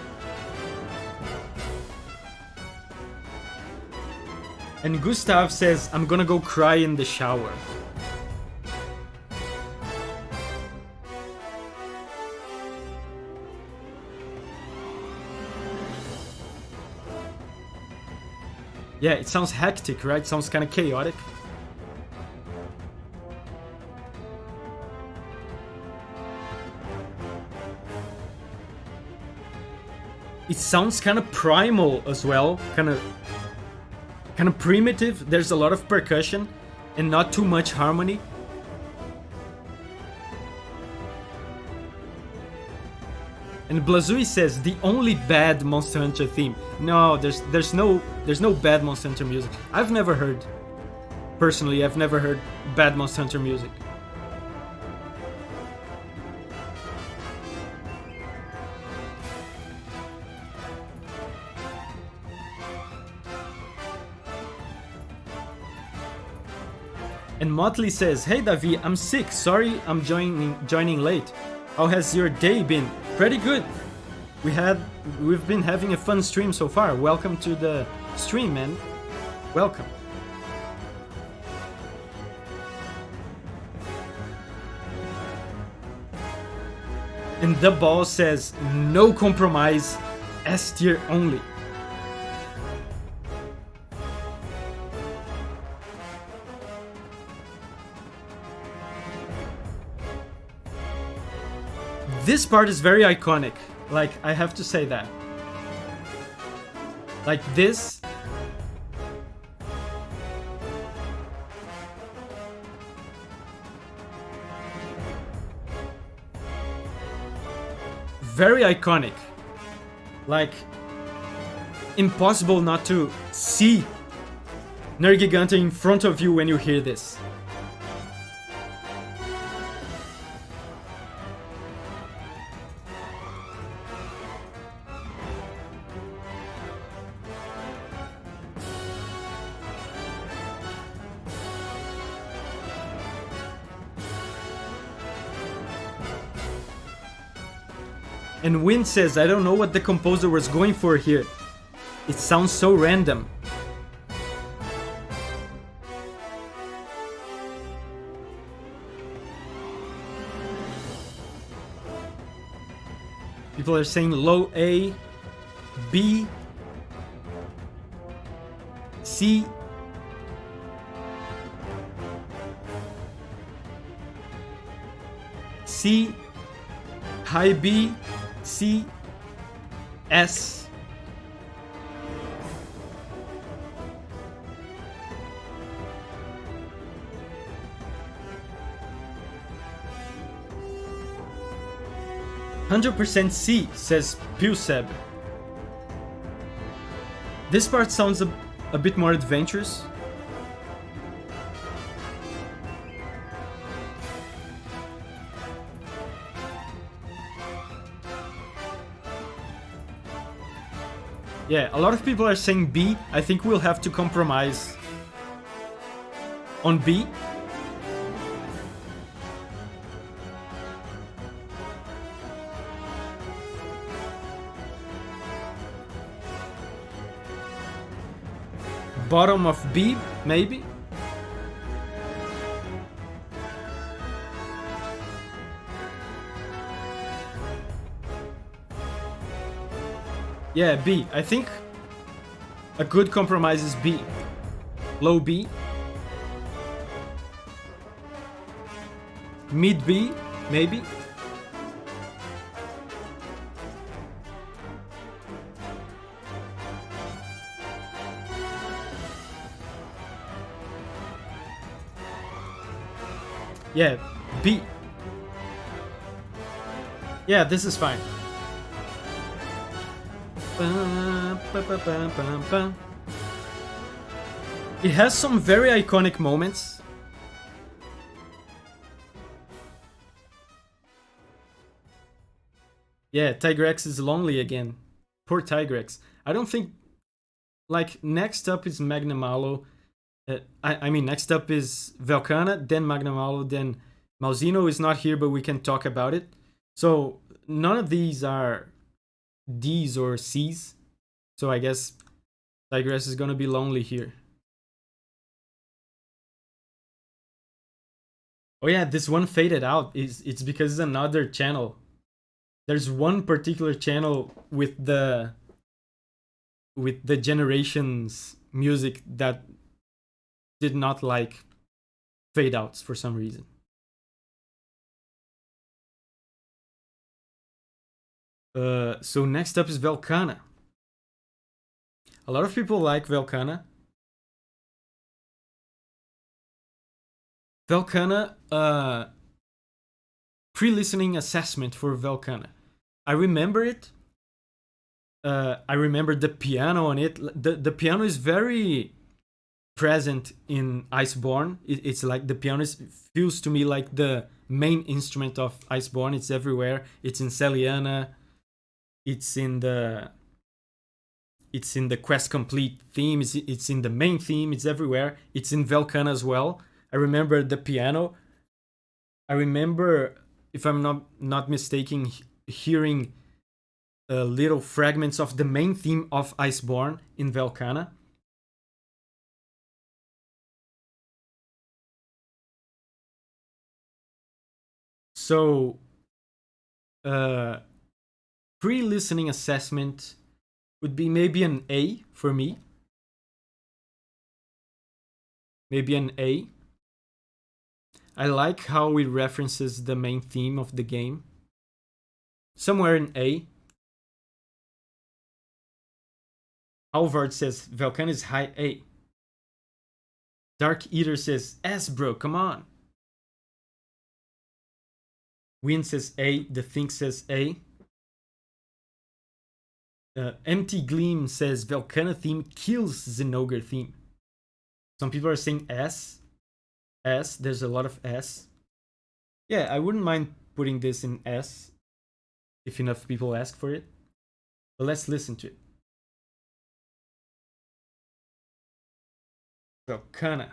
And Gustav says, I'm gonna go cry in the shower. Yeah, it sounds hectic, right? It sounds kind of chaotic. It sounds kind of primal as well, kind of primitive. There's a lot of percussion and not too much harmony. And Blazui says the only bad Monster Hunter theme. No, there's no bad Monster Hunter music. I've never heard bad Monster Hunter music. And Motley says, hey Davi, I'm sick. Sorry I'm joining late. How has your day been? Pretty good. We've been having a fun stream so far. Welcome to the stream, man. Welcome. And the ball says, no compromise, S tier only. This part is very iconic. Like, I have to say that. Like this. Very iconic. Like, impossible not to see Nergigante in front of you when you hear this. And Win says, I don't know what the composer was going for here. It sounds so random. People are saying low A, B, C. C, high B, C, S. "100% C," says Puseb. This part sounds a bit more adventurous. Yeah, a lot of people are saying B. I think we'll have to compromise on B. Bottom of B, maybe? Yeah, B. I think a good compromise is B. Low B. Mid B, maybe? Yeah, B. Yeah, this is fine. It has some very iconic moments. Yeah, Tigrex is lonely again. Poor Tigrex. I don't think... Like, next up is Magnamalo. I mean, next up is Velcana, then Magnamalo, then Malzino is not here, but we can talk about it. So, none of these are D's or C's. So I guess Tigress is gonna be lonely here. Oh yeah, this one faded out. It's because it's another channel. There's one particular channel with the generations music that did not like fade outs for some reason. So next up is Velcana. A lot of people like Velcana. Velcana, pre-listening assessment for Velcana. I remember it. I remember the piano on it. The piano is very present in Iceborne. It's like the piano feels to me like the main instrument of Iceborne. It's everywhere. It's in Celiana. It's in the Quest Complete theme. It's in the main theme. It's everywhere. It's in Velcana as well. I remember the piano. I remember, if I'm not mistaken, hearing little fragments of the main theme of Iceborne in Velcana. So, pre-listening assessment would be maybe an A for me. Maybe an A. I like how it references the main theme of the game. Somewhere in A. Alvard says Velcana is high A. Dark Eater says S, bro, come on. Win says A. The Think says A. Empty Gleam says Velcana theme kills Zinogre theme. Some people are saying S. S. There's a lot of S. Yeah, I wouldn't mind putting this in S if enough people ask for it. But let's listen to it. Velcana.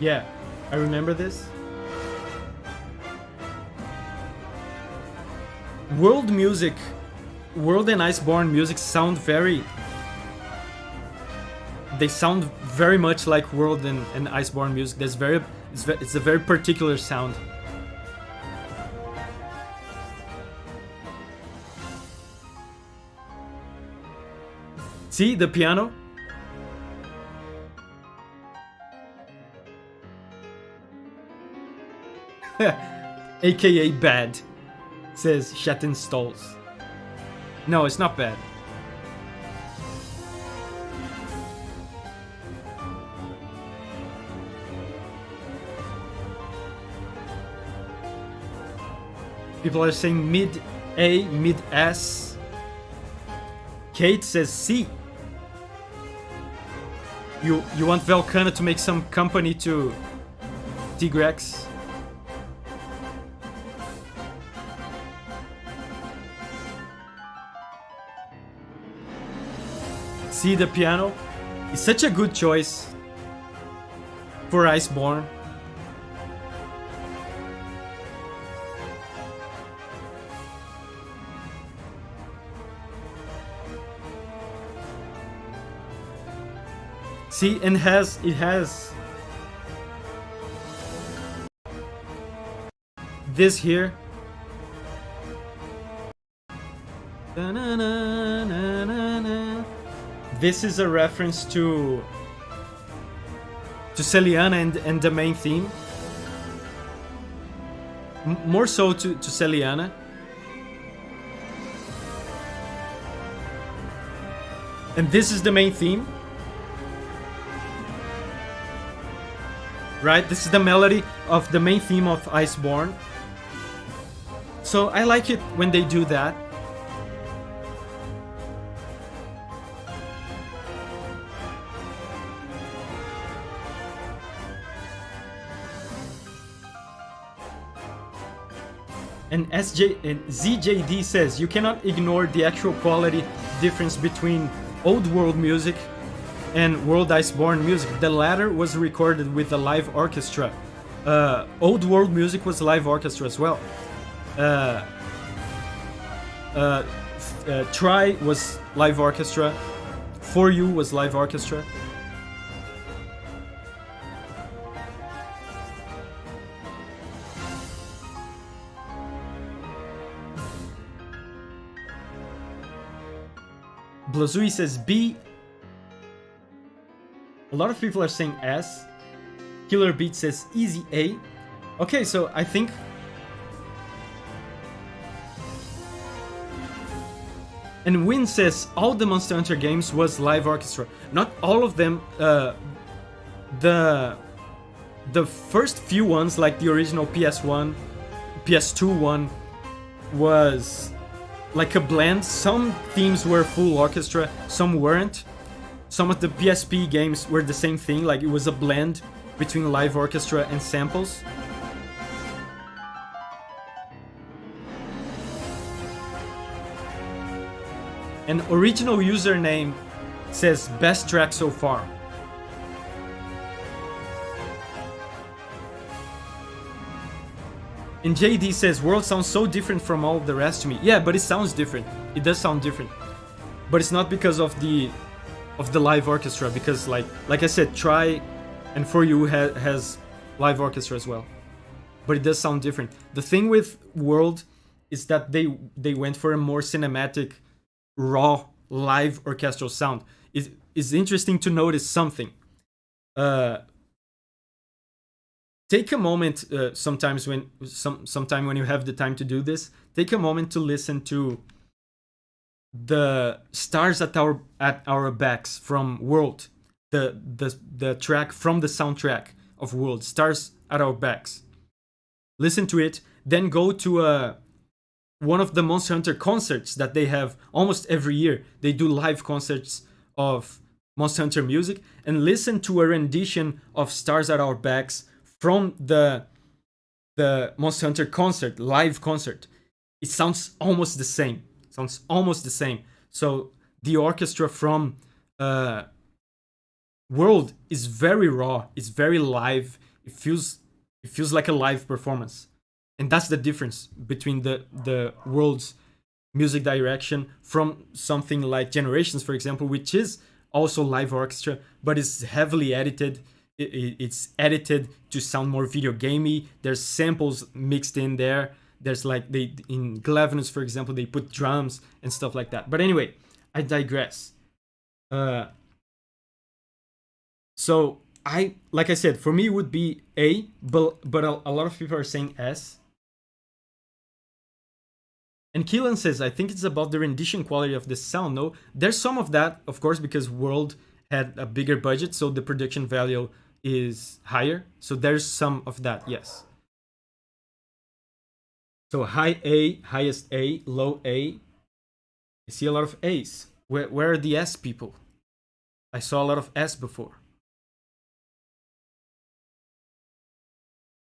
Yeah, I remember this. World music, World and Iceborne music sound very... They sound very much like World and Iceborne music. It's a very particular sound. See the piano? AKA bad, says Shatten Stalls. No, it's not bad. People are saying mid A, mid S. Kate says C. You want Velcana to make some company to Tigrex? See the piano? It's such a good choice for Iceborne. See, and it has this here. This is a reference to Celiana and the main theme. More so to Celiana. And this is the main theme. Right? This is the melody of the main theme of Iceborne. So I like it when they do that. And ZJD says you cannot ignore the actual quality difference between old world music and World Iceborne music. The latter was recorded with a live orchestra. Old world music was live orchestra as well. Try was live orchestra. For You was live orchestra. Blazui says B. A lot of people are saying S. Killer Beat says easy A. Okay, so I think and Win says all the Monster Hunter games was live orchestra. Not all of them. The first few ones, like the original PS1, PS2 one, was like a blend. Some themes were full orchestra, some weren't. Some of the PSP games were the same thing, like it was a blend between live orchestra and samples. An original username says best track so far. And JD says World sounds so different from all of the rest to me. Yeah, but it sounds different. It does sound different. But it's not because of the live orchestra, because like I said, Try and For You has live orchestra as well. But it does sound different. The thing with World is that they went for a more cinematic, raw, live orchestral sound. It's interesting to notice something. Take a moment sometimes sometime when you have the time to do this. Take a moment to listen to the Stars at Our Backs from World, the track from the soundtrack of World, Stars at Our Backs. Listen to it, then go to one of the Monster Hunter concerts that they have almost every year. They do live concerts of Monster Hunter music, and listen to a rendition of Stars at Our Backs from the Monster Hunter concert, live concert. It sounds almost the same. So the orchestra from World is very raw. It's very live. It feels like a live performance, and that's the difference between the World's music direction from something like Generations, for example, which is also live orchestra, but it's heavily edited. It's edited to sound more video gamey. There's samples mixed in there. There's like in Glavenus, for example, they put drums and stuff like that. But anyway, I digress. So like I said, for me it would be A, but a lot of people are saying S. And Keelan says, I think it's about the rendition quality of the sound. No, there's some of that, of course, because World had a bigger budget, so the production value is higher. So there's some of that, yes. So high A, highest A, low A. I see a lot of A's. Where are the S people? I saw a lot of S before.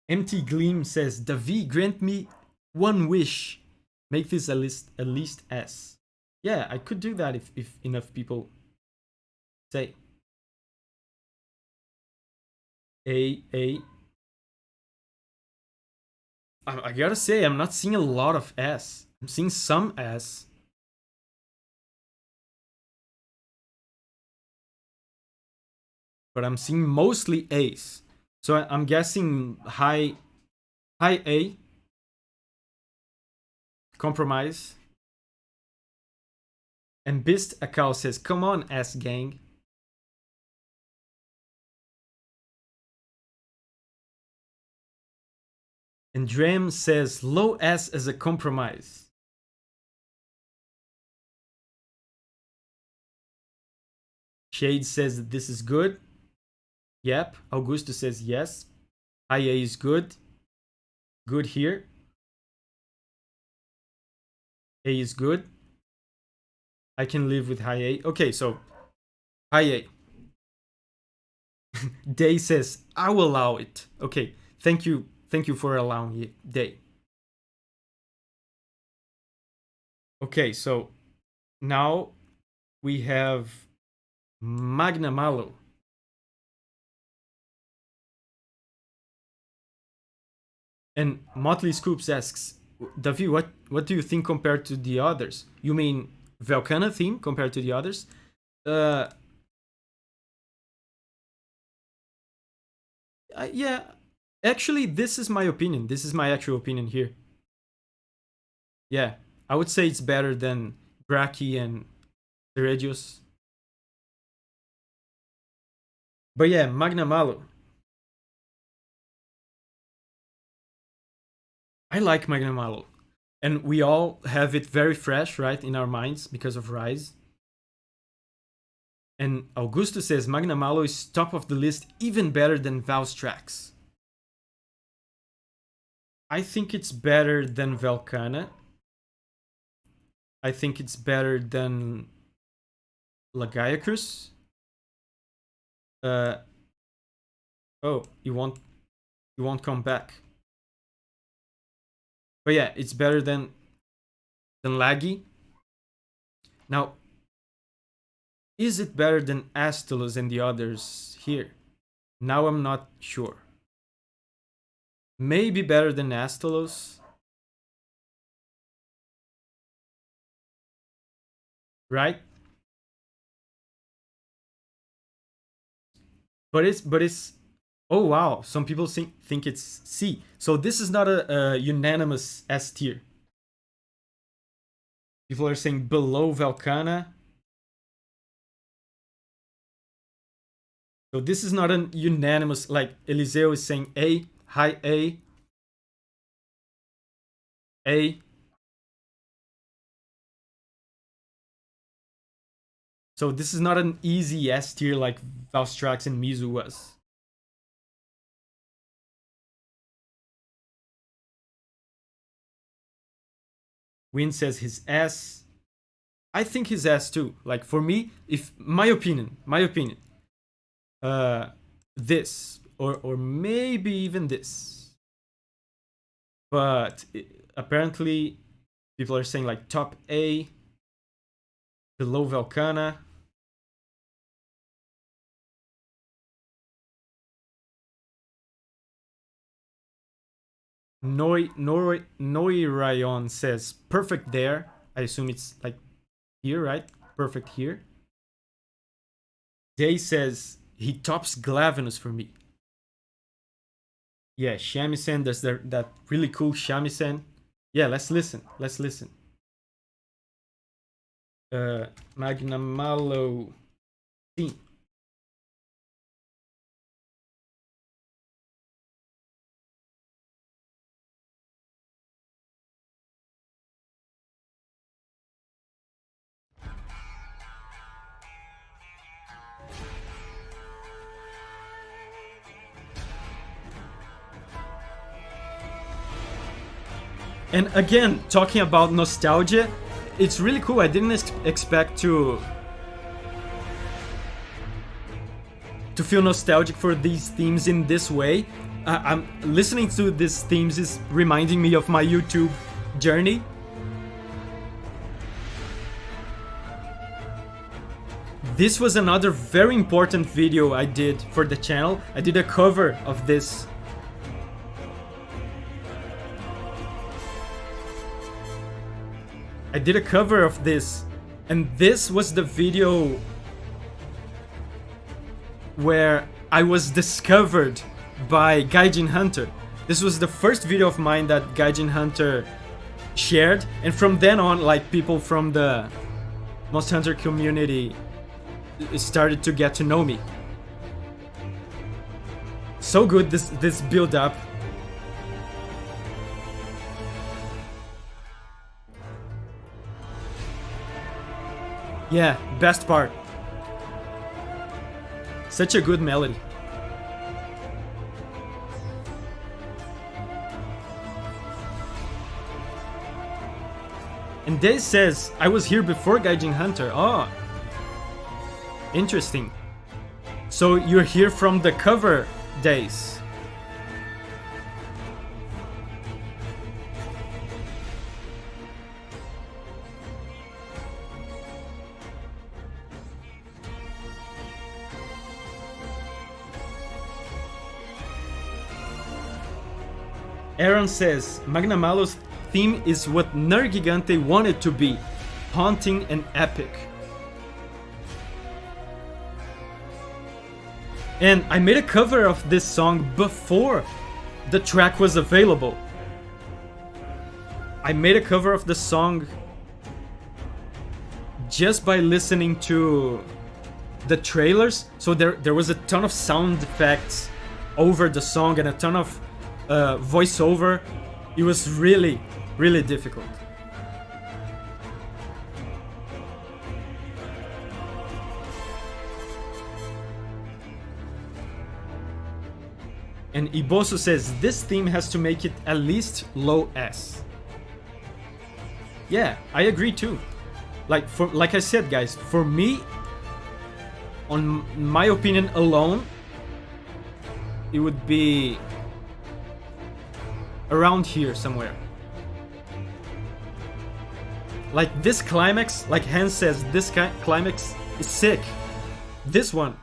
Empty Gleam says, Davi, grant me one wish. Make this at least S. Yeah, I could do that if enough people say. A. I gotta say, I'm not seeing a lot of S. I'm seeing some S. But I'm seeing mostly A's. So I'm guessing high A, compromise. And Bist Akal says, come on, S gang. And Dram says, low S as a compromise. Shade says this is good. Yep. Augusto says yes. High A is good. Good here. A is good. I can live with high A. Okay, so high A. Day says, I will allow it. Okay, thank you. Thank you for allowing it, Day. Okay, so now we have Magna Malo. And Motley Scoops asks, Davi, what do you think compared to the others? You mean Velcana theme compared to the others? Uh, yeah, actually, this is my opinion. This is my actual opinion here. Yeah, I would say it's better than Braki and Teregios. But yeah, Magna Malo. I like Magna Malo. And we all have it very fresh, right, in our minds because of Rise. And Augusto says Magna Malo is top of the list, even better than Val's tracks. I think it's better than Velcana. I think it's better than Lagiacruz. Uh, oh, you won't come back. But yeah, it's better than Laggy. Now, is it better than Astalos and the others here? Now I'm not sure. Maybe better than Astalos. Right? But it's oh wow, some people think it's C. So this is not a unanimous S tier. People are saying below Velcana. So this is not an unanimous, like Eliseo is saying A, high A, A. So this is not an easy S tier like Valstrax and Mizu was. Win says his S. I think his S too. Like for me, if my opinion, uh, this or maybe even this, but apparently people are saying like top A, below Velcana. Noi Rayon says perfect there. I assume it's like here, right? Perfect here. Day says he tops Glavenus for me. Yeah, Shamisen, there's that really cool Shamisen. Yeah, let's listen. Let's listen. Magnamalo theme. And again, talking about nostalgia, it's really cool. I didn't expect to feel nostalgic for these themes in this way. I'm listening to these themes is reminding me of my YouTube journey. This was another very important video I did for the channel. I did a cover of this. I did a cover of this, and this was the video where I was discovered by Gaijin Hunter. This was the first video of mine that Gaijin Hunter shared, and from then on, like, people from the Monster Hunter community started to get to know me. So good, this build up. Yeah, best part. Such a good melody. And Days says, I was here before Gaijin Hunter. Oh, interesting. So you're here from the cover days. Aaron says, Magna Malo's theme is what Nergigante wanted to be, haunting and epic. And I made a cover of this song before the track was available. I made a cover of the song just by listening to the trailers. So there was a ton of sound effects over the song and a ton of voiceover. It was really, really difficult. And Ibosu says this theme has to make it at least low S. Yeah, I agree too. Like I said, guys, for me, on my opinion alone, it would be around here somewhere. Like this climax, like Hans says, this climax is sick. This one.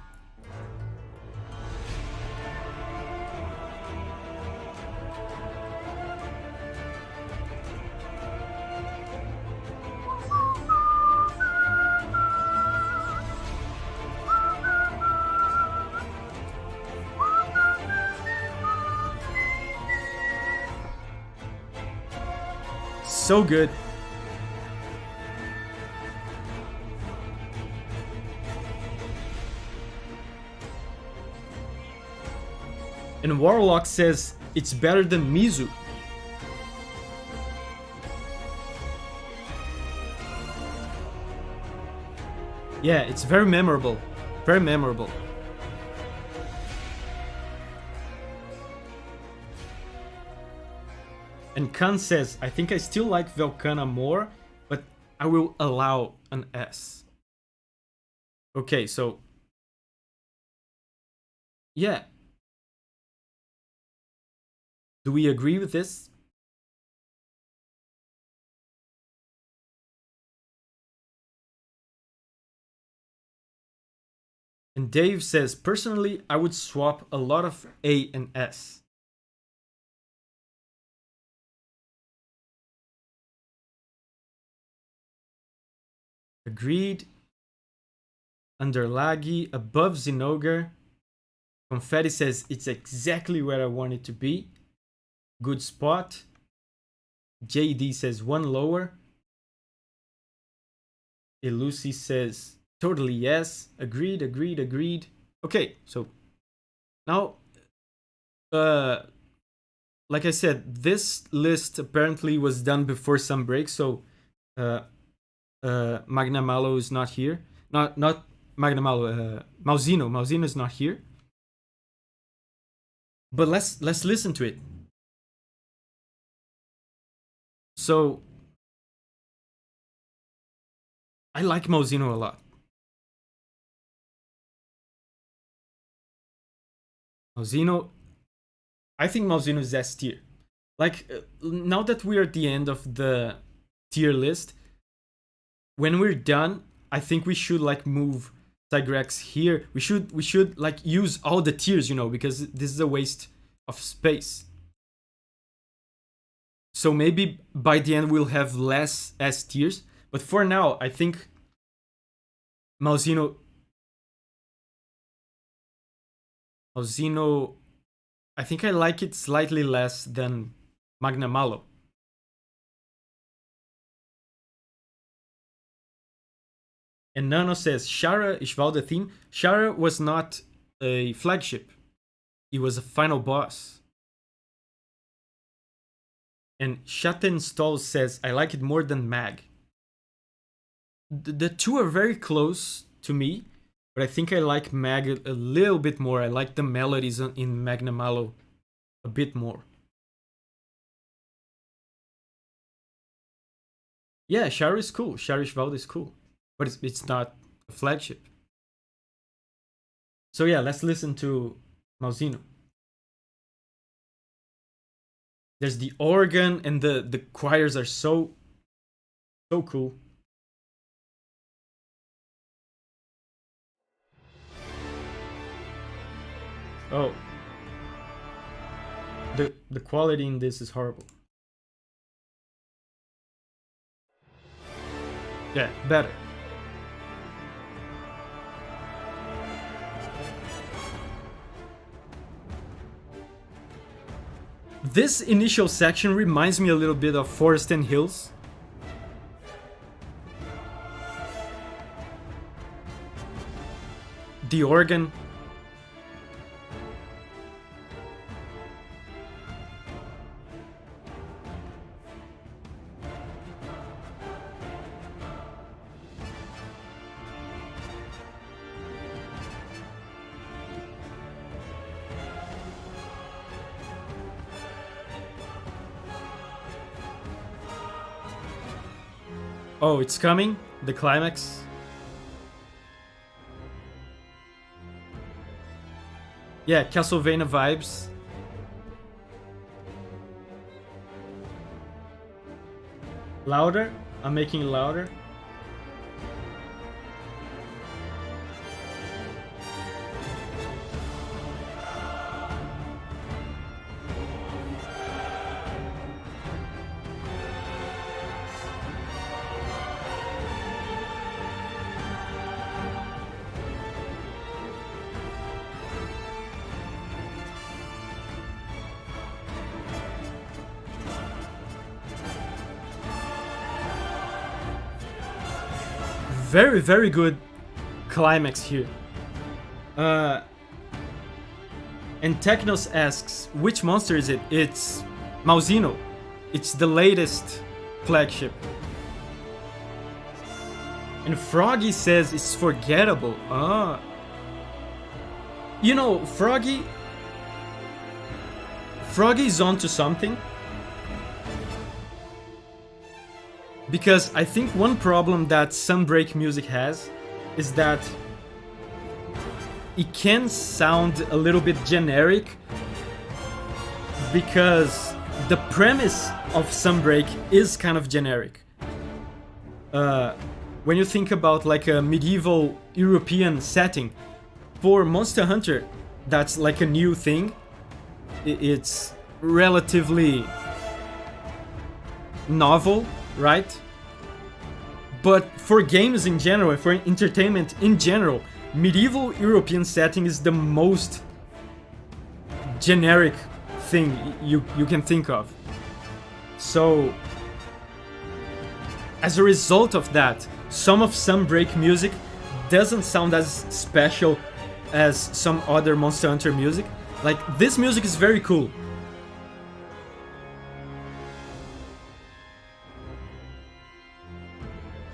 So good. And Warlock says it's better than Mizu. Yeah, it's very memorable. Very memorable. And Khan says, I think I still like Velcana more, but I will allow an S. Okay, so... yeah. Do we agree with this? And Dave says, personally, I would swap a lot of A and S. Agreed. Under Laggy, above Zinogre. Confetti says it's exactly where I want it to be. Good spot. JD says one lower. Elusi says totally yes. Agreed, agreed, agreed. Okay, so now, like I said, this list apparently was done before some break, so Magna Malo is not here. Not Magna Malo. Mauzino. Mauzino is not here. But let's listen to it. So I like Malzeno a lot. Malzeno, I think Malzeno is S tier. Like now that we're at the end of the tier list, when we're done, I think we should like move Tigrex here. We should like use all the tiers, because this is a waste of space. So maybe by the end we'll have less S tiers, but for now I think Malzeno, Malzeno, I think I like it slightly less than Magna Malo. And Nano says Shara Ishval the theme. Shara was not a flagship. He was a final boss. And Shaten Stall says I like it more than Mag. The two are very close to me, but I think I like Mag a little bit more. I like the melodies in Magna Malo a bit more. Yeah, Shara is cool. Shara Ishval is cool, but it's not a flagship. So yeah, let's listen to Malzeno. There's the organ and the choirs are so cool. Oh, the quality in this is horrible. Yeah, better. This initial section reminds me a little bit of Forest and Hills. The organ. Oh, it's coming? The climax? Yeah, Castlevania vibes. Louder? I'm making it louder. Very, very good climax here. And Technos asks, which monster is it? It's Malzeno. It's the latest flagship. And Froggy says it's forgettable. Ah. You know, Froggy is onto something. Because I think one problem that Sunbreak music has is that it can sound a little bit generic because the premise of Sunbreak is kind of generic. When you think about like a medieval European setting, for Monster Hunter, that's like a new thing. It's relatively novel, right? But for games in general, for entertainment in general, medieval European setting is the most generic thing you can think of. So, as a result of that, some of Sunbreak music doesn't sound as special as some other Monster Hunter music. Like, this music is very cool.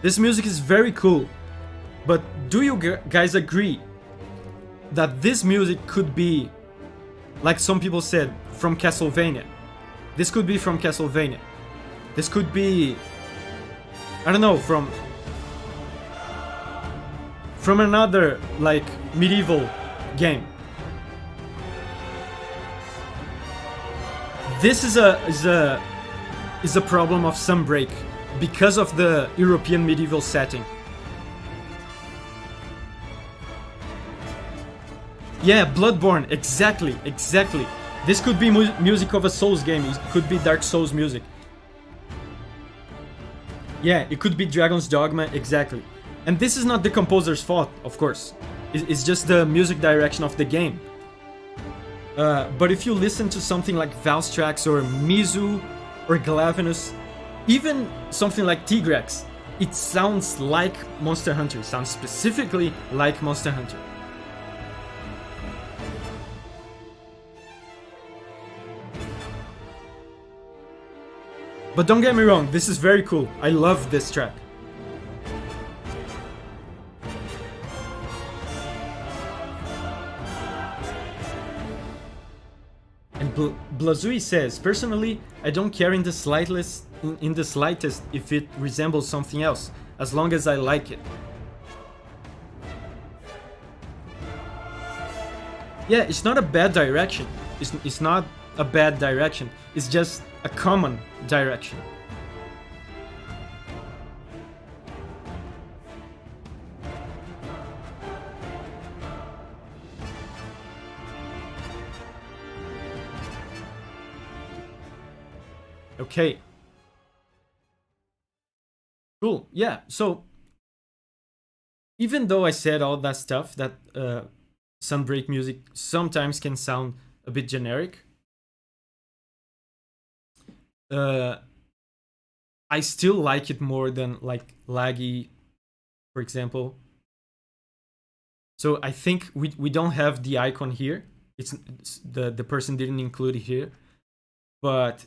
This music is very cool, but do you guys agree that this music could be, like some people said, from Castlevania? This could be from Castlevania. This could be, I don't know, from another like medieval game. This is a problem of Sunbreak because of the European medieval setting. Yeah, Bloodborne, exactly. This could be music of a Souls game. It could be Dark Souls music. Yeah, it could be Dragon's Dogma, exactly. And this is not the composer's fault, of course. It's just the music direction of the game. But if you listen to something like Valstrax or Mizu or Glavenus, even something like Tigrex, it sounds like Monster Hunter. It sounds specifically like Monster Hunter. But don't get me wrong, this is very cool. I love this track. And Blazui says, personally, I don't care in the slightest if it resembles something else, as long as I like it. Yeah, it's not a bad direction. It's not a bad direction. It's just a common direction. Okay. Cool. Yeah, so even though I said all that stuff, that Sunbreak music sometimes can sound a bit generic, I still like it more than like Laggy, for example. So I think we don't have the icon here. It's the person didn't include it here, but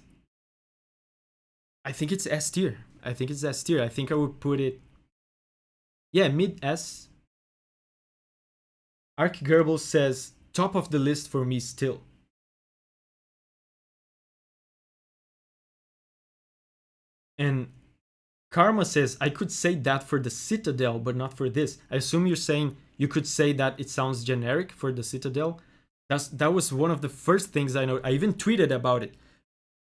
I think it's S tier. I think it's S tier. I think I would put it, yeah, mid S. Ark Gerbil says top of the list for me still. And Karma says, I could say that for the Citadel, but not for this. I assume you're saying you could say that it sounds generic for the Citadel. That was one of the first things I know. I even tweeted about it.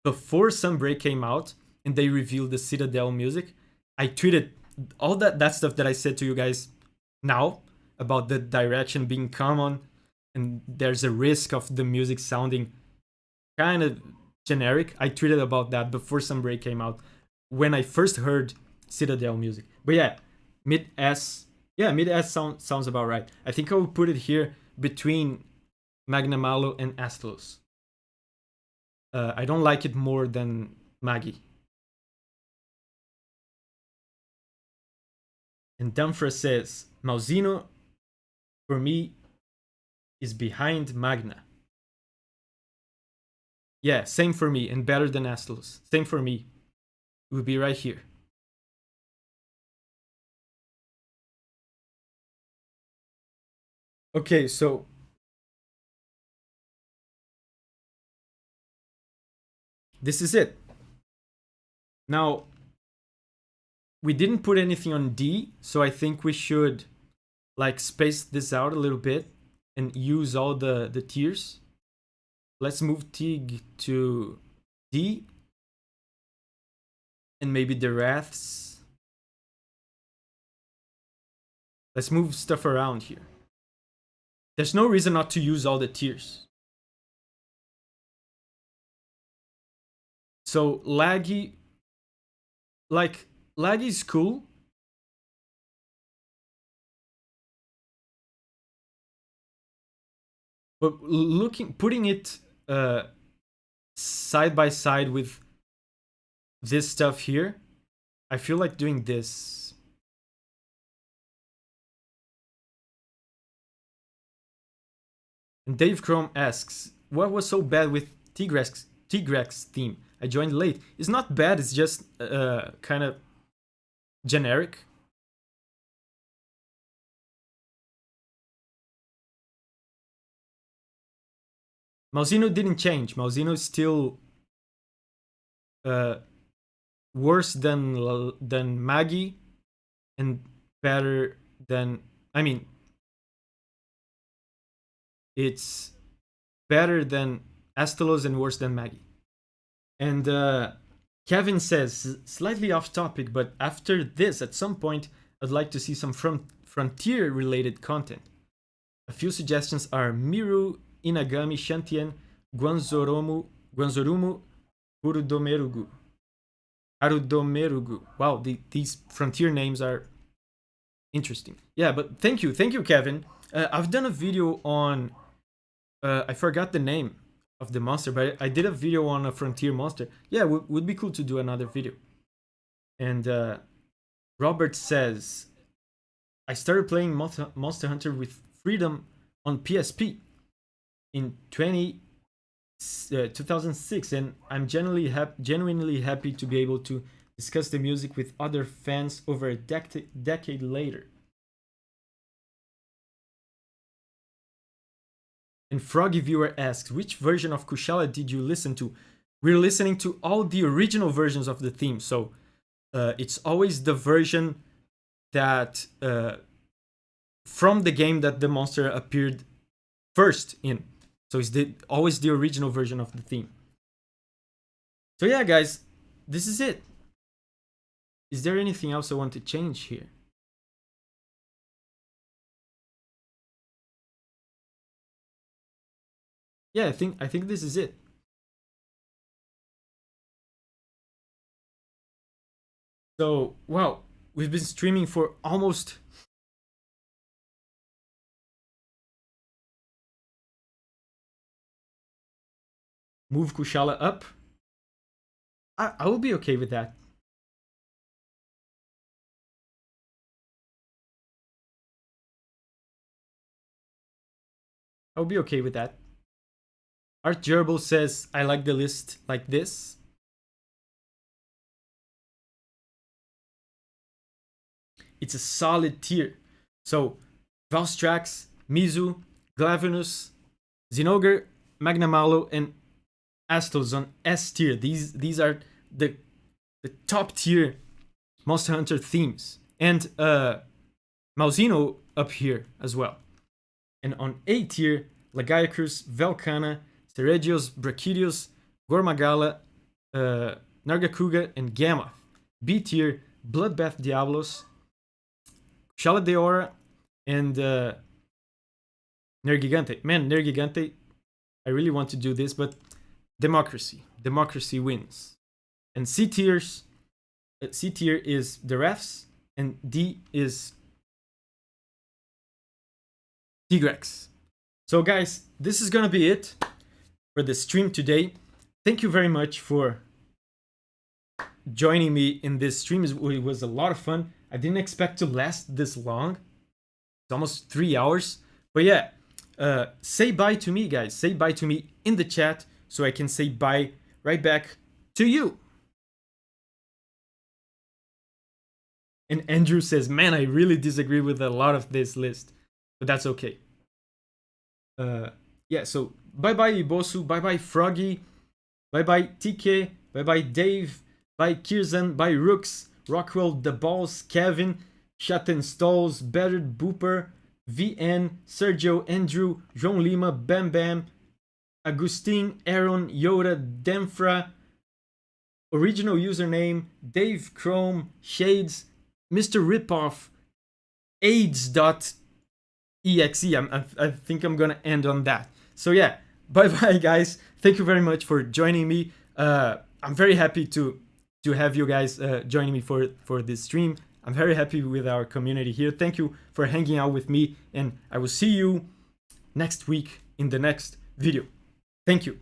Before Sunbreak came out and they revealed the Citadel music, I tweeted all that stuff that I said to you guys now about the direction being common and there's a risk of the music sounding kind of generic. I tweeted about that before Sunbreak came out, when I first heard Citadel music. But yeah, mid S. Yeah, mid S sounds about right. I think I would put it here between Magnamalo and Astalos. I don't like it more than Maggie. And Dumfra says, Mausino, for me, is behind Magna. Yeah, same for me, and better than Astalos. Same for me. It would be right here. Okay, so this is it. Now, we didn't put anything on D, so I think we should like space this out a little bit and use all the tiers. Let's move Tig to D. And maybe the Wraths. Let's move stuff around here. There's no reason not to use all the tiers. So Laggy, like Laggy's cool. But putting it side by side with this stuff here, I feel like doing this. And Dave Chrome asks, what was so bad with Tigrex theme? I joined late. It's not bad, it's just kind of generic. Mausino didn't change. Mausino is still worse than Maggie and better than, I mean, it's better than Astalos and worse than Maggie. And Kevin says, slightly off topic, but after this, at some point, I'd like to see some frontier related content. A few suggestions are Miru, Inagami, Shantien, Guanzorumu, Urudomerugu. Arudomerugu. Wow, these frontier names are interesting. Yeah, but thank you, Kevin. I've done a video on. I forgot the name of the monster, but I did a video on a frontier monster. Yeah, would be cool to do another video. And Robert says, I started playing Monster Hunter with Freedom on PSP in 2006, and I'm genuinely happy to be able to discuss the music with other fans over a decade later. And Froggy Viewer asks, which version of Kushala did you listen to? We're listening to all the original versions of the theme, so it's always the version that from the game that the monster appeared first in. So it's always the original version of the theme. So yeah, guys, this is it. Is there anything else I want to change here? Yeah, I think this is it. So, wow, we've been streaming for almost move Kushala up. I will be okay with that. I'll be okay with that. Art Gerbil says, I like the list like this. It's a solid tier. So, Valstrax, Mizu, Glavenus, Zinogre, Magnamalo, and Astos on S tier. These are the top tier Monster Hunter themes. And Malzeno up here as well. And on A tier, Lagiacrus, Velcana, Seregios, Brachidios, Gormagala, Nargacuga, and Gamma. B tier, Bloodbath Diablos, Kushala Deora, and Nergigante. Man, Nergigante, I really want to do this, but Democracy wins. And C tier is the refs, and D is Tigrex. So guys, this is gonna be it for the stream today. Thank you very much for joining me in this stream. It was a lot of fun. I didn't expect to last this long. It's almost 3 hours. But yeah, say bye to me, guys. Say bye to me in the chat so I can say bye right back to you. And Andrew says, man, I really disagree with a lot of this list, but that's okay. Yeah, so bye-bye Ibosu, bye-bye Froggy, bye-bye TK, bye-bye Dave, bye Kirzan, bye Rooks, Rockwell, The Balls, Kevin, Shatten Stalls, Bettered Booper, VN, Sergio, Andrew, João Lima, Bam Bam, Agustin, Aaron, Yoda, Demfra, original username, Dave Chrome, Shades, Mr. Ripoff, AIDS.exe. I think I'm gonna end on that. So yeah, bye bye guys. Thank you very much for joining me. I'm very happy to have you guys joining me for this stream. I'm very happy with our community here. Thank you for hanging out with me, and I will see you next week in the next video. Thank you.